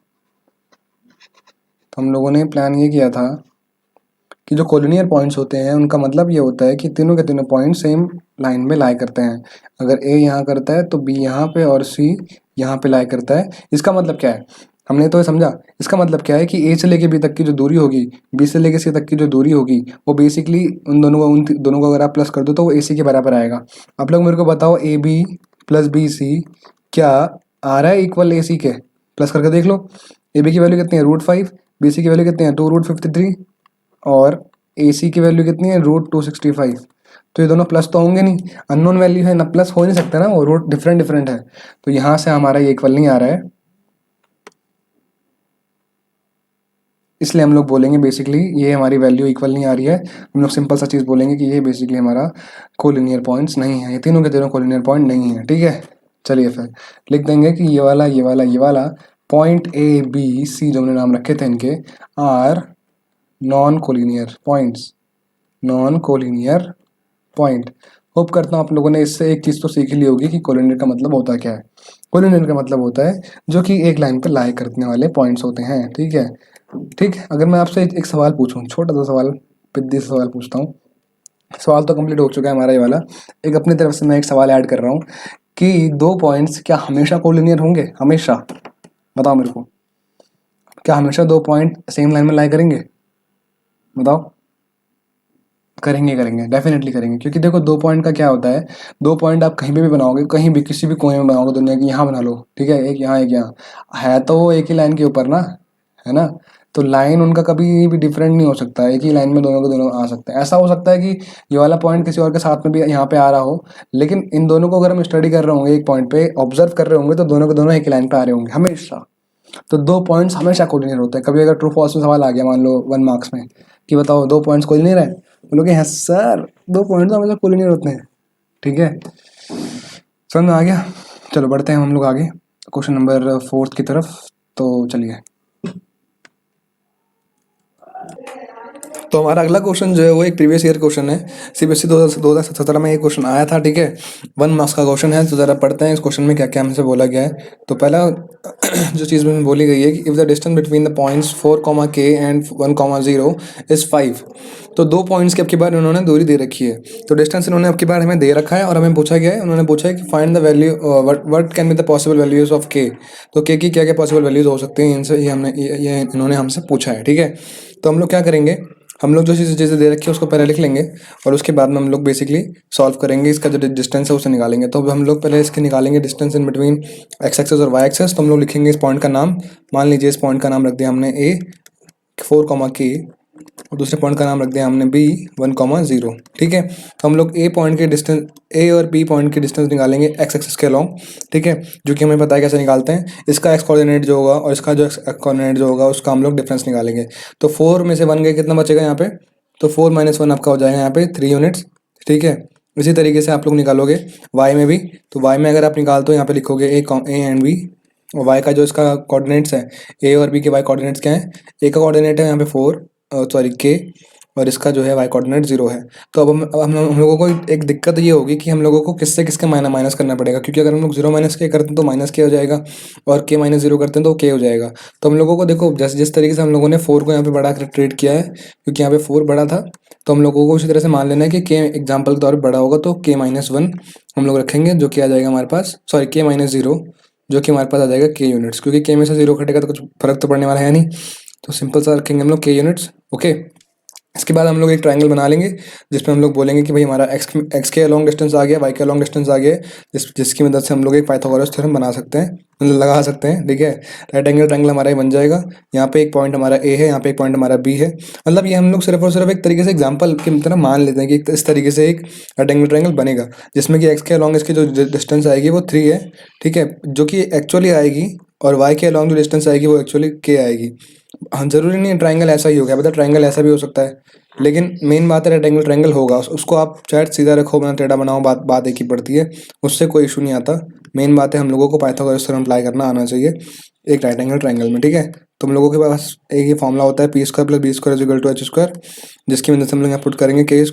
तो हम लोगों ने प्लान ये किया था कि जो कोलिनियर पॉइंट्स होते हैं उनका मतलब ये होता है कि तीनों के तीनों पॉइंट सेम लाइन में लाई करते हैं। अगर ए यहाँ करता है तो बी यहाँ पे और सी यहाँ पे लाई करता है। इसका मतलब क्या है, हमने तो ये समझा। इसका मतलब क्या है कि ए से लेके बी तक की जो दूरी होगी, बी से लेके सी तक की जो दूरी होगी, वो बेसिकली उन दोनों को अगर आप प्लस कर दो तो वो ए सी के बराबर आएगा। आप लोग मेरे को बताओ, A B plus B C क्या आ रहा है इक्वल ए सी के? प्लस करके देख लो। ए बी की वैल्यू कितनी है, रूट 5, बी सी की वैल्यू कितनी है, 2√53, और ए सी की वैल्यू कितनी है, रूट 265। तो ये दोनों प्लस तो होंगे नहीं, अननोन वैल्यू है ना, प्लस हो नहीं सकता ना, वो रूट डिफरेंट डिफरेंट है। तो यहाँ से हमारा ये इक्वल नहीं आ रहा है, इसलिए हम लोग बोलेंगे बेसिकली ये हमारी वैल्यू इक्वल नहीं आ रही है। हम लोग सिंपल सा चीज़ बोलेंगे कि ये बेसिकली हमारा कोलिनियर पॉइंट्स नहीं है, ये तीनों के तीनों कोलिनियर पॉइंट नहीं है, ठीक है। चलिए फिर लिख देंगे कि ये वाला पॉइंट ए बी सी जो हमने नाम रखे थे इनके, are non collinear points, non collinear point. Hope करता हूँ आप लोगों ने इससे एक चीज़ तो सीख ली होगी कि कोलिनियर का मतलब होता क्या है। कोलिनियर का मतलब होता है जो कि एक लाइन पर लाई करने वाले पॉइंट्स होते हैं, ठीक है। ठीक है, अगर मैं आपसे एक सवाल पूछूं, छोटा सा सवाल, पिद्दी सा सवाल पूछता हूँ। सवाल तो कंप्लीट हो चुका है हमारा ये वाला, एक अपनी तरफ से मैं एक सवाल ऐड कर रहा हूँ कि दो पॉइंट्स क्या हमेशा कोलिनियर होंगे? हमेशा, बताओ मेरे को, क्या हमेशा दो पॉइंट सेम लाइन में लाई करेंगे? बताओ। करेंगे डेफिनेटली करेंगे, क्योंकि देखो दो पॉइंट का क्या होता है, दो पॉइंट आप कहीं पे भी बनाओगे, कहीं भी किसी भी कोने में बनाओगे दुनिया की, यहाँ बना लो, ठीक है, एक यहाँ एक यहाँ, है तो वो एक ही लाइन के ऊपर ना, है ना। तो लाइन उनका कभी भी डिफरेंट नहीं हो सकता, एक ही लाइन में दोनों के दोनों आ सकते हैं। ऐसा हो सकता है कि ये वाला पॉइंट किसी और के साथ में भी यहाँ पे आ रहा हो, लेकिन इन दोनों को अगर हम स्टडी कर रहे होंगे, एक पॉइंट पे ऑब्जर्व कर रहे होंगे, तो दोनों के दोनों एक ही लाइन पे आ रहे होंगे हमेशा। तो दो पॉइंट्स हमेशा कोलिनियर होते हैं। कभी अगर ट्रू फॉल्स में सवाल आ गया मान लो 1 मार्क्स में कि बताओ दो पॉइंट्स कोलिनियर है, बोलोगे हाँ सर दो पॉइंट्स तो हमेशा कोलिनियर होते हैं, ठीक है। समझ में आ गया? चलो बढ़ते हैं हम लोग आगे क्वेश्चन नंबर 4 की तरफ। तो चलिए, तो हमारा अगला क्वेश्चन जो है वो एक प्रीवियस ईयर क्वेश्चन है, सीबीएसई 2017 में एक क्वेश्चन आया था, ठीक है। 1 मार्क्स का क्वेश्चन है। तो ज़रा पढ़ते हैं इस क्वेश्चन में क्या क्या हमसे बोला गया है। तो पहला जो चीज़ में बोली गई है कि if the distance between the points 4, K and 1, 0 is 5। तो दो पॉइंट्स की अब की बार उन्होंने दूरी दे रखी है, तो डिस्टेंस इन्होंने अब की बार हमें दे रखा है, और हमें पूछा गया है, उन्होंने पूछा है कि find the value what can be the possible values of के। तो के की क्या क्या पॉसिबल वैल्यूज हो सकते हैं, इनसे ये इन्होंने हमसे पूछा है, ठीक है। तो हम लोग क्या करेंगे, हम लोग जो चीज़ें दे रखी है उसको पहले लिख लेंगे, और उसके बाद में हम लोग बेसिकली सॉल्व करेंगे, इसका जो डिस्टेंस है उसे निकालेंगे। तो हम लोग पहले इसके निकालेंगे distance in between X axis और वाई एक्सेस। तो हम लोग लिखेंगे इस पॉइंट का नाम, मान लीजिए इस पॉइंट का नाम रख दिया हमने ए 4, K, और दूसरे पॉइंट का नाम रख दिया हमने बी 1, 0, ठीक है। तो हम लोग ए पॉइंट के डिस्टेंस, ए और बी पॉइंट के डिस्टेंस निकालेंगे एक्स एक्सिस के अलॉन्ग, ठीक है, जो कि हमें पता है कैसे निकालते हैं। इसका एक्स कोऑर्डिनेट जो होगा और इसका जो एक्स कोऑर्डिनेट जो होगा उसका हम लोग डिफरेंस निकालेंगे। तो 4 में से 1 गए, कितना बचेगा यहाँ पे, तो 4 - 1 आपका हो जाएगा यहाँ पे 3 यूनिट्स, ठीक है। इसी तरीके से आप लोग निकालोगे वाई में भी। तो वाई में अगर आप निकालते हो यहाँ पे लिखोगे ए एंड बी, और वाई का जो इसका कोऑर्डिनेट्स है, ए और बी के वाई कोऑर्डिनेट्स क्या है, ए का कोऑर्डिनेट है यहाँ पे 4, सॉरी के, और इसका जो है वाई कोऑर्डिनेट 0 है। तो अब हम लोगों को एक दिक्कत ये होगी कि हम लोगों को किससे किसके माइनस करना पड़ेगा, क्योंकि अगर हम लोग 0 माइनस के करते हैं तो माइनस के हो जाएगा, और के -0 करते हैं तो के हो जाएगा। तो हम लोगों को देखो जिस तरीके से हम लोगों ने 4 को यहाँ पे बड़ा ट्रीट किया है, क्योंकि यहाँ पे 4 बड़ा था, तो हम लोगों को उसी तरह से मान लेना है कि के एग्जाम्पल के तौर पर बड़ा होगा तो k-1 हम लोग रखेंगे, जो कि आ जाएगा हमारे पास, सॉरी k-0, जो कि हमारे पास आ जाएगा k यूनिट्स, क्योंकि k में से 0 घटेगा तो कुछ फर्क तो पड़ने वाला है नहीं, तो सिंपल सा रखेंगे हम लोग k यूनिट्स। ओके, इसके बाद हम लोग एक ट्रायंगल बना लेंगे जिसमें हम लोग बोलेंगे कि भाई हमारा एक्स के लॉन्ग डिस्टेंस आ गया, वाई के लॉन्ग डिस्टेंस आ गया, जिसकी मदद से हम लोग एक पाइथागोरस थ्योरम बना सकते हैं, मतलब लगा सकते हैं। ठीक है, राइट एंगल ट्रायंगल हमारा ये बन जाएगा। यहाँ पे एक पॉइंट हमारा ए है, यहाँ पे एक पॉइंट हमारा बी है। मतलब ये हम लोग सिर्फ और सिर्फ एक तरीके से एग्जाम्पल की तरह मान लेते हैं कि इस तरीके से एक राइट एंगल ट्रायंगल बनेगा, जिसमें कि एक्स के अलॉन्ग इसकी जो डिस्टेंस आएगी वो 3 है। ठीक है, जो कि एक्चुअली आएगी, और वाई के अलॉन्ग जो डिस्टेंस आएगी वो एक्चुअली के आएगी। हाँ, जरूरी नहीं है ट्रायंगल ऐसा ही हो गया, मतलब ट्रायंगल ऐसा भी हो सकता है, लेकिन मेन बात है रेक्टेंगल ट्रायंगल होगा, उसको आप चाहे सीधा रखो बना टेढ़ा बनाओ, बात एक ही पड़ती है, उससे कोई इशू नहीं आता। मेन बात है हम लोगों को पाइथागोरस थ्योरम अप्लाई करना आना चाहिए एक राइट एंगल ट्रायंगल में। ठीक है, तो हम लोगों के पास एक ही फॉर्मूला होता है, p² + b² = h², जिसकी मदद से हम लोग यहाँ पुट करेंगे k²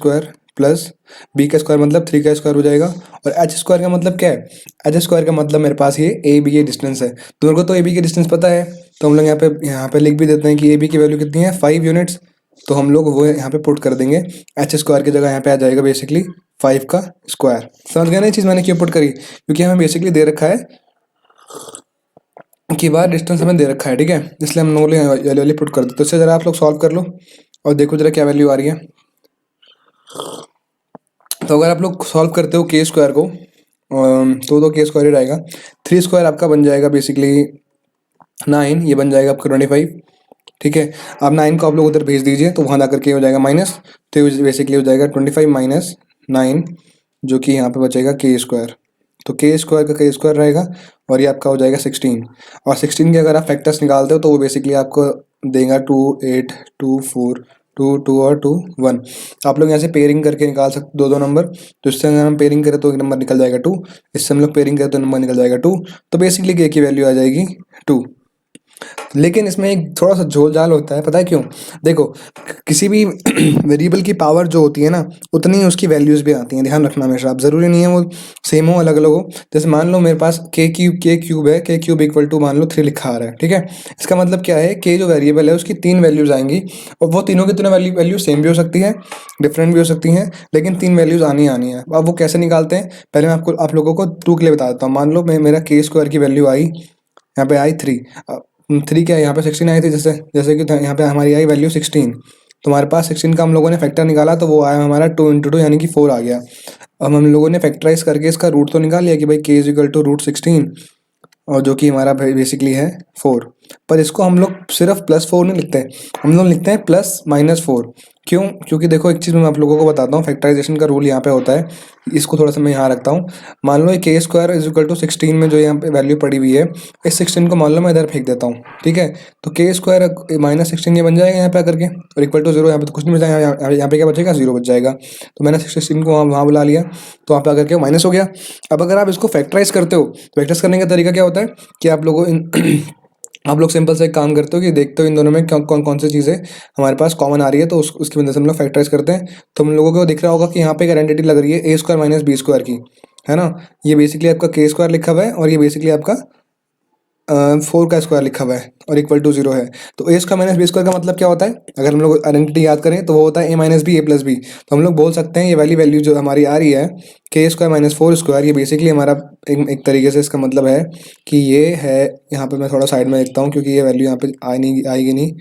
+ b का स्क्वायर मतलब 3 का स्क्वायर हो जाएगा, और h² का मतलब क्या है, h² का मतलब मेरे पास ये ए बी की डिस्टेंस है, तो मेरे को तो ए बी की डिस्टेंस पता है, तो हम लोग यहाँ पे लिख भी देते हैं कि ए बी की वैल्यू कितनी है, 5 यूनिट्स। तो हम लोग वो यहाँ पे पुट कर देंगे, h² की जगह यहाँ पे आ जाएगा बेसिकली 5 का स्क्वायर। समझ गया ना ये चीज़ मैंने क्यों पुट करी, क्योंकि हमें बेसिकली दे रखा है कि बार डिस्टेंस हमें दे रखा है। ठीक है, इसलिए हम लोग ये वाली पुट कर दो। तो इससे ज़रा आप लोग सॉल्व कर लो और देखो जरा क्या वैल्यू आ रही है। तो अगर आप लोग सॉल्व करते हो k² को, तो k² ही रहेगा। 3² आपका बन जाएगा बेसिकली 9, ये बन जाएगा आपका 25। ठीक है, अब 9 को आप लोग उधर भेज दीजिए, तो वहाँ जाकर के हो जाएगा माइनस, तो बेसिकली हो जाएगा 25 - 9, जो कि यहाँ पे बचेगा k²। तो k² का k² रहेगा, और ये आपका हो जाएगा 16। और 16 के अगर आप फैक्टर्स निकालते हो तो वो बेसिकली आपको देगा 2, 8, 2, 4, 2, 2 और 2, 1। आप लोग यहाँ से पेयरिंग करके निकाल सकते दो नंबर, तो इससे अगर हम पेयरिंग करें तो एक नंबर निकल जाएगा 2, इससे हम लोग पेयरिंग करें तो नंबर निकल जाएगा 2। तो बेसिकली k की वैल्यू आ जाएगी 2। लेकिन इसमें एक थोड़ा सा झोल झाल होता है, पता है क्यों? देखो, किसी भी वेरिएबल की पावर जो होती है ना, उतनी ही उसकी वैल्यूज भी आती हैं, ध्यान रखना हमेशा। आप जरूरी नहीं है वो सेम हो, अलग अलग हो। जैसे मान लो मेरे पास k क्यूब है, k³ = मान लो 3 लिखा आ रहा है। ठीक है, इसका मतलब क्या है, k जो वेरिएबल है उसकी 3 वैल्यूज आएंगी, और वो तीनों की तीनों वैल्यू सेम भी हो सकती है, डिफरेंट भी हो सकती हैं, लेकिन 3 वैल्यूज आनी है। अब वो कैसे निकालते हैं, पहले मैं आप लोगों को ट्रू के लिए बता देता हूँ। मान लो मेरा k² की वैल्यू आई, यहाँ पे आई 3, 3 क्या है, यहाँ पे 16 आई थी, जैसे जैसे कि यहाँ पे हमारी आई वैल्यू 16, तो हमारे पास 16 का हम लोगों ने फैक्टर निकाला, तो वो आया हमारा 2 × 2 यानी कि 4 आ गया। अब हम लोगों ने फैक्टराइज करके इसका रूट तो निकाल लिया कि भाई k = √16, और जो कि हमारा बेसिकली है 4। पर इसको हम लोग सिर्फ +4 नहीं लिखते, हम लोग लिखते हैं +-4। क्यों? क्योंकि देखो एक चीज़ मैं आप लोगों को बताता हूँ, फैक्टराइजेशन का रूल यहाँ पे होता है, इसको थोड़ा सा मैं यहाँ रखता हूँ। मान लो k² = 16 में जो यहाँ पे वैल्यू पड़ी हुई है, इस 16 को मान लो मैं इधर फेंक देता हूँ। ठीक है, तो k² -16 ये बन जाएगा यहाँ पे आकर के, और इक्वल टू 0, यहाँ पे तो कुछ नहीं बचा, यहाँ पे क्या बचेगा, 0 बच जाएगा। तो मैंने 16 को वहाँ बुला लिया, तो वहाँ पे आकर के माइनस हो गया। अब अगर आप इसको फैक्टराइज करते हो, फैक्टराइज करने का तरीका क्या होता है कि आप लोगों आप लोग सिंपल से एक काम करते हो कि देखते हो इन दोनों में कौन सी चीज़ें हमारे पास कॉमन आ रही है, तो उसकी वजह से हम लोग फैक्टराइज करते हैं। तो हम लोगों को दिख रहा होगा कि यहाँ पे एक आइडेंटिटी लग रही है a² - b² की, है ना। ये बेसिकली आपका k² लिखा हुआ है, और ये बेसिकली आपका 4 का स्क्वायर लिखा हुआ है, और इक्वल टू 0 है। तो a² - b² का मतलब क्या होता है, अगर हम लोग आइडेंटिटी याद करें तो वो होता है a - b a + b। तो हम लोग बोल सकते हैं ये वाली वैल्यू जो हमारी आ रही है k² - 4², ये बेसिकली हमारा एक तरीके से इसका मतलब है कि ये है, यहाँ पे मैं थोड़ा साइड में लिखता हूँ क्योंकि ये वैल्यू यहाँ पे आएगी नहीं,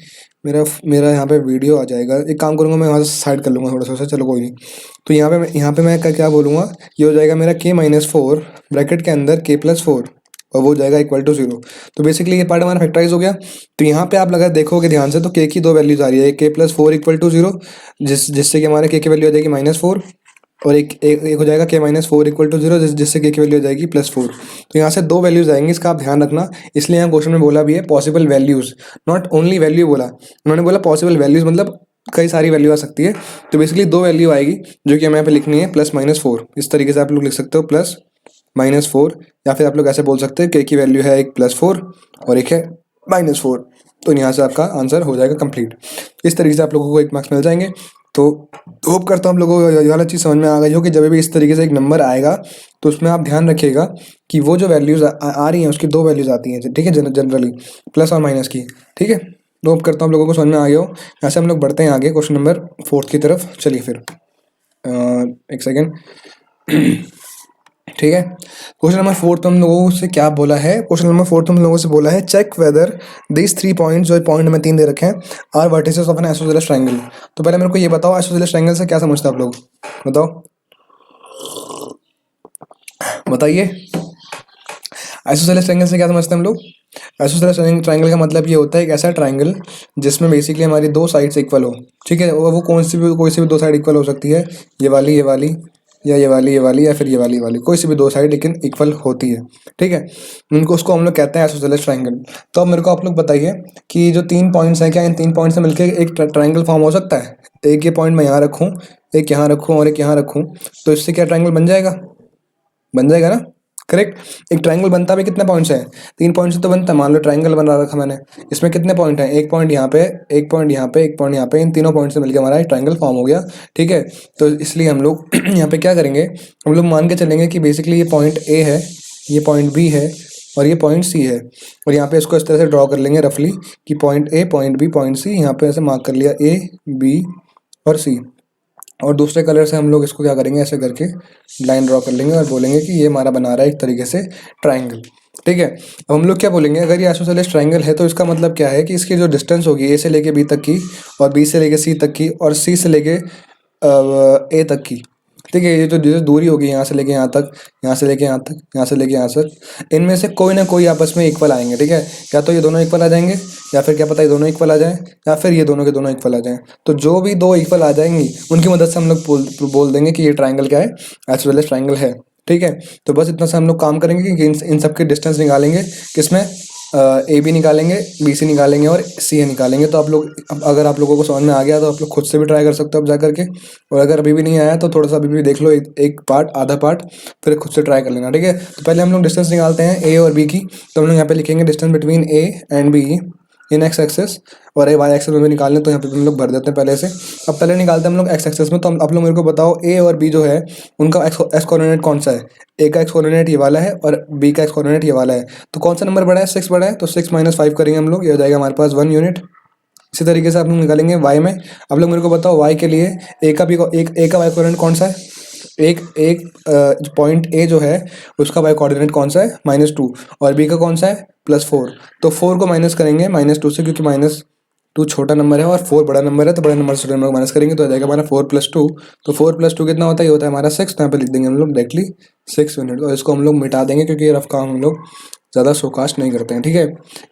मेरा यहाँ पे वीडियो आ जाएगा। एक काम करूँगा, मैं वहाँ से साइड कर लूँगा थोड़ा सा, चलो कोई नहीं। तो यहाँ पे मैं क्या बोलूँगा, ये हो जाएगा मेरा k - 4 ब्रैकेट के अंदर k + 4, और वो हो जाएगा इक्वल टू 0। तो बेसिकली ये पार्ट हमारा फैक्टराइज हो गया। तो यहाँ पे आप अगर देखोगे ध्यान से, तो k की 2 वैल्यूज आ रही है, एक k + 4 = 0, जिससे कि हमारे k की वैल्यू आ जाएगी -4, और एक हो जाएगा k - 4 = 0, जिससे k की वैल्यू आ जाएगी +4। तो यहाँ से 2 वैल्यूज आएंगी, इसका आप ध्यान रखना। इसलिए यहाँ क्वेश्चन में बोला भी है possible values, not only value बोला, उन्होंने बोला पॉसिबल वैल्यूज, मतलब कई सारी वैल्यू आ सकती है। तो बेसिकली 2 वैल्यू आएगी, जो कि हमें यहाँ पे लिखनी है +-4। इस तरीके से आप लोग लिख सकते हो +-4, या फिर आप लोग ऐसे बोल सकते हैं k की वैल्यू है एक +4 और एक है -4। तो यहाँ से आपका आंसर हो जाएगा कंप्लीट। इस तरीके से आप लोगों को 1 मार्क्स मिल जाएंगे। तो होप करता हूँ आप लोगों को ये वाला चीज़ समझ में आ गई हो कि जब भी इस तरीके से एक नंबर आएगा तो उसमें आप ध्यान रखिएगा कि वो जो वैल्यूज़ आ रही हैं उसकी 2 वैल्यूज़ आती हैं, ठीक है, जनरली प्लस और माइनस की। ठीक है, तो होप करता हूँ आप लोगों को समझ में आ गया हो। यहाँ से हम लोग बढ़ते हैं आगे क्वेश्चन नंबर 4 की तरफ। चलिए फिर एक सेकेंड। ठीक है, क्वेश्चन नंबर 4 तो हम लोगों से क्या बोला है, क्वेश्चन नंबर 4 तो हम लोगों से बोला है चेक वेदर दीज 3 पॉइंट्स, जो पॉइंट में 3 दे रखे हैं, are vertices of an isosceles triangle. तो पहले मेरे को ये बताओ आइसोसेलेस ट्रायंगल से क्या समझते हैं आप लोग, बताओ बताइए। आइसोसेलेस ट्रायंगल से क्या समझते हैं हम लोग? आइसोसेलेस ट्रायंगल का मतलब ये होता है एक ऐसा ट्रायंगल जिसमें बेसिकली हमारी दो साइड्स इक्वल हो। ठीक है, वो कौन सी भी, कोई सी भी दो साइड इक्वल हो सकती है, ये वाली या ये वाली या फिर ये वाली, कोई सी भी दो साइड लेकिन इक्वल होती है। ठीक है, उनको उसको हम लोग कहते हैं आइसोसेलेस ट्रायंगल। तो अब मेरे को आप लोग बताइए कि जो 3 पॉइंट्स हैं, क्या इन 3 पॉइंट से मिलकर एक ट्रायंगल फॉर्म हो सकता है? एक ये पॉइंट मैं यहाँ रखूँ, एक यहाँ रखूँ और एक यहाँ रखूँ, तो इससे क्या ट्रायंगल बन जाएगा? बन जाएगा ना, करेक्ट। एक ट्रायंगल बनता भी कितने पॉइंट से है? 3 पॉइंट से तो बनता है। मान लो ट्रायंगल बना रखा मैंने, इसमें कितने पॉइंट हैं? एक पॉइंट यहाँ पे, एक पॉइंट यहाँ पे, एक पॉइंट यहाँ पे, इन तीनों पॉइंट से मिलकर हमारा एक ट्रायंगल फॉर्म हो गया। ठीक है, तो इसलिए हम लोग यहाँ पे क्या करेंगे, हम लोग मान के चलेंगे कि बेसिकली ये पॉइंट ए है, ये पॉइंट बी है और ये पॉइंट सी है। और यहाँ पे इसको इस तरह से ड्रॉ कर लेंगे रफली कि point A, point B, point C, यहाँ पे ऐसे मार्क कर लिया ए, बी और सी। और दूसरे कलर से हम लोग इसको क्या करेंगे, ऐसे करके लाइन ड्रॉ कर लेंगे और बोलेंगे कि ये हमारा बना रहा है एक तरीके से ट्रायंगल। ठीक है, अब हम लोग क्या बोलेंगे, अगर ये आइसोसेलेस ट्रायंगल है तो इसका मतलब क्या है कि इसकी जो डिस्टेंस होगी ए से लेके बी तक की, और बी से लेके सी तक की, और सी से लेके ए तक की। ठीक है, ये जो दूरी होगी यहाँ से लेके यहाँ तक, यहाँ से लेके यहाँ तक, यहाँ से लेके यहाँ तक, इनमें से कोई ना कोई आपस में इक्वल आएंगे। ठीक है, या तो ये दोनों इक्वल आ जाएंगे, या फिर क्या पता ये दोनों इक्वल आ जाएं, या फिर ये दोनों के दोनों इक्वल आ जाएं। तो जो भी दो इक्वल आ जाएंगी उनकी मदद से हम लोग बोल देंगे कि ये ट्राइंगल क्या है, आइसोसेलेस ट्राइंगल है। ठीक है, तो बस इतना से हम लोग काम करेंगे कि इन सब के डिस्टेंस निकालेंगे, किसमें, ए बी निकालेंगे, बी सी निकालेंगे और सी ए निकालेंगे। तो आप लोग, अगर आप लोगों को समझ में आ गया तो आप लोग खुद से भी ट्राई कर सकते हो अब जा करके, और अगर अभी भी नहीं आया तो थोड़ा सा अभी भी देख लो, एक पार्ट, आधा पार्ट, फिर खुद से ट्राई कर लेना। ठीक है, तो पहले हम लोग डिस्टेंस निकालते हैं ए और बी की। तो हम लोग यहाँ पे लिखेंगे distance between A and B in X axis, और ए वाई एक्सेस में भी निकालने, तो यहाँ पे हम लोग भर देते हैं पहले से। अब पहले निकालते हैं हम लोग एक्स एक्सेस में। तो आप लोग मेरे को बताओ ए और बी जो है उनका एक्स कोऑर्डिनेट कौन सा है? ए का एक्स कोऑर्डिनेट ये वाला है और बी का एक्स कोऑर्डिनेट ये वाला है। तो कौन सा नंबर बड़ा है? 6 बड़ा है, तो 6 - 5 करेंगे हम लोग, ये हो जाएगा हमारे पास 1 यूनिट। इसी तरीके से आप लोग निकालेंगे वाई में। आप लोग मेरे को बताओ वाई के लिए ए का वाई कोऑर्डिनेट कौन सा है? एक एक पॉइंट ए जो है उसका वाई कोऑर्डिनेट कौन सा है? -2, और बी का कौन सा है? +4। तो 4 को माइनस करेंगे -2 से, क्योंकि -2 छोटा नंबर है और 4 बड़ा नंबर है, तो बड़े नंबर से छोटे नंबर को माइनस करेंगे तो आ जाएगा हमारा 4 + 2। तो 4 + 2 कितना होता है? ये होता है हमारा 6। तो यहाँ पे लिख देंगे हम लोग डायरेक्टली 6 यूनिट, और इसको हम लोग मिटा देंगे क्योंकि ये रफ काम हम लोग ज़्यादा शोकास्ट नहीं करते हैं। ठीक है,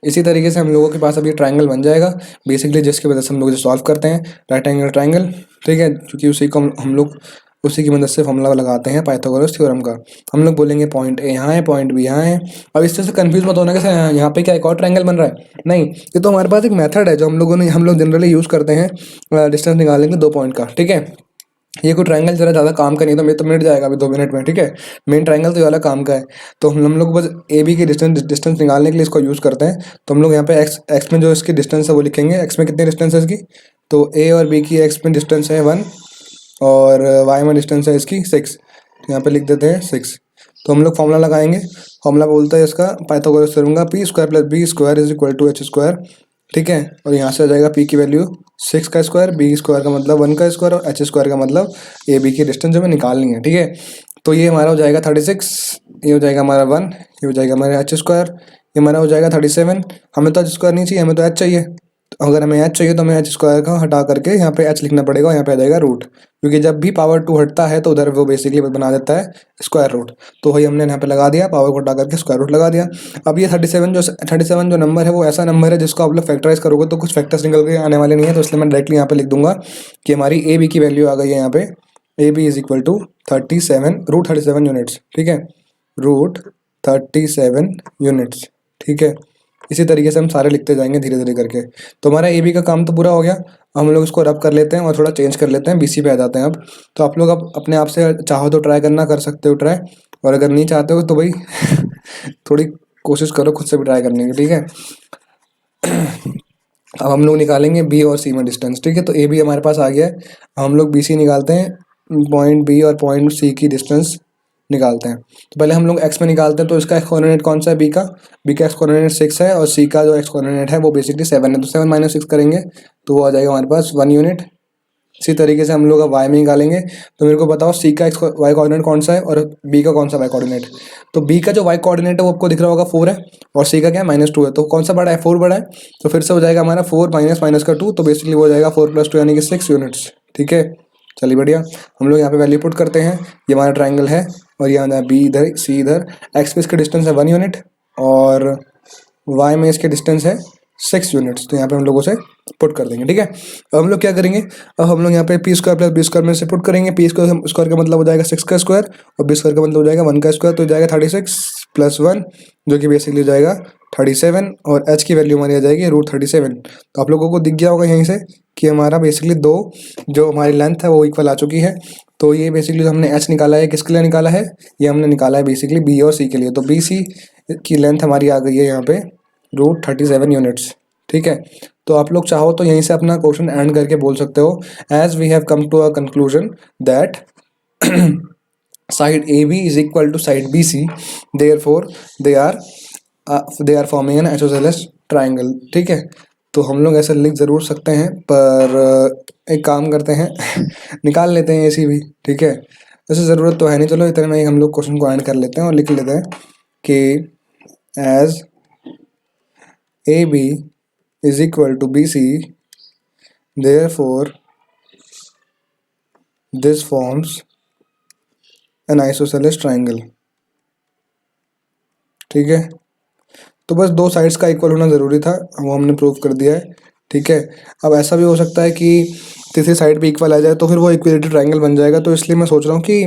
इसी तरीके से हम लोगों के पास अभी ट्रायंगल बन जाएगा बेसिकली, जिसकी वजह से हम लोग सॉल्व करते हैं राइट एंगल ट्रायंगल। ठीक है, क्योंकि उसी को हम लोग उसी की मदद से फॉर्मूला लगाते हैं पाइथागोरस थ्योरम का। हम लोग बोलेंगे पॉइंट ए यहाँ है, पॉइंट बी यहाँ है। अब इस तरह से कंफ्यूज मत होना कि यहाँ पे क्या एक और ट्रायंगल बन रहा है, नहीं, ये तो हमारे पास एक मेथड है जो हम लोग जनरली यूज़ करते हैं डिस्टेंस निकालने के 2 पॉइंट का। ठीक है, ये कोई ट्रायंगल जरा ज़्यादा काम का नहीं, तो मैं तो मिट जाएगा अभी 2 मिनट में। ठीक है, मेन ट्रायंगल तो ये वाला काम का है। तो हम लोग बस ए बी की डिस्टेंस निकालने के लिए इसको यूज़ करते हैं। तो हम लोग यहाँ पे एक्स में जो इसकी डिस्टेंस है वो लिखेंगे, एक्स में कितनी डिस्टेंस है इसकी, तो ए और बी की एक्स में डिस्टेंस है 1, और वाई में डिस्टेंस है इसकी 6। तो यहाँ पे लिख देते हैं 6। तो हम लोग फॉर्मूला लगाएंगे, फॉर्मूला बोलता है इसका पाइथागोरस थ्योरम का, p² + b² = h²। ठीक है, और यहाँ से आ जाएगा p की वैल्यू 6 का स्क्वायर, b स्क्वायर का मतलब 1 का स्क्वायर, और h स्क्वायर का मतलब ए बी की डिस्टेंस हमें निकालनी है। ठीक है, तो ये हमारा हो जाएगा 36, ये हो जाएगा हमारा 1, ये हो जाएगा हमारा h², ये हमारा हो जाएगा 37। हमें तो h² नहीं चाहिए, हमें तो h चाहिए। तो अगर हमें h चाहिए तो हमें h² का हटा करके यहाँ पे h लिखना पड़ेगा, यहाँ पे आ जाएगा रूट, क्योंकि जब भी पावर 2 हटता है तो उधर वो बेसिकली बना देता है स्क्वायर रूट। तो वही हमने यहाँ पे लगा दिया, पावर को हटा करके स्क्वायर रूट लगा दिया। अब ये 37 जो नंबर है वो ऐसा नंबर है जिसको आप लोग फैक्टराइज करोगे तो कुछ फैक्टर्स निकल के आने वाले नहीं है, तो इसलिए मैं डायरेक्टली यहाँ पे लिख दूंगा कि हमारी ए बी की वैल्यू आ गई है यहाँ पे, ए बी = 37 √37 यूनिट्स। ठीक है, √37 यूनिट्स। ठीक है, इसी तरीके से हम सारे लिखते जाएंगे धीरे धीरे करके। तो हमारा ए बी का काम तो पूरा हो गया। हम लोग इसको रब कर लेते हैं और थोड़ा चेंज कर लेते हैं, बीसी पे आ जाते हैं अब। तो आप लोग अब अपने आप से चाहो तो ट्राई करना, कर सकते हो ट्राई, और अगर नहीं चाहते हो तो भाई थोड़ी कोशिश करो खुद से भी ट्राई करने की। ठीक है, अब हम लोग निकालेंगे बी और सी में डिस्टेंस। ठीक है, तो ए बी हमारे पास आ गया है। हम लोग बी सी निकालते हैं, पॉइंट बी और पॉइंट सी की डिस्टेंस निकालते हैं। तो पहले हम लोग एक्स में निकालते हैं, तो इसका एक्स कोऑर्डिनेट कौन सा है, बी का एक्स कोऑर्डिनेट 6 है और सी का जो एक्स कोऑर्डिनेट है वो बेसिकली 7 है। तो 7 माइनस 6 करेंगे तो वो आ जाएगा हमारे पास 1 यूनिट। इसी तरीके से हम लोग अब वाई में निकालेंगे। तो मेरे को बताओ सी का एक्स वाई कोऑर्डिनेट कौन सा है और बी का कौन सा वाई कोऑर्डिनेट। तो बी का जो वाई कोऑर्डिनेट है वो आपको दिख रहा होगा 4 है और सी का क्या है -2 है। तो कौन सा बड़ा है, 4 बड़ा है। तो फिर से हो जाएगा हमारा 4 माइनस माइनस का 2, तो बेसिकली वो हो जाएगा 4 + 2 यानी कि 6 यूनिट्स। ठीक है, चलिए बढ़िया। हम लोग यहाँ पे वैल्यू पुट करते हैं। ये हमारा ट्राइंगल है और यहाँ है बी इधर, सी इधर। एक्स पे इसका डिस्टेंस है 1 यूनिट और वाई में इसके डिस्टेंस है 6 यूनिट्स। तो यहाँ पे हम लोग उसे पुट कर देंगे। ठीक है, अब हम लोग क्या करेंगे, अब हम लोग यहाँ पे P square plus B square में से पुट करेंगे। पी स्क्वायर का मतलब हो जाएगा 6 का स्क्वायर और बी स्क्वायर का मतलब हो जाएगा 1 का स्क्वायर। तो जाएगा 36 + 1 जो कि बेसिकली हो जाएगा 37 और एच की वैल्यू हमारी आ जाएगी √37। तो आप लोगों को दिख गया होगा यहीं से कि हमारा बेसिकली दो जो हमारी लेंथ है वो इक्वल आ चुकी है। तो ये बेसिकली जो हमने एच निकाला है किसके लिए निकाला है, ये हमने निकाला है बेसिकली बी और सी के लिए। तो बी सी की लेंथ हमारी आ गई है यहाँ पे √37 यूनिट्स। ठीक है, तो आप लोग चाहो तो यहीं से अपना क्वेश्चन एंड करके बोल सकते हो, as we have come to a conclusion that side A B is equal to side B C, therefore they are forming an isosceles triangle. ठीक है, तो हम लोग ऐसा लिख ज़रूर सकते हैं, पर एक काम करते हैं निकाल लेते हैं ऐसी भी। ठीक है, वैसे ज़रूरत तो है नहीं, चलो इतने में ही हम लोग क्वेश्चन को एंड कर लेते हैं और लिख लेते हैं कि as A B is equal to BC, therefore this forms an isosceles triangle। ठीक है, तो बस दो साइड्स का इक्वल होना ज़रूरी था, वो हमने प्रूव कर दिया है। ठीक है, अब ऐसा भी हो सकता है कि तीसरी साइड भी इक्वल आ जाए तो फिर वो इक्विलेटरल ट्रायंगल बन जाएगा। तो इसलिए मैं सोच रहा हूँ कि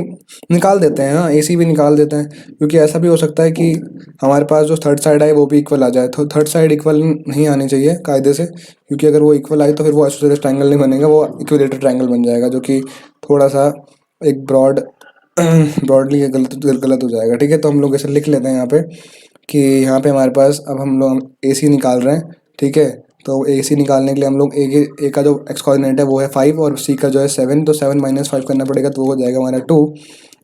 निकाल देते हैं, हाँ एसी भी निकाल देते हैं, क्योंकि ऐसा भी हो सकता है कि हमारे पास जो थर्ड साइड है वो भी इक्वल आ जाए। तो थर्ड साइड इक्वल नहीं आनी चाहिए कायदे से, क्योंकि अगर वो इक्वल आई तो फिर वो आइसोसेलेस ट्रायंगल नहीं बनेगा, वो इक्विलेटरल ट्रायंगल बन जाएगा, जो कि थोड़ा सा एक ब्रॉडली गलत हो जाएगा। ठीक है, तो हम लोग ऐसे लिख लेते हैं यहाँ पे कि यहाँ पे हमारे पास अब हम लोग ए सी निकाल रहे हैं। ठीक है, तो ए सी निकालने के लिए हम लोग ए का जो एक्स कोऑर्डिनेट है वो है 5 और सी का जो है 7, तो 7 - 5 करना पड़ेगा, तो वो हो जाएगा हमारा 2।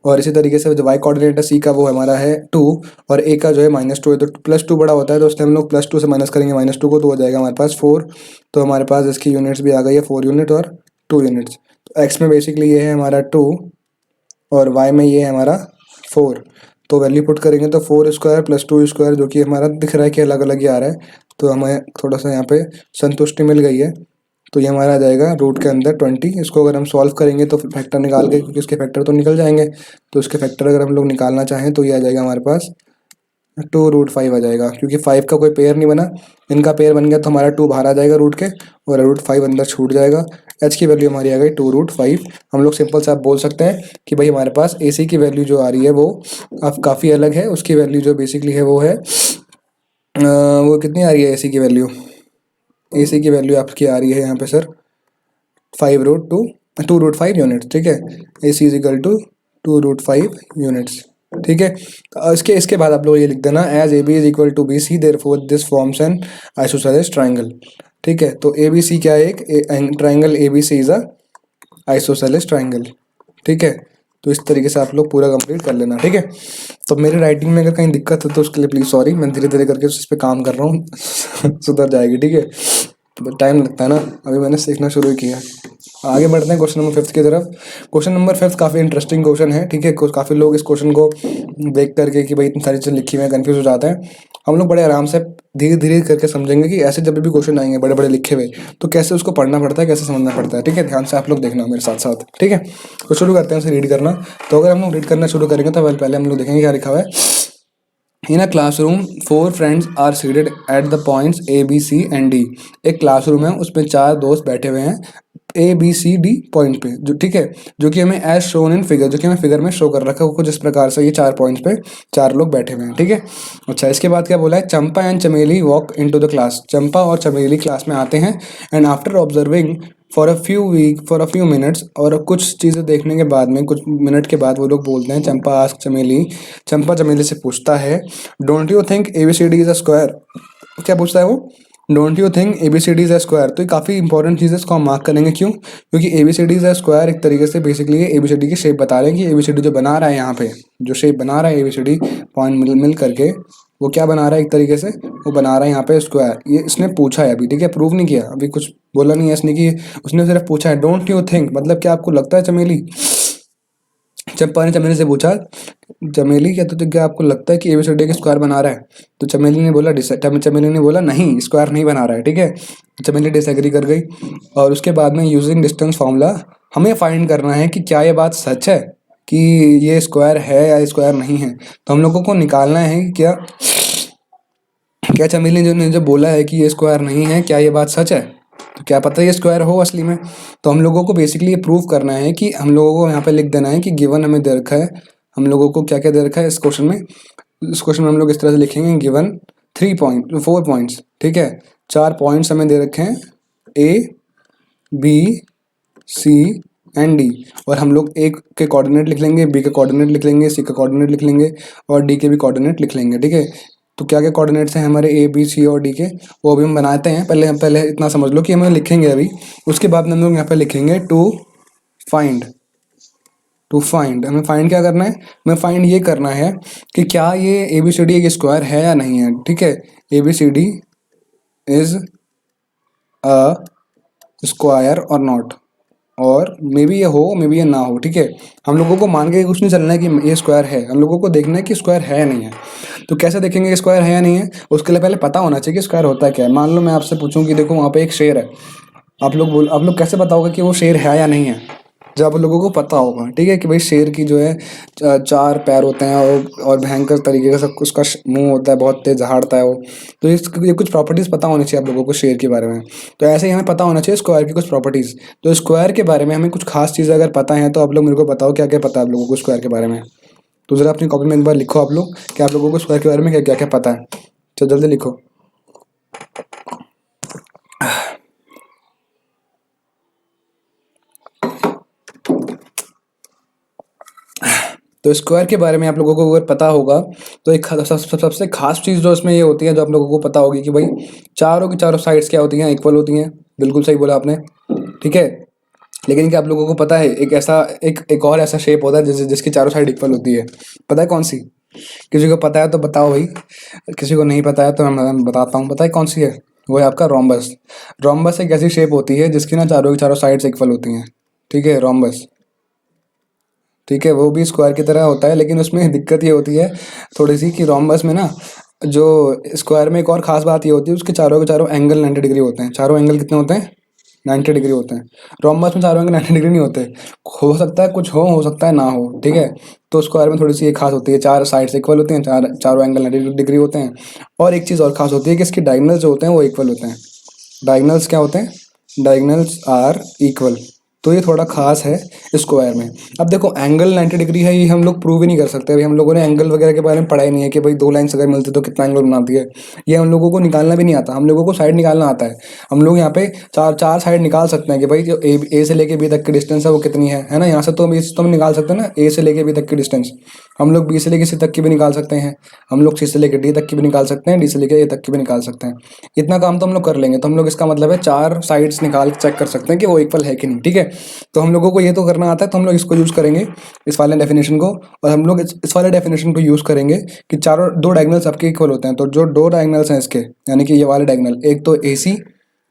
और इसी तरीके से जो वाई कोऑर्डिनेट है सी का वो हमारा है 2 और ए का जो है -2 है। तो +2 बड़ा होता है, तो उससे हम लोग +2 से माइनस करेंगे -2 को, तो हो जाएगा हमारे पास 4। तो हमारे पास इसकी यूनिट्स भी आ गई है 4 यूनिट और 2 यूनिट्स। तो एक्स में बेसिकली ये है हमारा 2 और वाई में ये है हमारा 4। तो वैल्यू पुट करेंगे तो 4 स्क्वायर + 2 स्क्वायर, जो कि हमारा दिख रहा है कि अलग अलग ही आ रहा है, तो हमें थोड़ा सा यहाँ पे संतुष्टि मिल गई है। तो ये हमारा आ जाएगा रूट के अंदर 20। इसको अगर हम सॉल्व करेंगे तो फैक्टर निकाल के, क्योंकि इसके फैक्टर तो निकल जाएंगे, तो इसके फैक्टर अगर हम लोग निकालना चाहें तो ये आ जाएगा हमारे पास 2√5 आ जाएगा, क्योंकि 5 का कोई पेयर नहीं बना, इनका पेयर बन गया तो हमारा 2 बाहर आ जाएगा रूट के और √5 अंदर छूट जाएगा। एच की वैल्यू हमारी आ गई 2√5। हम लोग सिंपल सा आप बोल सकते हैं कि भाई हमारे पास ए सी की वैल्यू जो आ रही है वो अब काफ़ी अलग है। उसकी वैल्यू जो बेसिकली है वो है वो कितनी आ रही है ए सी की वैल्यू, ए सी की वैल्यू आपकी आ रही है यहाँ पे सर 2√5 यूनिट्स। ठीक है, ए सी इज इक्वल टू 2√5 यूनिट्स। ठीक है, तो इसके बाद आप लोग ये लिख देना, as A B is equal to B C therefore this forms an isosceles triangle. ठीक है, तो ए बी सी क्या है, एक triangle A B C is a isosceles triangle. ठीक है, तो इस तरीके से आप लोग पूरा कंप्लीट कर लेना। ठीक है, तो मेरी राइटिंग में अगर कहीं दिक्कत है तो उसके लिए प्लीज़ सॉरी, मैं धीरे धीरे करके उस पर काम कर रहा हूँ सुधर जाएगी। ठीक है, तो टाइम लगता है ना, अभी मैंने सीखना शुरू किया। आगे बढ़ते हैं क्वेश्चन नंबर 5 की तरफ। क्वेश्चन नंबर 5 काफ़ी इंटरेस्टिंग क्वेश्चन है। ठीक है, काफ़ी लोग इस क्वेश्चन को देख करके कि भाई इतनी सारी चीज़ लिखी हुई है कन्फ्यूज हो जाते हैं। हम लोग बड़े आराम से धीरे धीरे करके समझेंगे कि ऐसे जब भी क्वेश्चन आएंगे बड़े बड़े लिखे हुए तो कैसे उसको पढ़ना पड़ता है, कैसे समझना पड़ता है। ठीक है, ध्यान से आप लोग देखना मेरे साथ साथ। ठीक है, तो शुरू करते हैं उसे रीड करना। तो अगर हम लोग रीड करना शुरू करेंगे तो पहले हम लोग देखेंगे क्या लिखा हुआ है। In a classroom, 4 friends are seated at the points A, B, C and D। एक क्लासरूम है, उसमें 4 दोस्त बैठे हुए हैं A, B, C, D point पे, जो ठीक है, जो कि हमें एज शोन इन फिगर, जो कि हमें फिगर में शो कर रखा है कुछ इस प्रकार से, ये 4 पॉइंट्स पे 4 लोग बैठे हुए हैं। ठीक है, अच्छा इसके बाद क्या बोला है, चंपा एंड चमेली वॉक इनटू द क्लास। चंपा और चमेली क्लास में आते हैं and after observing for a few minutes, और कुछ चीज़ें देखने के बाद में, कुछ मिनट के बाद वो लोग बोलते हैं, चंपा आस्क चमेली, चंपा चमेली से पूछता है, don't you think ABCD is a square. क्या पूछता है वो, don't you think ABCD is a square? तो ये काफ़ी इंपॉर्टेंट चीज़ है, इसको हम मार्क करेंगे। क्यों? क्योंकि ABCD इज अ स्क्वायर एक तरीके से बेसिकली ये ABCD की शेप बता रहे हैं कि ABCD जो बना रहा है यहाँ पे, जो शेप बना रहा है ABCD पॉइंट मिल करके, वो क्या बना रहा है एक तरीके से, वो बना रहा है यहाँ पे स्क्वायर। ये इसने पूछा है अभी, ठीक है, प्रूव नहीं किया अभी, कुछ बोला नहीं है इसने कि उसने सिर्फ पूछा है। डोंट यू थिंक मतलब क्या आपको लगता है चमेली, चंपा ने चमेली से पूछा, चमेली क्या तो क्या आपको लगता है कि ABCD के स्क्वायर बना रहा है? तो चमेली ने बोला चमेली ने बोला नहीं, स्क्वायर नहीं बना रहा है, ठीक है। चमेली डिसएग्री कर गई। और उसके बाद में यूजिंग डिस्टेंस फार्मूला हमें फाइंड करना है कि क्या ये बात सच है कि ये स्क्वायर है या स्क्वायर नहीं है। तो हम लोगों को निकालना है कि क्या क्या चमेली ने जो बोला है कि ये स्क्वायर नहीं है, क्या ये बात सच है? तो क्या पता ये स्क्वायर हो असली में। तो हम लोगों को बेसिकली ये प्रूव करना है कि हम लोगों को यहाँ पे लिख देना है कि गिवन हमें दे रखा है, हम लोगों को क्या क्या दे रखा है इस क्वेश्चन में। इस क्वेश्चन में हम लोग इस तरह से लिखेंगे, गिवन 4 पॉइंट्स, ठीक है, 4 पॉइंट्स हमें दे रखे हैं, A B C and D। और हम लोग A के कोऑर्डिनेट लिख लेंगे, B के कोऑर्डिनेट लिख लेंगे, C के कोऑर्डिनेट लिख लेंगे और D के भी कोऑर्डिनेट लिख लेंगे, ठीक है। तो क्या क्या कोऑर्डिनेट्स हैं हमारे A B C और D के, वो अभी हम बनाते हैं। पहले इतना समझ लो कि हम लिखेंगे अभी, उसके बाद हम लोग यहाँ पे लिखेंगे टू फाइंड हमें फाइंड क्या करना है? हमें फाइंड ये करना है कि क्या ये ABCD एक स्क्वायर है या नहीं है, ठीक है। ABCD इज अ स्क्वायर और नॉट, और मे बी ये हो मे बी ये ना हो, ठीक है। हम लोगों को मान के कुछ नहीं चलना है कि ये स्क्वायर है, हम लोगों को देखना है कि स्क्वायर है या नहीं है। तो कैसे देखेंगे कि स्क्वायर है या नहीं है? उसके लिए पहले पता होना चाहिए कि स्क्वायर होता है क्या है। मान लो मैं आपसे पूछूं कि देखो वहाँ पे एक शेर है, आप लोग कैसे बताओगे कि वो शेर है या नहीं है? जब आप लोगों को पता होगा, ठीक है, कि भाई शेर की जो है 4 पैर होते हैं और भयंकर तरीके का सब उसका मुंह होता है, बहुत तेज दहाड़ता है वो। तो ये कुछ प्रॉपर्टीज़ पता होनी चाहिए आप लोगों को शेर के बारे में। तो ऐसे ही हमें पता होना चाहिए स्क्वायर की कुछ प्रॉपर्टीज़। तो स्क्वायर के बारे में हमें कुछ खास चीज़ें अगर पता है तो आप लोग मेरे को बताओ क्या क्या पता है आप लोगों को स्क्वायर के बारे में। तो ज़रा अपनी कॉपी में एक बार लिखो आप लोग कि आप लोगों को स्क्वायर के बारे में क्या क्या क्या पता है। चलो जल्दी लिखो। तो स्क्वायर के बारे में आप लोगों को अगर पता होगा तो एक सबसे खास चीज़ जो इसमें ये होती है, जो आप लोगों को पता होगी, कि भाई चारों की चारों साइड्स क्या होती हैं, इक्वल होती हैं। बिल्कुल सही बोला आपने, ठीक है। लेकिन क्या आप लोगों को पता है एक और ऐसा शेप होता है जिसकी चारों साइड इक्वल होती है? पता है कौन सी? किसी को पता है तो बताओ भाई, किसी को नहीं पता है तो मैं बताता हूँ। पता है कौन सी है? वो है आपका रोम्बस। रोम्बस एक ऐसी शेप होती है जिसकी ना चारों की चारों साइड्स इक्वल होती हैं, ठीक है, रोम्बस, ठीक है। वो भी स्क्वायर की तरह होता है, लेकिन उसमें दिक्कत ये होती है थोड़ी सी कि रोम्बस में ना, जो स्क्वायर में एक और ख़ास बात ये होती है, उसके चारों के चारों एंगल 90 डिग्री होते हैं। चारों एंगल कितने होते हैं? 90 डिग्री होते हैं। रोम्बस में चारों एंगल 90 डिग्री नहीं होते। हो सकता है कुछ हो सकता है ना हो, ठीक है। तो स्क्वायर में थोड़ी सी ये खास होती है, चार साइड्स इक्वल होती हैं, चारों एंगल 90 डिग्री होते हैं। और एक चीज़ और खास होती है कि इसकी डायगनल्स जो होते हैं वो इक्वल होते हैं। डायगनल्स क्या होते हैं? Diagonals are equal. तो ये थोड़ा खास है स्क्वायर में। अब देखो एंगल 90 डिग्री है, ये हम लोग प्रूव ही नहीं कर सकते। अभी हम लोगों ने एंगल वगैरह के बारे में पढ़ा ही नहीं है कि भाई 2 लाइन्स अगर मिलती तो कितना एंगल बनाती है। ये हम लोगों को निकालना भी नहीं आता, हम लोगों को साइड निकालना आता है। हम लोग यहाँ पे चार साइड निकाल सकते हैं कि भाई जो ए से लेके बी तक की डिस्टेंस है वो कितनी है ना। यहाँ से तो हम निकाल सकते हैं ना, ए से लेके बी तक की डिस्टेंस। हम लोग बी से लेके सी तक की भी निकाल सकते हैं, हम लोग सी से लेके डी तक की भी निकाल सकते हैं, डी से लेके ए तक की भी निकाल सकते हैं। इतना काम तो हम लोग कर लेंगे। तो हम लोग इसका मतलब है 4 साइड्स निकाल चेक कर सकते हैं कि वो इक्वल है कि नहीं, ठीक है। तो हम लोगों को ये तो करना आता है, तो हम लोग इसको यूज़ करेंगे, इस वाले डेफिनेशन को। और हम लोग इस वाले डेफिनेशन को यूज़ करेंगे कि चारों 2 डायगनल्स आपके इक्वल होते हैं। तो जो 2 डायगनल्स हैं इसके, यानी कि ये वाले डायगनल, एक तो AC,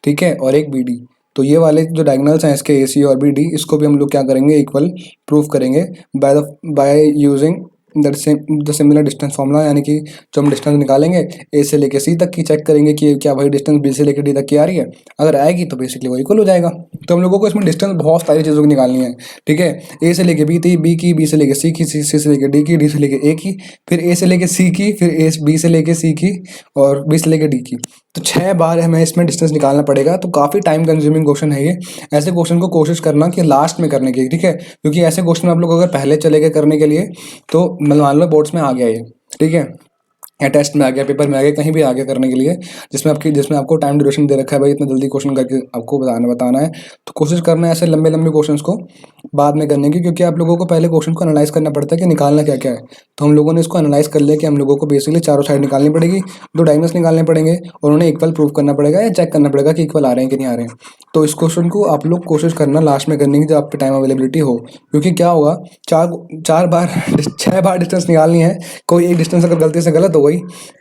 ठीक है, और एक BD। तो ये वाले जो डायगनल्स हैं इसके AC और BD, इसको भी हम लोग क्या करेंगे, इक्वल प्रूव करेंगे by using the similar distance formula. यानी कि जो हम डिस्टेंस निकालेंगे A से लेके C तक की, चेक करेंगे कि क्या भाई डिस्टेंस B से लेके D तक की आ रही है। अगर आएगी तो बेसिकली वो इक्वल हो जाएगा। तो हम लोगों को इसमें डिस्टेंस बहुत सारी चीज़ों की निकालनी है, ठीक है। A से लेके B थी, B की, B से लेके C की, C से लेके D की, D से लेके A की, फिर A से लेके C की, फिर B से लेके C की, और B से लेके D की। तो 6 बार हमें इसमें डिस्टेंस निकालना पड़ेगा। तो काफ़ी टाइम कंज्यूमिंग क्वेश्चन है ये। ऐसे क्वेश्चन को कोशिश करना कि लास्ट में करने की, ठीक है, क्योंकि ऐसे क्वेश्चन आप लोग अगर पहले चले गए करने के लिए तो मान लो बोर्ड्स में आ गया ये, ठीक है। या टेस्ट में आ गया, पेपर में आ गया, कहीं भी आ गया करने के लिए, जिसमें आपको टाइम ड्यूरेशन दे रखा है भाई, इतना जल्दी क्वेश्चन करके आपको बताना है, तो कोशिश करना है ऐसे लंबे लंबे क्वेश्चंस को बाद में करने की, क्योंकि आप लोगों को पहले क्वेश्चन को एनालाइज करना पड़ता है कि निकालना क्या क्या है। तो हम लोगों ने इसको एनालाइज कर लिया कि हम लोगों को बेसिकली चारों साइड निकालनी पड़ेगी, दो डायगोनल्स निकालने पड़ेंगे और उन्हें इक्वल प्रूव करना पड़ेगा या चेक करना पड़ेगा कि इक्वल आ रहे हैं कि नहीं आ रहे हैं। तो इस क्वेश्चन को आप लोग कोशिश करना लास्ट में करने की जब आप पे टाइम अवेलेबिलिटी हो, क्योंकि क्या होगा, चार चार बार 6 बार डिस्टेंस निकालनी है, कोई एक डिस्टेंस अगर गलती से गलत हो गई,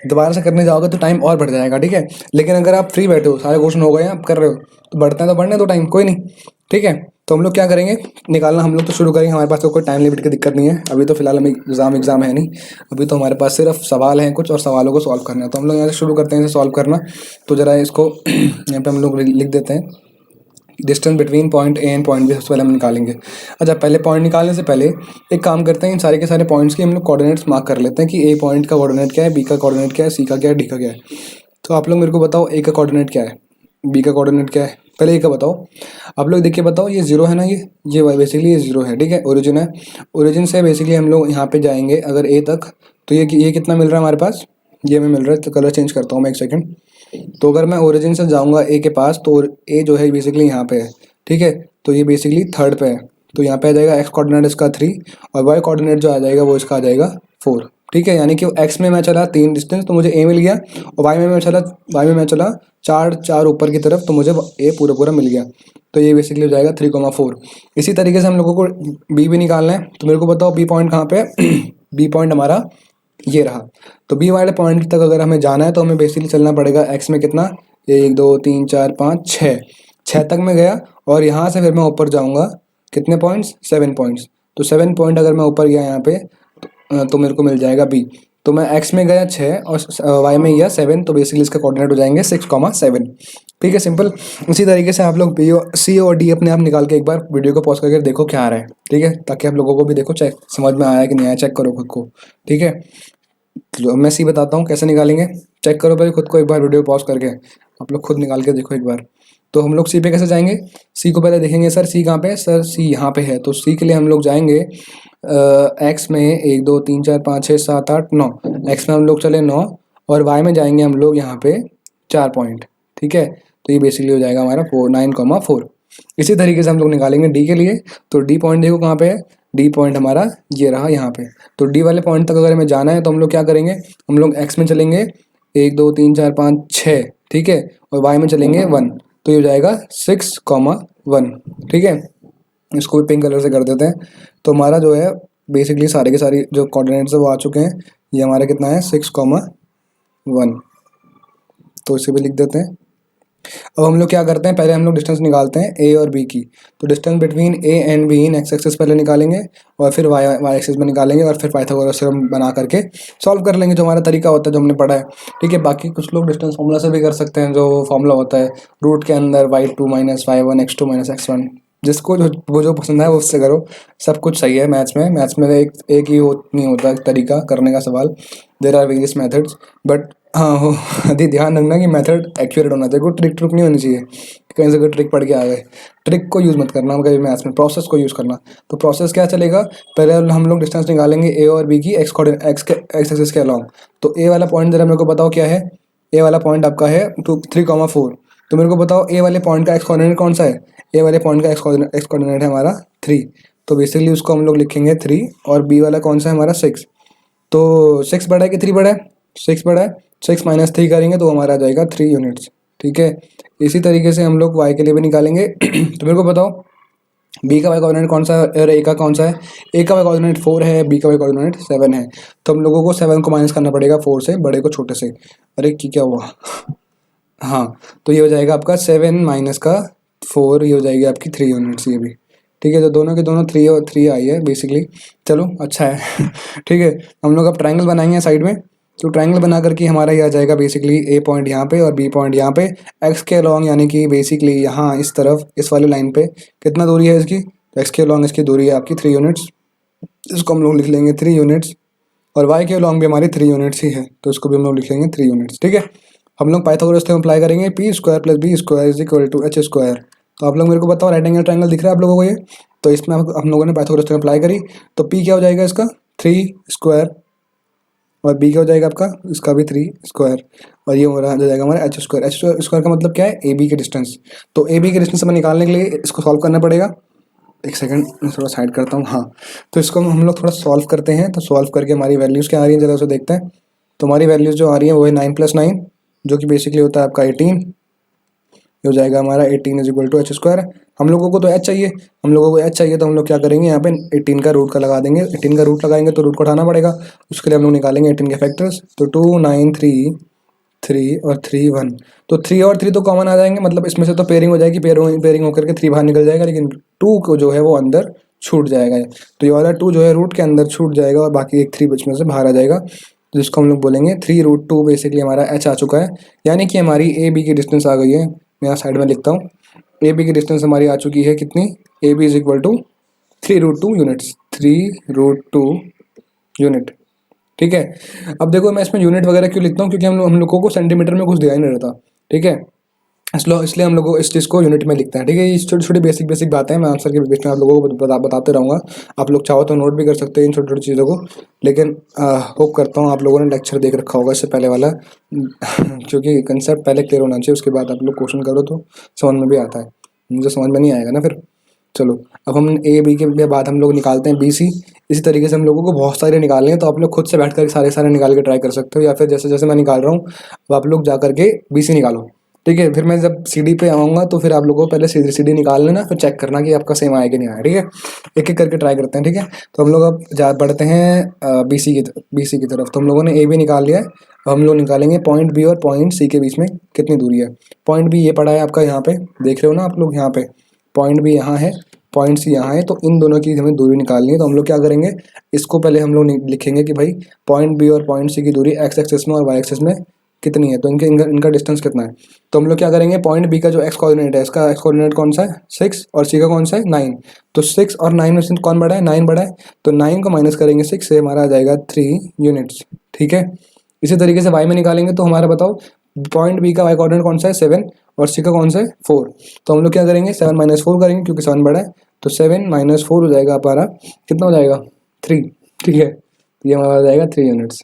दोबारा से करने जाओगे तो टाइम और बढ़ जाएगा, ठीक है। लेकिन अगर आप फ्री बैठे हो, सारे क्वेश्चन हो गए हैं, आप कर रहे हो, तो बढ़ते हैं तो बढ़ने दो टाइम, कोई नहीं, ठीक है। तो हम लोग क्या करेंगे, निकालना हम लोग तो शुरू करेंगे, हमारे पास तो कोई टाइम लिमिट की दिक्कत नहीं है, अभी तो फिलहाल हमें एग्जाम है नहीं, अभी तो हमारे पास सिर्फ सवाल हैं कुछ और सवालों को सॉल्व करना है। तो हम लोग यहाँ से शुरू करते हैं इसे सॉल्व करना। तो ज़रा इसको यहाँ पे हम लोग लिख देते हैं, distance between point A and point B सबसे पहले हम निकालेंगे। अच्छा, पहले पॉइंट निकालने से पहले एक काम करते हैं, इन सारे के सारे पॉइंट्स की हम लोग कोऑर्डिनेट्स मार्क कर लेते हैं कि ए पॉइंट का कोऑर्डिनेट क्या है, बी का कोऑर्डिनेट क्या है, सी का क्या है, डी का क्या है। तो आप लोग मेरे को बताओ ए का कोऑर्डिनेट क्या है, बी का कोऑर्डिनेट क्या है, पहले ए का बताओ। आप लोग देखिए बताओ, ये जीरो है ना, ये बेसिकली ये जीरो है, ठीक है, ओरिजिन है। ओरिजिन से बेसिकली हम लोग यहाँ पे जाएंगे अगर ए तक, तो ये कितना मिल रहा है हमारे पास, ये हमें मिल रहा है। तो कलर चेंज करता हूँ मैं एक सेकंड। तो अगर मैं ओरिजिन से जाऊँगा ए के पास, तो ए जो है बेसिकली यहाँ पे है, ठीक है। तो ये बेसिकली थर्ड पे है, तो यहाँ पे आ जाएगा एक्स कोऑर्डिनेट इसका 3 और वाई कोऑर्डिनेट जो आ जाएगा वो इसका आ जाएगा 4, ठीक है। यानी कि एक्स में मैं चला 3 डिस्टेंस तो मुझे ए मिल गया, और वाई में मैं चला 4 ऊपर की तरफ तो मुझे ए पूरा पूरा मिल गया। तो ये बेसिकली हो जाएगा 3,4। इसी तरीके से हम लोगों को बी भी निकालना है। तो मेरे को बताओ बी पॉइंट कहाँ पे है बी पॉइंट हमारा ये रहा। तो बी वाले पॉइंट तक अगर हमें जाना है तो हमें बेसिकली चलना पड़ेगा एक्स में कितना, 1 2 3 4 5 6 तक मैं गया, और यहाँ से फिर मैं ऊपर जाऊँगा कितने पॉइंट्स, 7 पॉइंट्स। तो 7 पॉइंट अगर मैं ऊपर गया यहाँ पे तो मेरे को मिल जाएगा बी। तो मैं एक्स में गया 6 और वाई में गया 7, तो बेसिकली इसका कोऑर्डिनेट हो जाएंगे 6,7, ठीक है, सिंपल। इसी तरीके से आप लोग बी सी और डी अपने आप निकाल के एक बार वीडियो को पॉज करके देखो क्या आ रहा है, ठीक है, ताकि आप लोगों को भी देखो चेक समझ में आया कि नहीं आया, चेक करो खुद को, ठीक है। तो मैं सी बताता हूँ कैसे निकालेंगे, चेक करो भाई खुद को एक बार वीडियो पॉज करके, आप लोग खुद निकाल के देखो एक बार। तो हम लोग सी पे कैसे जाएंगे, सी को पहले देखेंगे, सर सी कहाँ पे है, सर सी यहाँ पे है। तो सी के लिए हम लोग जाएंगे एक्स में 1 2 3 4 5 6 7 8 9, एक्स में हम लोग चले 9, और वाई में जाएंगे हम लोग यहाँ पे 4 पॉइंट, ठीक है। तो ये बेसिकली हो जाएगा हमारा 9,4। इसी तरीके से हम लोग निकालेंगे डी के लिए। तो डी पॉइंट देखो कहाँ पे है, डी पॉइंट हमारा ये रहा यहाँ पे। तो डी वाले पॉइंट तक अगर हमें जाना है तो हम लोग क्या करेंगे, हम लोग एक्स में चलेंगे 1 2 3 4 5 6, ठीक है, और वाई में चलेंगे 1, तो ये हो जाएगा 6,1, ठीक है। इसको भी पिंक कलर से कर देते हैं। तो हमारा जो है बेसिकली सारे के सारे जो कोऑर्डिनेट्स है वो आ चुके हैं। ये हमारा कितना है 6,1, तो इसे भी लिख देते हैं। अब हम लोग क्या करते हैं, पहले हम लोग डिस्टेंस निकालते हैं ए और बी की। तो distance between A and B in X axis पहले निकालेंगे, और फिर वाई एक्सिस में निकालेंगे, और फिर पाइथागोरस थ्योरम बना करके सॉल्व कर लेंगे, जो हमारा तरीका होता है जो हमने पढ़ा है, ठीक है। बाकी कुछ लोग डिस्टेंस फॉर्मूला से भी कर सकते हैं, जो फॉर्मूला होता है रूट के अंदर y2 - y1 x2 - x1, जिसको जो पसंद है वो उससे करो, सब कुछ सही है। मैथ्स में एक ही नहीं होता तरीका करने का सवाल, there are various methods, but हाँ हो यदि ध्यान रखना कि मेथड एक्यूरेट होना चाहिए, कोई ट्रिक नहीं होनी चाहिए, कहीं से कोई ट्रिक पढ़ के आ गए, ट्रिक को यूज़ मत करना कभी मैथ्स में, प्रोसेस को यूज़ करना। तो प्रोसेस क्या चलेगा, पहले हम लोग डिस्टेंस निकालेंगे ए और बी की एक्स एक्सिस के अलॉन्ग। तो ए वाला पॉइंट जरा मेरे को बताओ क्या है, ए वाला पॉइंट आपका है 3,4। तो मेरे को बताओ ए वाले पॉइंट का एक्स कोऑर्डिनेट कौन सा है, ए वाले पॉइंट का एक्स कोऑर्डिनेट है हमारा 3, तो बेसिकली उसको हम लोग लिखेंगे 3, और बी वाला कौन सा है हमारा 6। तो 6 बड़ा है कि 3 बड़ा है, 6 बड़ा है, 6 - 3 करेंगे तो हमारा आ जाएगा 3 यूनिट्स, ठीक है। इसी तरीके से हम लोग वाई के लिए भी निकालेंगे। तो मेरे को बताओ बी का वाई कोऑर्डिनेट कौन सा है और ए का कौन सा है, ए का वाई कोऑर्डिनेट 4 है, बी का वाई कोऑर्डिनेट 7 है। तो हम लोगों को 7 को माइनस करना पड़ेगा 4 से, बड़े को छोटे से। अरे क्या हुआ हाँ, तो ये हो जाएगा आपका 7 माइनस का 4, ये हो जाएगी आपकी 3 यूनिट्स ये भी, ठीक है। तो दोनों के दोनों 3 और 3 आई है बेसिकली, चलो अच्छा है ठीक है। हम लोग अब ट्रायंगल बनाएंगे साइड में। तो ट्रायंगल बना करके हमारा ये आ जाएगा बेसिकली ए पॉइंट यहाँ पे और बी पॉइंट यहाँ पे, एक्स के अलॉन्ग, यानी कि बेसिकली यहाँ इस तरफ इस वाली लाइन पे कितना दूरी है इसकी, तो एक्स के अलॉन्ग इसकी दूरी है आपकी 3 यूनिट्स, इसको हम लोग लिख लेंगे 3 यूनिट्स, और वाई के अलॉन्ग भी हमारी 3 यूनिट्स ही है, तो इसको भी हम लोग लिख लेंगे 3 यूनिट्स, ठीक है। हम लोग पाइथागोरस थ्योरम अप्लाई करेंगे, P square plus B square is equal to H square. तो आप लोग मेरे को बताओ राइट एंगल ट्रायंगल दिख रहा है आप लोगों को ये, तो इसमें हम लोगों ने पाइथागोरस थ्योरम अप्लाई करी, तो पी क्या हो जाएगा इसका 3 स्क्वायर और बी क्या हो जाएगा आपका, इसका भी 3 स्क्वायर, और ये हो जाएगा हमारा एच स्क्वायर। एच स्क्वायर का मतलब क्या है, ए बी के डिस्टेंस। तो ए बी के डिस्टेंस हमें निकालने के लिए इसको सॉल्व करना पड़ेगा। एक सेकंड मैं थोड़ा साइड करता हूँ। हाँ, तो इसको हम लोग थोड़ा सॉल्व करते हैं। तो सॉल्व करके हमारी वैल्यूज़ क्या आ रही है, जरा उसे देखते हैं। तो हमारी वैल्यूज़ जो आ रही है वो है 9 + 9, जो कि बेसिकली होता है आपका 18। ये हो जाएगा हमारा 18 is equal to H square. हम लोगों को तो एच चाहिए, हम लोगों को एच चाहिए, तो हम लोग क्या करेंगे, यहाँ पे 18 का रूट का लगा देंगे। 18 का रूट लगाएंगे तो रूट को उठाना पड़ेगा, उसके लिए हम लोग निकालेंगे 18 के फैक्टर्स। तो 2 9 3 3 और 3 1। तो 3 और 3 तो कॉमन आ जाएंगे, मतलब इसमें से तो पेयरिंग हो जाएगी, पेयरिंग होकर के 3 बाहर निकल जाएगा, लेकिन 2 को जो है वो अंदर छूट जाएगा। तो ये वाला 2 जो है रूट के अंदर छूट जाएगा और बाकी एक 3 बचने से बाहर आ जाएगा, जिसको हम लोग बोलेंगे 3√2। बेसिकली हमारा एच आ चुका है, यानी कि हमारी ए बी की डिस्टेंस आ गई है। मैं यहाँ साइड में लिखता हूँ, ए बी की डिस्टेंस हमारी आ चुकी है कितनी, A B is equal to 3√2 units, 3√2 unit. ठीक है। अब देखो मैं इसमें यूनिट वगैरह क्यों लिखता हूँ, क्योंकि हम लोगों को सेंटीमीटर में कुछ दिया ही नहीं रहता। ठीक है, इसलिए हम लोग इस चीज़ को यूनिट में लिखते हैं। ठीक है, ये छोटी छोटी बेसिक बातें हैं, मैं आंसर के बीच में आप लोगों को बताते रहूँगा। आप लोग चाहो तो नोट भी कर सकते हैं इन छोटी छोटी चीज़ों को, लेकिन होप करता हूँ आप लोगों ने लेक्चर देख रखा होगा इससे पहले वाला क्योंकि कंसेप्ट पहले क्लियर होना चाहिए, उसके बाद आप लोग क्वेश्चन करो तो समझ में भी आता है। मुझे समझ में नहीं आएगा ना फिर। चलो, अब हम ए बी के बाद हम लोग निकालते हैं बी सी। इसी तरीके से हम लोगों को बहुत सारे निकालने हैं, तो आप लोग खुद से बैठ कर सारे निकाल के ट्राई कर सकते हो, या फिर जैसे जैसे मैं निकाल रहा हूँ अब आप लोग जा करके बी सी निकालो। ठीक है, फिर मैं जब सी डी पे आऊँगा तो फिर आप लोगों को पहले सी डी निकाल लेना, फिर चेक करना कि आपका सेम आया कि नहीं आया। ठीक है, एक एक करके ट्राई करते हैं। ठीक है, तो हम लोग अब बढ़ते हैं बी सी की तरफ। तो हम लोगों ने ए बी निकाल लिया है, अब हम लोग निकालेंगे पॉइंट बी और पॉइंट सी के बीच में कितनी दूरी है। पॉइंट बी ये पड़ा है आपका, यहाँ पे देख रहे हो ना आप लोग, यहाँ पे पॉइंट बी यहाँ है, पॉइंट सी यहाँ है, तो इन दोनों की हमें दूरी निकालनी है। तो हम लोग क्या करेंगे, इसको पहले हम लोग लिखेंगे कि भाई पॉइंट बी और पॉइंट सी की दूरी एक्स एक्सिस में और वाई एक्सिस में कितनी है, तो इनका डिस्टेंस कितना है। तो हम लोग क्या करेंगे, पॉइंट बी का जो एक्स कोऑर्डिनेट है, इसका एक्स कोऑर्डिनेट कौन सा है 6, और सी का कौन सा है 9। तो 6 और 9 में से कौन बड़ा है, 9 बड़ा है, तो 9 को माइनस करेंगे 6 से, हमारा आ जाएगा 3 यूनिट्स। ठीक है, इसी तरीके से वाई में निकालेंगे, तो हमारा बताओ पॉइंट बी का वाई कोऑर्डिनेट कौन सा है 7, और सी का कौन सा है 4। तो हम लोग क्या करेंगे 7 - 4 करेंगे, क्योंकि 7 बड़ा है, तो 7 - 4 हो जाएगा हमारा, कितना हो जाएगा 3। ठीक है, ये हमारा हो जाएगा 3 यूनिट्स।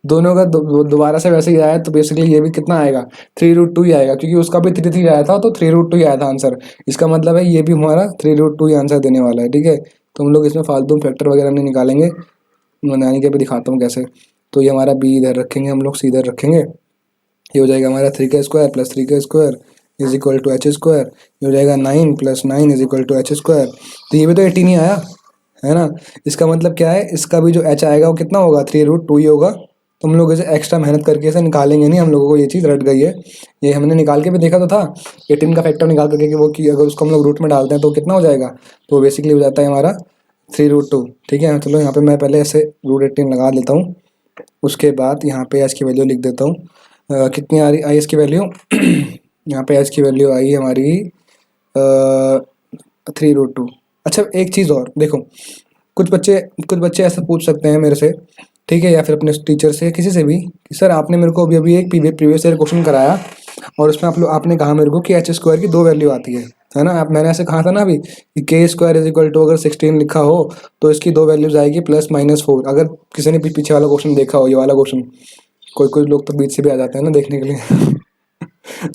दोनों का दोबारा से वैसे ही आया, तो बेसिकली ये भी कितना आएगा 3√2 ही आएगा, क्योंकि उसका भी 3 3 आया था, तो 3√2 ही आया था आंसर। इसका मतलब है ये भी हमारा 3√2 ही आंसर देने वाला है। ठीक है, तो हम लोग इसमें फालतू फैक्टर वगैरह नहीं निकालेंगे, बनाने के भी दिखाता हूँ कैसे। तो ये हमारा बी इधर रखेंगे, हम लोग सी इधर रखेंगे। ये हो जाएगा हमारा 3 का स्क्वायर प्लस 3 का square is equal to H square. ये हो जाएगा 9 + 9 is equal to H square. तो ये भी तो 18 ही आया है ना। इसका मतलब क्या है, इसका भी जो एच आएगा वो कितना होगा 3√2 ही होगा। तो हम लोग इसे एक्स्ट्रा मेहनत करके इसे निकालेंगे नहीं, हम लोगों को ये चीज़ रट गई है। ये हमने निकाल के भी देखा तो था 18 का फैक्टर निकाल करके कि वो कि अगर उसको हम लोग रूट में डालते हैं तो कितना हो जाएगा, तो बेसिकली हो जाता है हमारा 3√2। ठीक है, चलो यहाँ पे मैं पहले ऐसे √18 लगा लेता हूँ, उसके बाद यहाँ पे एच की वैल्यू लिख देता हूँ। कितनी आ रही आई एच की वैल्यू यहाँ पे एच की वैल्यू आई हमारी 3√2। अच्छा, एक चीज़ और देखो, कुछ बच्चे ऐसा पूछ सकते हैं मेरे से, ठीक है, या फिर अपने टीचर से, किसी से भी, कि सर आपने मेरे को अभी अभी एक प्रीवियस ईयर क्वेश्चन कराया और उसमें आपने कहा मेरे को कि एच स्क्वायर की 2 वैल्यू आती है ना। आप मैंने ऐसे कहा था ना अभी कि के स्क्वायर इज इक्वल टू अगर 16 लिखा हो तो इसकी 2 वैल्यूज आएगी +- 4। अगर किसी ने पीछे वाला क्वेश्चन देखा हो, ये वाला क्वेश्चन, कोई लोग तो बीच से भी आ जाते हैं ना देखने के लिए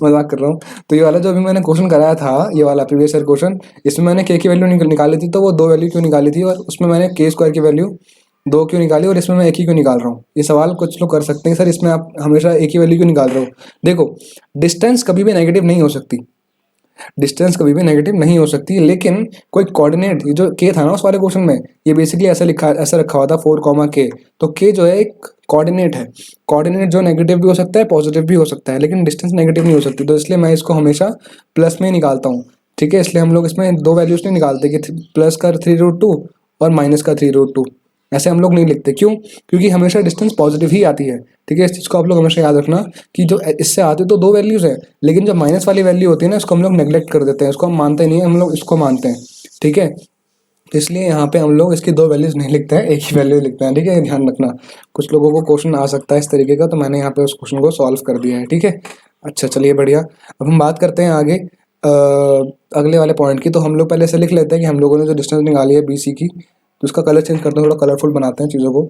मजाक कर रहा हूँ। तो ये वाला जो अभी मैंने क्वेश्चन कराया था, ये वाला प्रीवियस ईयर क्वेश्चन, इसमें मैंने के की वैल्यू निकाली थी, तो वो 2 वैल्यू क्यों निकाली थी, और उसमें मैंने के स्क्वायर की वैल्यू 2 क्यों निकाली, और इसमें मैं एक ही क्यों निकाल रहा हूँ। ये सवाल कुछ लोग कर सकते हैं, सर इसमें आप हमेशा एक ही वैल्यू क्यों निकाल रहे हो। देखो, डिस्टेंस कभी भी नेगेटिव नहीं हो सकती, डिस्टेंस कभी भी नेगेटिव नहीं हो सकती, लेकिन कोई कोऑर्डिनेट, ये जो के था ना उस वाले क्वेश्चन में, ये बेसिकली ऐसा रखा हुआ था 4, तो के जो है एक कोऑर्डिनेट है। कोऑर्डिनेट जो नेगेटिव भी हो सकता है, पॉजिटिव भी हो सकता है, लेकिन डिस्टेंस नेगेटिव नहीं हो सकती, तो इसलिए मैं इसको हमेशा प्लस में ही निकालता हूँ। ठीक है, इसलिए हम लोग इसमें 2 वैल्यूज नहीं निकालते कि प्लस का 3√2 और माइनस का 3√2, ऐसे हम लोग नहीं लिखते। क्यों, क्योंकि हमेशा डिस्टेंस पॉजिटिव ही आती है। ठीक है, इस चीज़ को आप लोग हमेशा याद रखना कि जो इससे आती तो 2 वैल्यूज़ है, लेकिन जो माइनस वाली वैल्यू होती है ना, इसको हम लोग नेग्लेक्ट कर देते हैं, इसको हम मानते नहीं है, हम लोग इसको मानते हैं। ठीक है, तो इसलिए यहाँ पे हम लोग इसकी 2 वैल्यूज़ नहीं लिखते हैं, एक ही वैल्यू लिखते हैं। ठीक है, ध्यान रखना, कुछ लोगों को क्वेश्चन आ सकता है इस तरीके का, तो मैंने यहाँ पे उस क्वेश्चन को सॉल्व कर दिया है। ठीक है, अच्छा चलिए बढ़िया। अब हम बात करते हैं आगे अगले वाले पॉइंट की। तो हम लोग पहले से लिख लेते हैं कि हम लोगों ने जो डिस्टेंस निकाली है बी सी की, तो उसका कलर चेंज करते हैं, थोड़ा कलरफुल बनाते हैं चीज़ों को।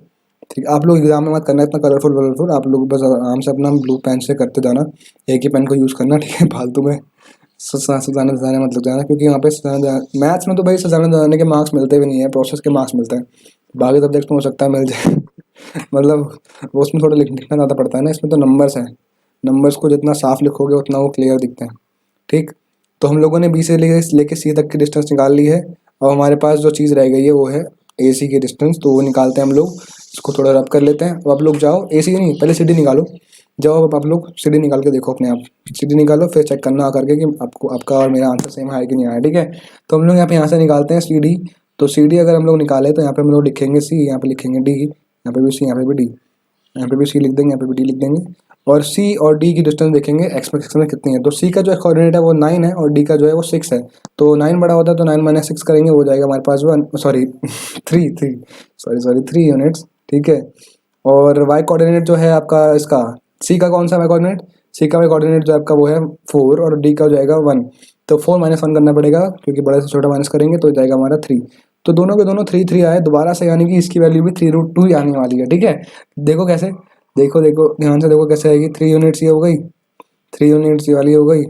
ठीक है, आप लोग एग्जाम में मत करना इतना कलरफुल वलरफुल, आप लोग बस आराम से अपना ब्लू पेन से करते जाना, एक ही पेन को यूज़ करना, ठीक है। फालतू में सजाने सजाने मत लग जाना, क्योंकि यहाँ पे मैथ्स में तो भाई सजाने सजाने के मार्क्स मिलते भी नहीं है, प्रोसेस के मार्क्स मिलते हैं। बाकी सब्जेक्ट में हो सकता है मिल जाए मतलब वो उसमें थोड़ा लिखना ज़्यादा पड़ता है ना, इसमें तो नंबर्स हैं, नंबर्स को जितना साफ लिखोगे उतना वो क्लियर दिखते हैं, ठीक। तो हम लोगों ने बी से लेके सी तक की डिस्टेंस निकाल ली है, और हमारे पास जो चीज़ रह गई है वो है ए सी की डिस्टेंस, तो वो निकालते हैं हम लोग। इसको थोड़ा रब कर लेते हैं। अब आप लोग जाओ, ए सी नहीं, पहले सी डी निकालो। जाओ अब आप लोग सी डी निकाल के देखो अपने आप, सी डी निकालो, फिर चेक करना आकर के कि आपको आपका और मेरा आंसर सेम है कि नहीं आया, ठीक है। तो हम लोग यहाँ से निकालते हैं सी डी। तो सी डी अगर हम लोग निकाले तो यहाँ पे हम लोग लिखेंगे सी, यहाँ पे लिखेंगे डी, यहाँ पे भी सी, यहाँ पे भी डी, यहाँ पे भी सी लिख देंगे, यहाँ पे भी डी लिख देंगे। और सी और डी की डिस्टेंस देखेंगे एक्स में कितनी है। तो सी का जो कोऑर्डिनेट है वो 9 है, और डी का जो है वो 6 है। तो 9 बड़ा होता है तो 9 - 6 करेंगे, हो जाएगा हमारे पास 1, सॉरी 3 3 यूनिट्स, ठीक है। और वाई कोऑर्डिनेट जो है आपका इसका, सी का कौन सा वाई कोऑर्डिनेट, सी का वाई कोऑर्डिनेट जो आपका वो है 4, और डी का हो जाएगा 1। तो 4 - 1 करना पड़ेगा, क्योंकि बड़े से छोटा माइनस करेंगे तो जाएगा हमारा 3। तो दोनों के दोनों 3 3 आए दोबारा से, यानी कि इसकी वैल्यू भी 3√2 ही आने वाली है, ठीक है। देखो कैसे, देखो देखो ध्यान से देखो कैसे आएगी। 3 यूनिट्स ये हो गई, 3 यूनिट्स ये वाली हो गई,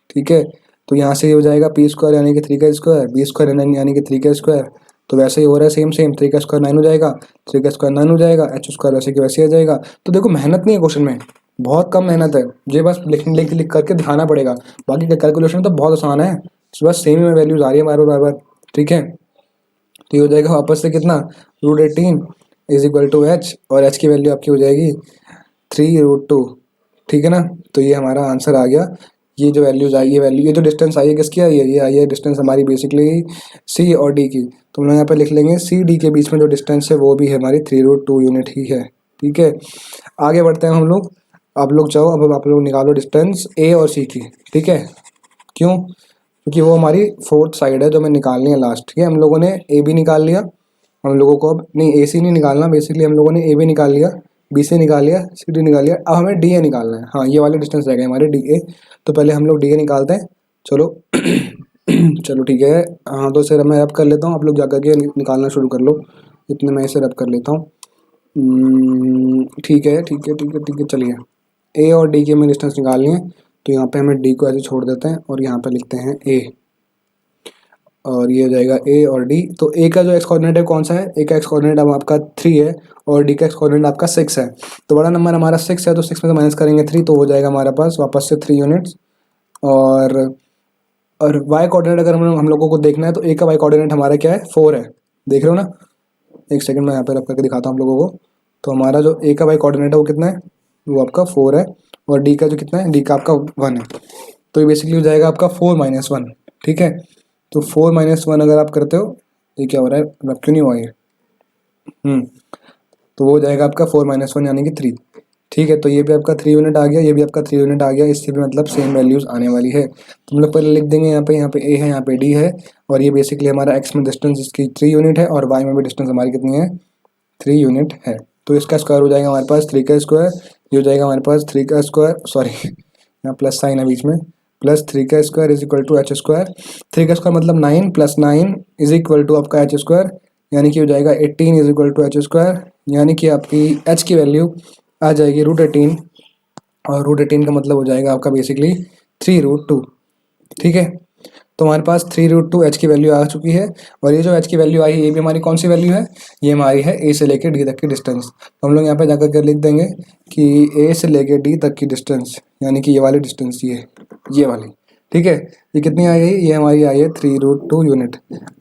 ठीक है। तो यहाँ से ये हो जाएगा पी स्क्वायर यानी कि 3 का स्क्वायर, बी स्क्वायर यानी कि 3 का स्क्वायर। तो वैसे ही हो रहा है सेम सेम, 3 का स्क्वायर 9 हो जाएगा, 3 का स्क्वायर 9 हो जाएगा, एच स्क्वायर वैसे कि वैसे आ जाएगा। तो देखो मेहनत नहीं है क्वेश्चन में, बहुत कम मेहनत है, ये बस लिख करके दिखाना पड़ेगा। बाकी कैलकुलेशन तो बहुत आसान है, बस सेम में वैल्यूज आ रही है बार बार, ठीक है। तो ये हो जाएगा वापस से कितना, √18 इज इक्वल टू एच, और एच की वैल्यू आपकी हो जाएगी 3√2, ठीक है ना। तो ये हमारा आंसर आ गया। ये जो वैल्यूज आई, ये जो डिस्टेंस आई है किसकी आई है, ये आई है डिस्टेंस हमारी बेसिकली सी और डी की। तो हम लोग यहाँ पे लिख लेंगे सी डी के बीच में जो डिस्टेंस है वो भी है हमारी 3√2 यूनिट ही है, ठीक है। आगे बढ़ते हैं हम लोग। आप लोग जाओ, अब आप लोग निकालो डिस्टेंस ए और सी की, ठीक है। क्यों, क्योंकि वो हमारी फोर्थ साइड है जो हमें निकालनी है लास्ट, ठीक है। हम लोगों ने ए भी निकाल लिया, हम लोगों को अब नहीं ए सी नहीं निकालना, बेसिकली हम लोगों ने ए भी निकाल लिया, बी से निकाल लिया, सी डी निकाल लिया, अब हमें डी ए निकालना है। हाँ, ये वाले डिस्टेंस रह गए हमारे डी ए। तो पहले हम लोग डी ए निकालते हैं, चलो चलो ठीक है। हाँ, तो इसे मैं रब कर लेता हूँ, आप लोग जाकर के निकालना शुरू कर लो, इतने मैं इसे रब कर लेता हूँ। ठीक है ठीक है ठीक है ठीक है, चलिए। ए और डी की हमें डिस्टेंस निकालनी है, तो यहाँ पे हमें डी को ऐसे छोड़ देते हैं और यहाँ पे लिखते हैं ए, और ये हो जाएगा ए और डी। तो ए का जो एक्स कोऑर्डिनेट है कौन सा है, ए का एक्स कोऑर्डिनेट अब आपका 3 है, और डी का एक्स कोऑर्डिनेट आपका 6 है। तो बड़ा नंबर हमारा 6 है, तो 6 में से माइनस करेंगे 3, तो हो जाएगा हमारे पास वापस से 3 यूनिट्स। और वाई कोऑर्डिनेट अगर हम लोगों को देखना है, तो ए का वाई कोऑर्डिनेट हमारा क्या है, 4 है, देख रहे हो ना। एक सेकंड मैं यहाँ पे रख करके दिखाता हूँ आप लोगों को। तो हमारा जो ए का वाई कोऑर्डिनेट है वो कितना है, वो आपका 4 है, और डी का जो कितना है, डी का आपका 1 है। तो ये बेसिकली हो जाएगा आपका 4 - 1, ठीक है। तो 4 - 1 अगर आप करते हो, ये क्या हो रहा है, रब क्यों नहीं हुआ ये, तो वो हो जाएगा आपका 4 - 1 यानी कि 3, ठीक है। तो ये भी आपका 3 यूनिट आ गया, ये भी आपका 3 यूनिट आ गया, इससे भी मतलब सेम वैल्यूज आने वाली है। तो हम लोग पहले लिख देंगे यहाँ पे ए है, यहाँ पे डी है, और ये बेसिकली हमारा एक्स में डिस्टेंस इसकी 3 यूनिट है, और वाई में भी डिस्टेंस हमारी कितनी है, 3 यूनिट है। तो इसका स्क्वायर हो जाएगा हमारे पास 3 का स्क्वायर, ये हो जाएगा हमारे पास 3 का स्क्वायर, सॉरी यहाँ प्लस साइन है बीच में, प्लस 3 का square is equal to H square. 3 का स्क्वायर मतलब 9 + 9 इज इक्वल टू आपका एच स्क्वायर, यानी कि हो जाएगा 18 is equal to H square, यानी कि आपकी एच की वैल्यू आ जाएगी √18, और √18 का मतलब हो जाएगा आपका बेसिकली 3√2, ठीक है। तो हमारे पास 3√2 एच की वैल्यू आ चुकी है, और ये जो एच की वैल्यू आई है ये भी हमारी कौन सी वैल्यू है, ये हमारी है ए से लेकर डी तक की डिस्टेंस। तो हम लोग यहाँ पे जाकर के लिख देंगे कि ए से लेकर डी तक की डिस्टेंस, यानी कि ये वाली डिस्टेंस, ये वाली, ठीक है। ये कितनी आई है, ये हमारी आई है 3√2 यूनिट।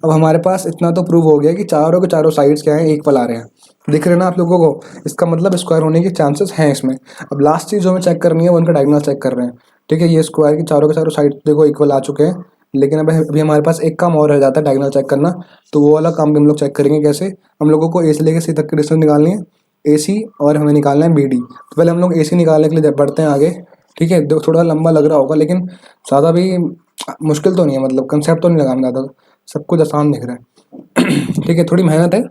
अब हमारे पास इतना तो प्रूव हो गया कि चारों के चारों साइड्स क्या हैं, इक्वल आ रहे हैं, दिख रहे हैं ना आप लोगों को। इसका मतलब स्क्वायर होने के चांसेस हैं इसमें। अब लास्ट चीज़ जो हमें चेक करनी है वो उनका डायगोनल चेक कर रहे हैं, ठीक है। ये स्क्वायर की चारों के चारों साइड देखो इक्वल आ चुके हैं, लेकिन अब अभी हमारे पास एक काम और रह जाता है डायगोनल चेक करना। तो वो वाला काम भी हम लोग चेक करेंगे कैसे। हम लोगों को ए से लेकर सी तक की डिस्टेंस निकालनी है, ए सी, और हमें निकालना है बी डी। तो पहले हम लोग ए सी निकालने के लिए बढ़ते हैं आगे, ठीक है। थोड़ा लंबा लग रहा होगा, लेकिन ज़्यादा भी मुश्किल तो नहीं है, मतलब कंसेप्ट तो नहीं लगाना ज़्यादा, सब कुछ आसान दिख रहा है ठीक है। थोड़ी मेहनत है,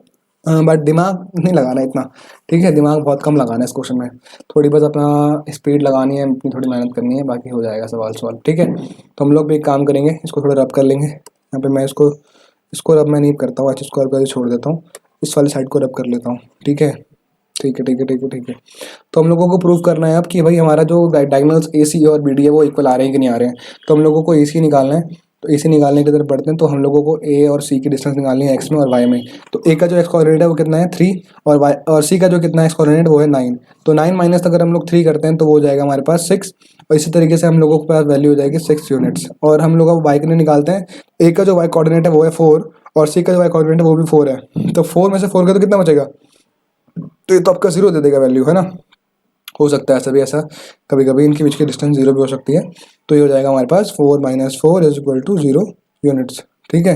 बट दिमाग नहीं लगाना इतना, ठीक है। दिमाग बहुत कम लगाना है इस क्वेश्चन में, थोड़ी बस अपना स्पीड लगानी है, अपनी थोड़ी मेहनत करनी है, बाकी हो जाएगा सवाल सवाल, ठीक है। तो हम लोग भी एक काम करेंगे, इसको थोड़ा रब कर लेंगे। यहाँ पे मैं इसको रब मैं नहीं करता हूँ, एच स्क्वायर को छोड़ देता हूँ, इस वाली साइड को रब कर लेता हूँ, ठीक है। ठीक है ठीक है ठीक है ठीक है। तो हम लोगों को प्रूव करना है अब कि भाई हमारा जो डायगोनल्स ए सी और बी डी है वो इक्वल आ रहे हैं कि नहीं आ रहे हैं। तो हम लोगों को ए सी निकालना है। तो ए सी निकालने की तरफ बढ़ते हैं। तो हम लोगों को ए और सी की डिस्टेंस निकालनी है एक्स में और वाई में। तो ए का जो एक्स कोऑर्डिनेट है वो कितना है 3, और वाई और सी का जो कितना एक्स कोऑर्डिनेट वो है 9। तो 9 माइनस अगर हम लोग 3 करते हैं तो वो हो जाएगा हमारे पास 6। और इसी तरीके से हम लोगों के पास वैल्यू हो जाएगी 6 यूनिट्स। और हम लोग अब वाई के लिए निकालते हैं। ए का जो वाई कोऑर्डिनेट है वो है 4, और सी का जो वाई कोऑर्डिनेट है वो भी 4 है। तो 4 में से 4 का तो कितना बचेगा, तो ये तो आपका 0 दे देगा वैल्यू, है ना। हो सकता है ऐसा भी, ऐसा कभी कभी इनके बीच की डिस्टेंस 0 भी हो सकती है। तो ये हो जाएगा हमारे पास 4 - 4 इज इक्वल टू 0 यूनिट्स। ठीक है,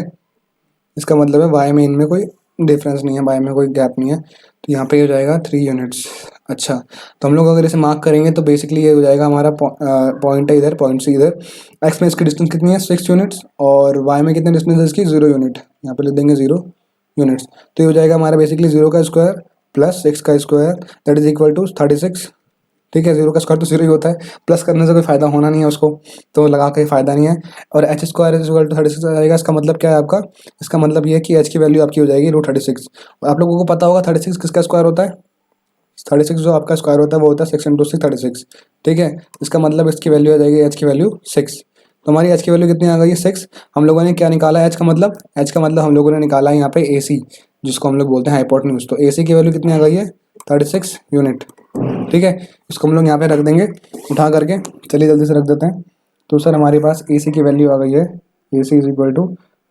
इसका मतलब है वाई में इनमें कोई डिफरेंस नहीं है, वाई में कोई गैप नहीं है। तो यहाँ पे ये हो जाएगा 3 यूनिट्स। अच्छा, तो हम लोग अगर इसे मार्क करेंगे तो बेसिकली ये हो जाएगा हमारा पॉइंट है इधर, पॉइंट से इधर। एक्स में इसकी डिस्टेंस कितनी है 6 यूनिट्स, और वाई में कितनी डिस्टेंस है इसकी 0 यूनिट। यहाँ पे लिख देंगे 0 यूनिट्स। तो ये हो जाएगा हमारा बेसिकली 0 का स्क्वायर प्लस 6 का square that is equal to 36। ठीक है, 0 का स्क्वायर तो 0 ही होता है, प्लस करने से कोई फायदा होना नहीं है उसको, तो लगा के फायदा नहीं है। और H square is equal to 36 आ जाएगा। इसका मतलब क्या है आपका, इसका मतलब ये है कि एच की वैल्यू आपकी हो जाएगी √36। आप लोगों को पता होगा 36 किसका स्क्वायर होता है, 36 जो आपका स्क्वायर होता है वो होता है 6 × 6 36। ठीक है, इसका मतलब इसकी वैल्यू आ जाएगी एच की वैल्यू 6। तो हमारी एच की वैल्यू कितनी आ गई है 6। हम लोगों ने क्या निकाला है एच का मतलब, एच का मतलब हम लोगों ने निकाला है यहाँ पे ए सी, जिसको हम लोग बोलते हैं हाइपोटेन्यूज। तो ए सी की वैल्यू कितनी आ गई है 36 यूनिट। ठीक है, इसको हम लोग यहाँ पे रख देंगे उठा करके। चलिए जल्दी से रख देते हैं। तो सर हमारे पास ए सी की वैल्यू आ गई है, ए सी इज इक्वल टू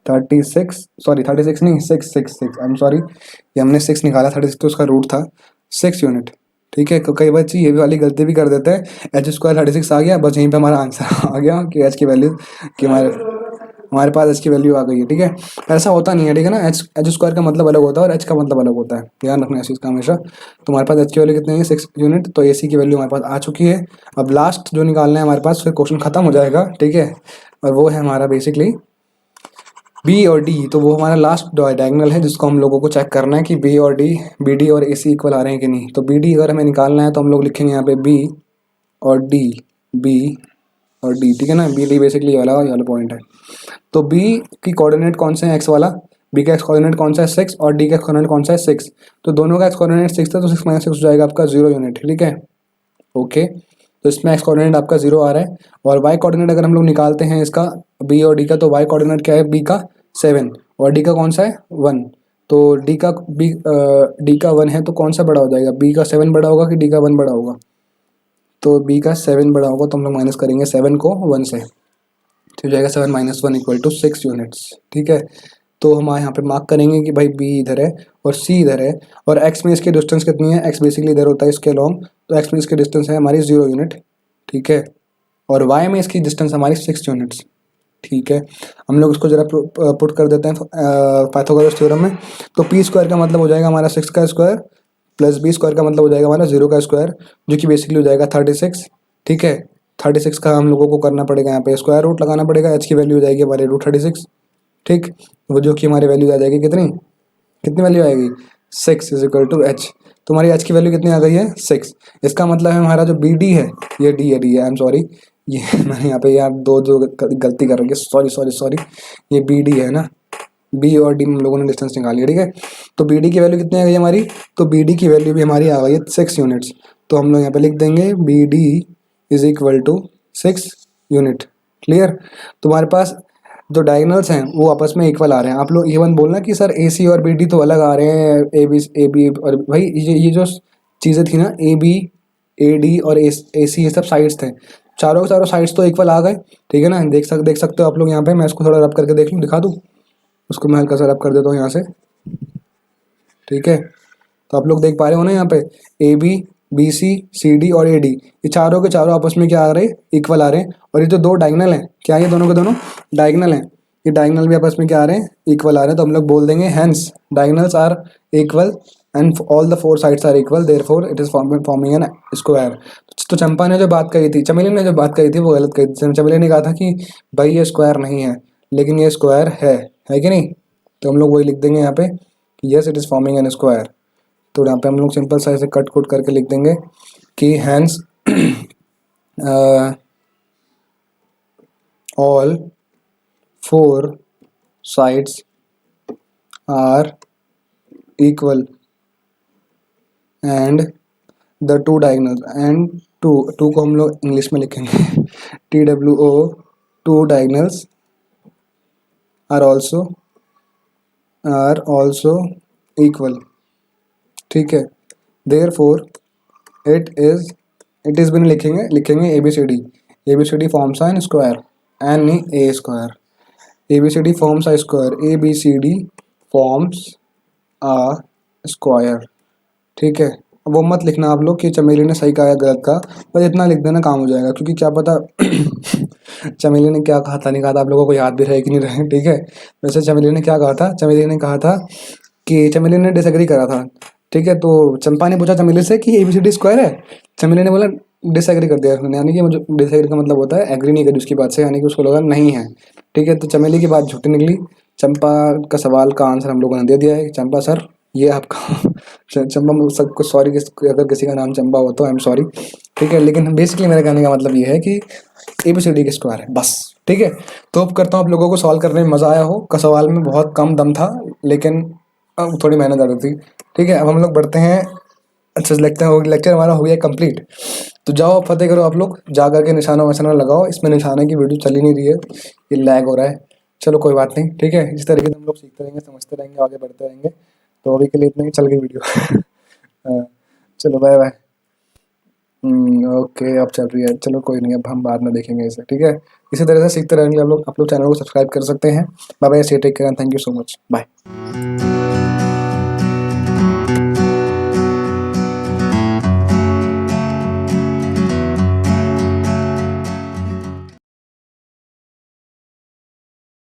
36, सॉरी 36 नहीं 6 आई एम सॉरी, ये हमने 6 निकाला, 36 तो उसका रूट था 6 यूनिट। ठीक है, कई बच्चे ये भी वाली गलती भी कर देते हैं, एच स्क्वायर 36 आ गया, बस यहीं पे हमारा आंसर आ गया कि एच की वैल्यू, कि हमारे पास एच की वैल्यू आ गई है। ठीक है, ऐसा होता नहीं है, ठीक है ना। एच एच स्क्वायर का मतलब अलग होता है और एच का मतलब अलग होता है, ध्यान रखना इस चीज़ का हमेशा। तो हमारे पास एच की वैल्यू कितनी है 6 यूनिट। तो ए सी की वैल्यू हमारे पास आ चुकी है। अब लास्ट जो निकालना है हमारे पास, फिर क्वेश्चन खत्म हो जाएगा। ठीक है, और वो है हमारा बेसिकली बी और डी। तो वो हमारा लास्ट डायगोनल है जिसको हम लोगों को चेक करना है कि बी और डी, बी डी और ए सी इक्वल आ रहे हैं कि नहीं। तो बी डी अगर हमें निकालना है तो हम लोग लिखेंगे यहाँ पे बी और डी, बी और डी। ठीक है ना, बी डी बेसिकली ये वाला पॉइंट है। तो बी की कोऑर्डिनेट कौन से हैं एक्स वाला, बी का एक्स कोऑर्डिनेट कौन सा है 6, और डी का एक्स कोऑर्डिनेट कौन सा है 6। तो दोनों का एक्स कोऑर्डिनेट 6 था, तो 6 - 6 हो जाएगा आपका 0 यूनिट। ठीक है, ओके। तो इसमें एक्स कोऑर्डिनेट आपका 0 आ रहा है। और वाई कोऑर्डिनेट अगर हम लोग निकालते हैं इसका बी और डी का, तो वाई कोऑर्डिनेट क्या है बी का 7, और डी का कौन सा है 1। तो डी का 1 है तो कौन सा बड़ा हो जाएगा, बी का 7 बड़ा होगा कि डी का 1 बड़ा होगा। तो बी का 7 बड़ा होगा, तो हम लोग माइनस करेंगे 7 को 1 से, तो हो जाएगा 7 - 1 इक्वल टू 6 यूनिट्स। ठीक है, तो हम यहाँ पे मार्क करेंगे कि भाई बी इधर है और सी इधर है, और एक्स में इसकी डिस्टेंस कितनी है, एक्स बेसिकली इधर होता है इसके लॉन्ग, तो एक्स में इसकी डिस्टेंस है हमारी 0 यूनिट। ठीक है, और वाई में इसकी डिस्टेंस हमारी 6 यूनिट्स। ठीक है, हम लोग इसको जरा पुट कर देते हैं पाइथागोरस थ्योरम में। तो पी स्क्वायर का मतलब हो जाएगा हमारा 6 का स्क्वायर, प्लस बी स्क्वायर का मतलब हो जाएगा हमारा 0 का स्क्वायर, जो कि बेसिकली हो जाएगा 36। ठीक है, 36 का हम लोगों को करना पड़ेगा यहाँ पे स्क्वायर रूट लगाना पड़ेगा, एच की वैल्यू हो जाएगी हमारी √36। ठीक, वो जो कि हमारी वैल्यू आ जाएगी कितनी, कितनी वैल्यू आएगी 6 इज इक्वल टू एच। तो हमारी एच की वैल्यू कितनी आ गई है 6। इसका मतलब है हमारा जो बी डी है, ये डी है, डी है, आई एम सॉरी, ये मैंने यहाँ पे यार दो जो गलती कर रही है, सॉरी सॉरी सॉरी, ये बी डी है ना, बी और डी हम लोगों ने डिस्टेंस निकाली है। ठीक है, तो बी डी की वैल्यू कितनी आ गई हमारी, तो बी डी की वैल्यू भी हमारी आ गई है 6 यूनिट्स। तो हम लोग यहाँ पे लिख देंगे B D is equal to 6 unit. Clear, तुम्हारे पास जो डायगोनल्स हैं वो आपस में इक्वल आ रहे हैं। आप लोग ये मत बोलना कि सर ए सी और बी डी तो अलग आ रहे हैं, ए बी, और भाई ये जो चीज़ें थी ना, ए बी, ए डी और ए सी, ये सब साइड्स थे, चारों के चारों साइड्स तो इक्वल आ गए। ठीक है ना, देख सकते हो आप लोग यहाँ पे, मैं इसको थोड़ा रब करके देख लूँ, दिखा दूँ, उसको मैं हल्का सा रब कर देता हूँ यहाँ से। ठीक है, तो आप लोग देख पा रहे हो ना यहाँ पे A B, B C, C D और ए डी, ये चारों के चारों आपस में क्या आ रहे हैं, इक्वल आ रहे हैं। और ये जो दो डायगोनल हैं, क्या ये दोनों के दोनों डायगोनल हैं, ये डायगोनल भी आपस में क्या आ रहे हैं, इक्वल आ रहे हैं। तो हम लोग बोल देंगे hence diagonals are equal and all the 4 sides are equal, therefore it is forming an square. तो चंपा ने जो बात कही थी, चमेली ने जो बात कही थी वो गलत कही थी। चमेली ने कहा था कि भाई ये स्क्वायर नहीं है, लेकिन ये स्क्वायर है कि नहीं। तो हम लोग वही लिख देंगे यहाँ पे कि yes it is forming an square. तो यहाँ पे हम लोग सिंपल सा ऐसे कट कुट करके लिख देंगे कि hence all 4 sides are equal and the two diagonals, and two, two को हम लोग इंग्लिश में लिखेंगे TWO, two diagonals are also equal, ठीक है। Therefore it is, it is भी नहीं लिखेंगे, लिखेंगे ABCD, ABCD forms an square, an नहीं a square, ABCD forms a square, ABCD forms a square, ठीक है। वो मत लिखना आप लोग कि चमेली ने सही कहा या गलत कहा, बस इतना लिख देना काम हो जाएगा, क्योंकि क्या पता चमेली ने क्या कहा था नहीं कहा था आप लोगों को याद भी रहे कि नहीं रहे, ठीक है। वैसे चमेली ने क्या कहा था, चमेली ने कहा था कि चमेली ने डिसएग्री करा था, ठीक है। तो चंपा ने पूछा चमेली से कि ABCD स्क्वायर है, चमेली ने बोला डिसएग्री कर दिया उसने, यानी कि मुझे डिसएग्री का मतलब होता है एग्री नहीं करी उसकी बात से, यानी कि उसको लगा नहीं है, ठीक है। तो चमेली की बात झूठी निकली, चंपा का सवाल का आंसर हम लोगों ने दे दिया है। चंपा सर ये आपका चंपा सबको सॉरी, अगर किसी का नाम चंपा हो तो आई एम सॉरी, ठीक है। लेकिन बेसिकली मेरे कहने का मतलब ये है कि ABCD के स्क्वायर है बस, ठीक है। तो अब करता हूँ आप लोगों को सॉल्व करने में मज़ा आया हो, का सवाल में बहुत कम दम था, लेकिन अब थोड़ी मेहनत ज़्यादा थी, ठीक है। अब हम लोग बढ़ते हैं, अच्छा लेक्चर हमारा हो गया कंप्लीट। तो जाओ फतेह करो आप लोग, जा करके निशाना वशाना लगाओ, इसमें निशाने की वीडियो चल ही नहीं रही है, ये लैग हो रहा है। चलो कोई बात नहीं, ठीक है। इस तरीके से हम लोग सीखते रहेंगे, समझते रहेंगे, आगे बढ़ते रहेंगे। तो अभी के लिए इतना ही, चल गई वीडियो हाँ, चलो बाय बाय। ओके अब चल रही है, चलो कोई नहीं, अब हम बाद में देखेंगे इसे, ठीक है। इसी तरह से सीखते रहेंगे आप लोग चैनल को सब्सक्राइब कर सकते हैं। Bye bye, see take care, thank you so much, bye.